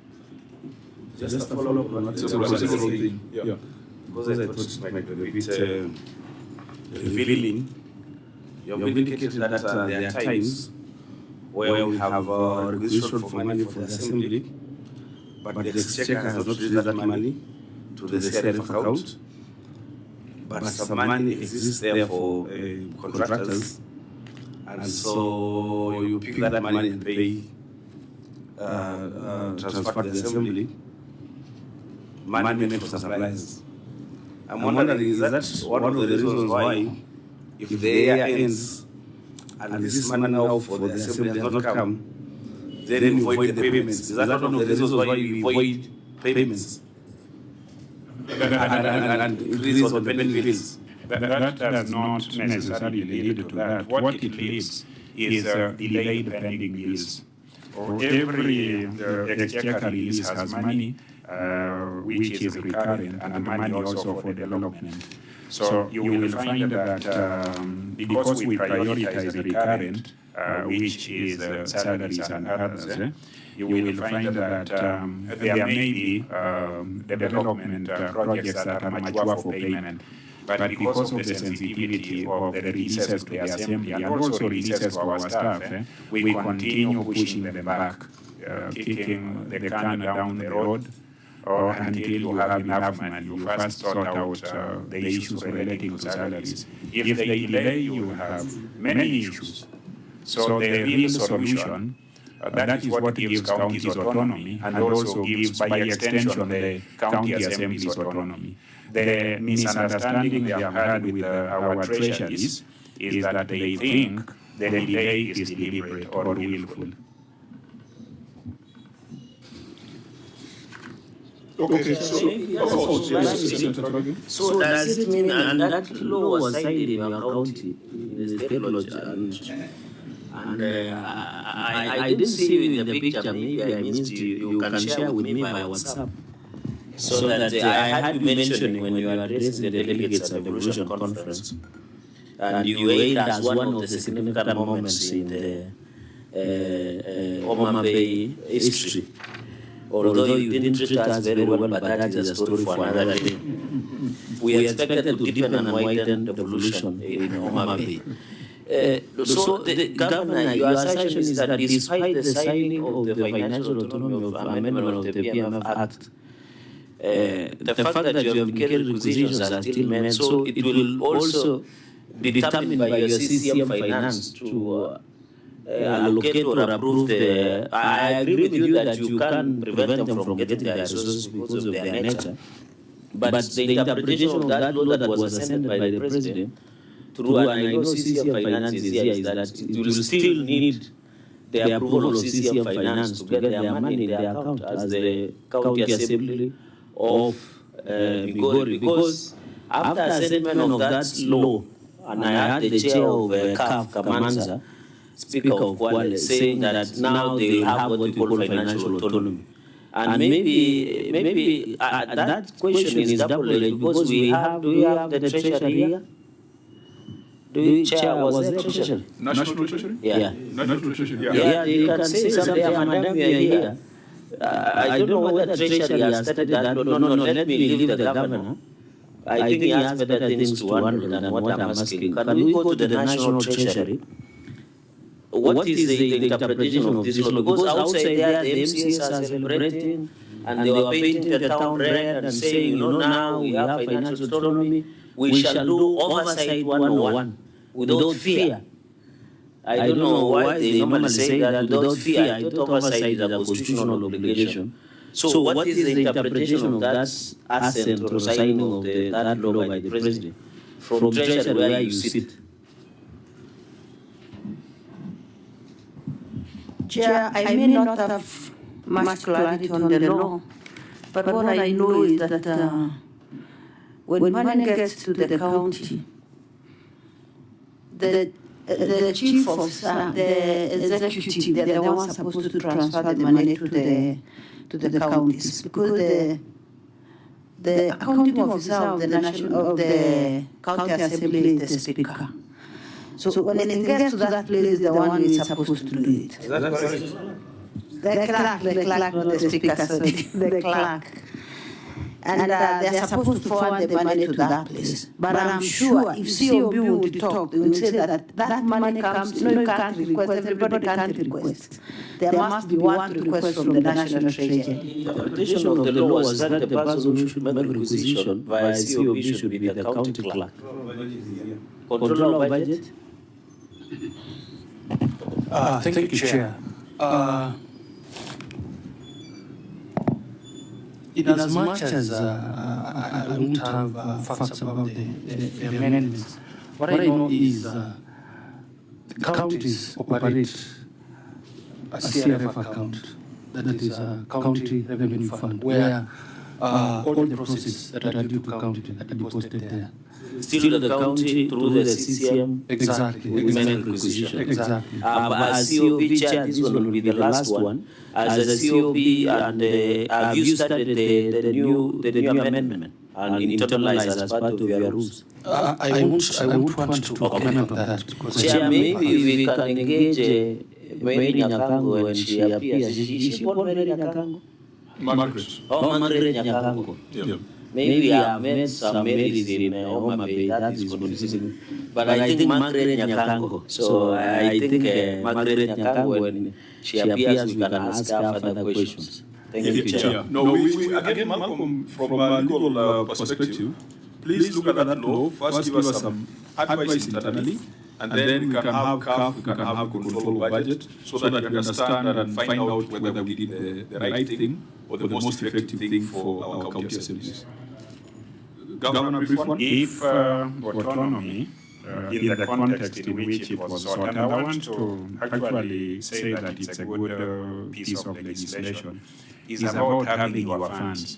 Just a follow-up on It's a procedural thing. Yeah. Because I thought it might be a bit revealing. You have indicated that there are times where we have a requisition for money for the assembly, but the exchequer has not released that money to the CRF account, but some money exists there for contractors, and so you pick that money and pay, transfer to the assembly, money meant for suppliers. I'm wondering, is that one of the reasons why, if the year ends and this money now for the assembly has not come, then we void the payments? Is that one of the reasons why we void payments and increase on the pending bills? That does not necessarily lead to that. What it leads is delayed pending bills. Every exchequer release has money which is recurrent, and money also for development. So you will find that because we prioritize recurrent, which is salaries and others, you will find that there may be development projects that are mature for payment. But because of the sensitivity of the releases to the assembly and also releases to our staff, we continue pushing them back, kicking the can down the road until you have enough money. You first sort out the issues relating to salaries. If they delay, you will have many issues. So the real solution, that is what gives counties autonomy and also gives, by extension, the county assemblies autonomy. The misunderstanding they have had with our treasuries is that they think the delay is deliberate or willful. Okay, so does it mean, and that law was cited in your county, in the state lodge, and I didn't see you in the picture, maybe I missed you, you can share with me via WhatsApp. So that I had to mention when you addressed the delegates at the Revolution Conference, and you weighed as one of the significant moments in the Oma Bay history. Although you didn't treat us very well, but that is a story for another day. We expected to deepen and widen the evolution in Oma Bay. So the governor, your assertion is that despite the signing of the financial autonomy of amendment of the PMF Act, the fact that you have carried requisitions are still meant, so it will also be determined by your CCM finance to allocate or approve the. I agree with you that you can't prevent them from getting their resources because of their nature, but the interpretation of that law that was assented by the president through, and I know CCM finance is here, is that it will still need the approval of CCM finance to get their money in their account as the county assembly of Migori, because after assessment of that law, and I had the chair of CAF, Kamanza, Speaker of Kwale, saying that now they will have what we call financial autonomy. And maybe that question is double-edged, because we have the treasury here? Do you, Chair, was there treasury? National Treasury? Yeah. National Treasury, Yeah, you can say something, Madam, we are here. I don't know whether treasury has started that. No, let me leave the governor. I think he has better things to handle than what I'm asking. Can we go to the National Treasury? What is the interpretation of this law? Because outside there, the MCS are celebrating and they were painting the town red and saying, now we have financial autonomy. We shall do oversight 101 without fear. I don't know why they normally say that without fear. I thought oversight is a constitutional obligation. So what is the interpretation of that assent or signing of that law by the president from Treasury where you sit? Chair, I may not have much clarity on the law, but what I know is that when money gets to the county, the chief of the executive, they're the ones supposed to transfer the money to the counties, because the accounting officer of the county assembly is the speaker. So when it gets to that place, the one is supposed to do it. The clerk, not the speaker, sorry, the clerk. And they're supposed to forward the money to that place. But I'm sure if COB would talk, they would say that money comes, you can't request, everybody can't request. There must be one request from the National Treasury. The interpretation of the law was that the person who should make requisition via COB should be the county clerk. Controller of budget? Thank you, Chair. In as much as I won't have facts about the amendments, what I know is the counties operate a CRF account, that is a county revenue fund, where all the proceeds that are due to county are deposited there. Still the county through the CCM? Exactly. Exactly. As COB chair, this one will be the last one. As a COB, and have you started the new amendment and internalized as part of your rules? I won't want to comment on that. Chair, maybe we can engage Mary Nyakango when she appears. Is she called Mary Nyakango? Margaret. Oh, Margaret Nyakango. Yeah. Maybe I met some Marys in Homa Bay, that is confusing. But I think Margaret Nyakango. So I think Margaret Nyakango, when she appears, we can ask her further questions. Thank you, Chair. No, we again, Malcolm, from a legal perspective, please look at that law. First, give us some advice internally, and then we can have CAF, we can have control of budget, so that we understand and find out whether we did the right thing or the most effective thing for our county assemblies. Governor, brief one? If autonomy, in the context in which it was sought, and I want to actually say that it's a good piece of legislation, is about having your funds.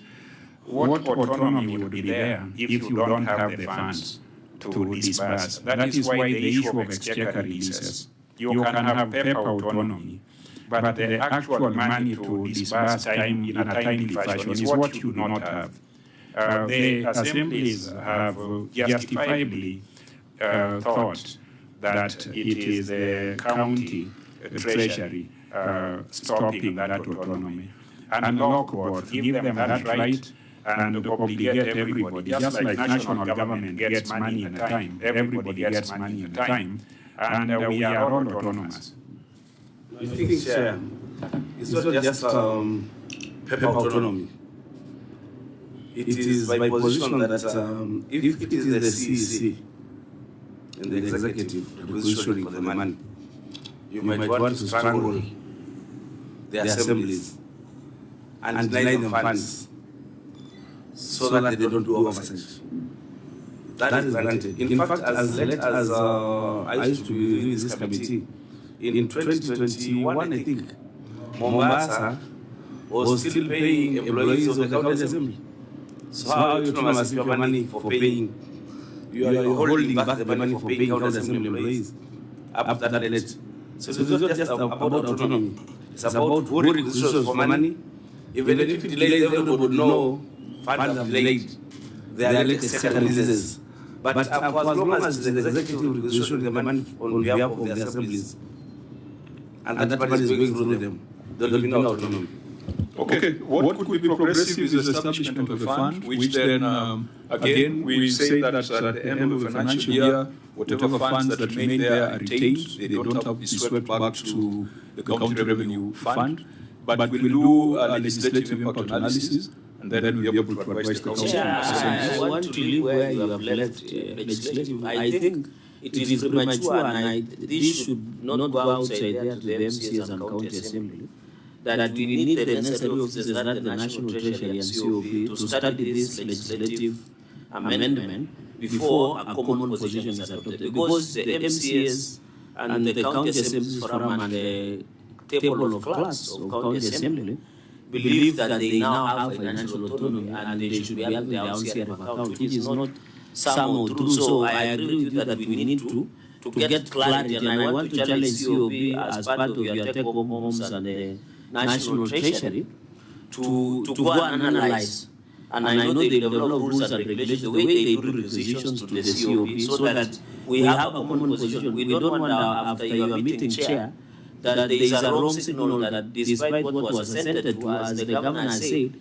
What autonomy would be there if you don't have the funds to disburse? That is why the issue of exchequer releases. You can have paper autonomy, but the actual money to disburse in a timely fashion is what you do not have. The assemblies have justifiably thought that it is the county treasury stopping that autonomy. And law court give them that right and obligate everybody, just like national government gets money at a time, everybody gets money at a time, and we are all autonomous. I think, Chair, it's not just paper autonomy. It is my position that if it is the CEC and the executive requisitioning for the money, you might want to strangle the assemblies and deny them funds so that they don't do oversight. That is granted. In fact, as late as I used to be in this committee, in 2021, I think, Mombasa was still paying employees of the county assembly. So how are you autonomous if you have money for paying? You are holding back the money for paying county assembly employees up to that date. So it's not just about autonomy. It's about who requisitions for money. Even if it delays, everybody would know funds have delayed. They are late exchequer releases. But for as long as the executive requisition the money on behalf of the assemblies, and that money is going through them, there will be no autonomy. Okay, what could be progressive is the establishment of a fund, which then, again, we say that at the end of the financial year, whatever funds that remain there are retained. They don't have to be swept back to the county revenue fund, but we'll do a legislative impact analysis, and then we'll be able to advise the council. I want to leave where you have left legislative. I think it is premature, and this should not go outside there to the MCAs and county assembly. That we need the necessary officers, that the National Treasury and COB, to study this legislative amendment before a common position is adopted. Because the MCAs and the County Assemblies Forum and the Table of Clerks of County Assembly believe that they now have financial autonomy and they should be having their own share of account, which is not somehow true. So I agree with you that we need to get clarity, and I want to challenge COB as part of your take-home homes and the National Treasury to go and analyze. And I know they develop rules and regulations, the way they do requisitions to the COB, so that we have a common position. We don't want, after your meeting, Chair, that there is a wrong signal that despite what was presented to us, the governor said,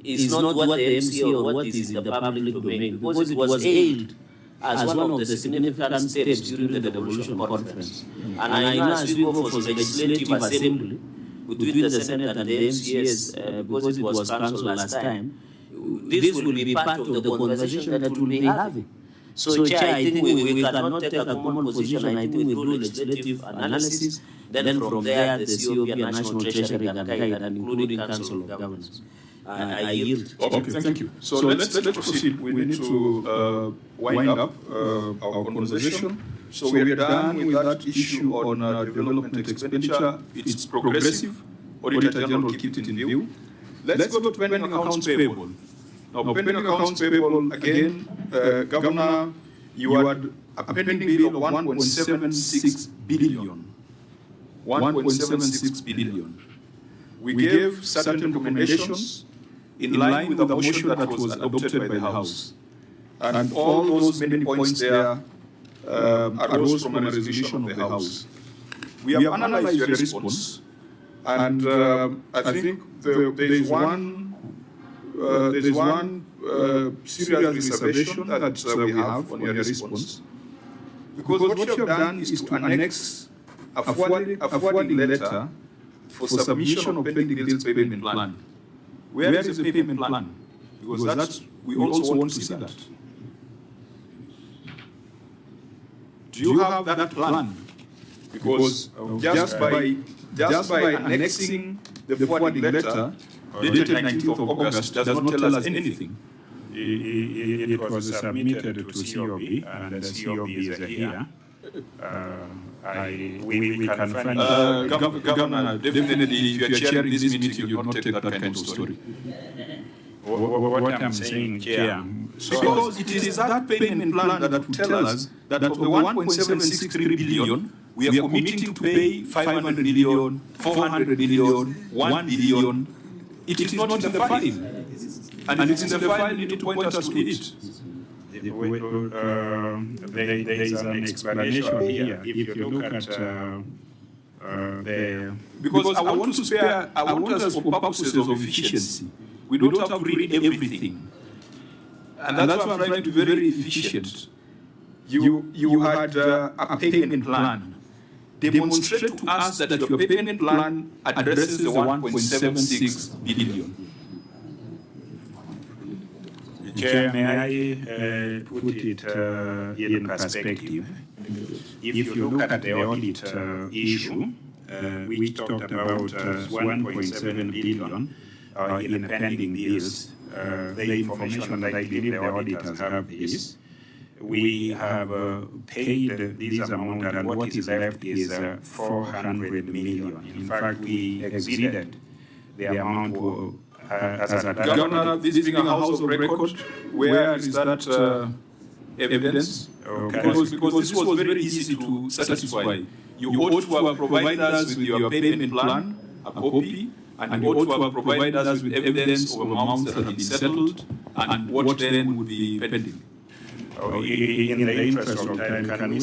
is not what the MCA or what is in the public domain, because it was hailed as one of the significant steps during the devolution conference. And I know as we go for the legislative assembly, between the Senate and the MCAs, because it was cancelled last time, this will be part of the conversation that we'll be having. So, Chair, I think we cannot take a common position, and I think we do legislative analysis, then from there the COB and National Treasury can guide, and including Council of Governors. I yield. Okay, thank you. So let's proceed. We need to wind up our conversation. So we are done with that issue on development expenditure. It's progressive. Auditor General kept it in view. Let's go to pending accounts payable. Now, pending accounts payable, again, Governor, you had a pending bill of 1.76 billion. 1.76 billion. We gave certain recommendations in line with the motion that was adopted by the House. And all those many points there arose from a resolution of the House. We have analyzed your response, and I think there is one serious reservation that we have on your response, because what you have done is to annex a forwarding letter for submission of pending bills payment plan. Where is the payment plan? Because we also want to see that. Do you have that plan? Because just by annexing the forwarding letter, dated 19th of August, does not tell us anything. It was submitted to COB, and the COB is here. We can find Governor, definitely, if you are chairing this meeting, you will not take that kind of story. What I'm saying, Chair. Because it is that payment plan that will tell us that of the 1.763 billion, we are committing to pay 500 million, 400 million, 1 billion. It is not in the file. And if it's in the file, you need to point us to it. There is an explanation here. If you look at the... Because I want us for purposes of efficiency. We don't have to read everything. And that's why I'm trying to be very efficient. You had a payment plan. Demonstrate to us that your payment plan addresses the 1.76 billion. Chair, may I put it in perspective? If you look at the audit issue, we talked about 1.7 billion in pending bills. The information that I believe the auditors have is, we have paid this amount, and what is left is 400 million. In fact, we exceeded the amount as a Governor, this being a house of record, where is that evidence? Okay. Because this was very easy to satisfy. You ought to have provided us with your payment plan, a copy, and you ought to have provided us with evidence of amounts that have been settled and what then would be pending. In the interest of time, can we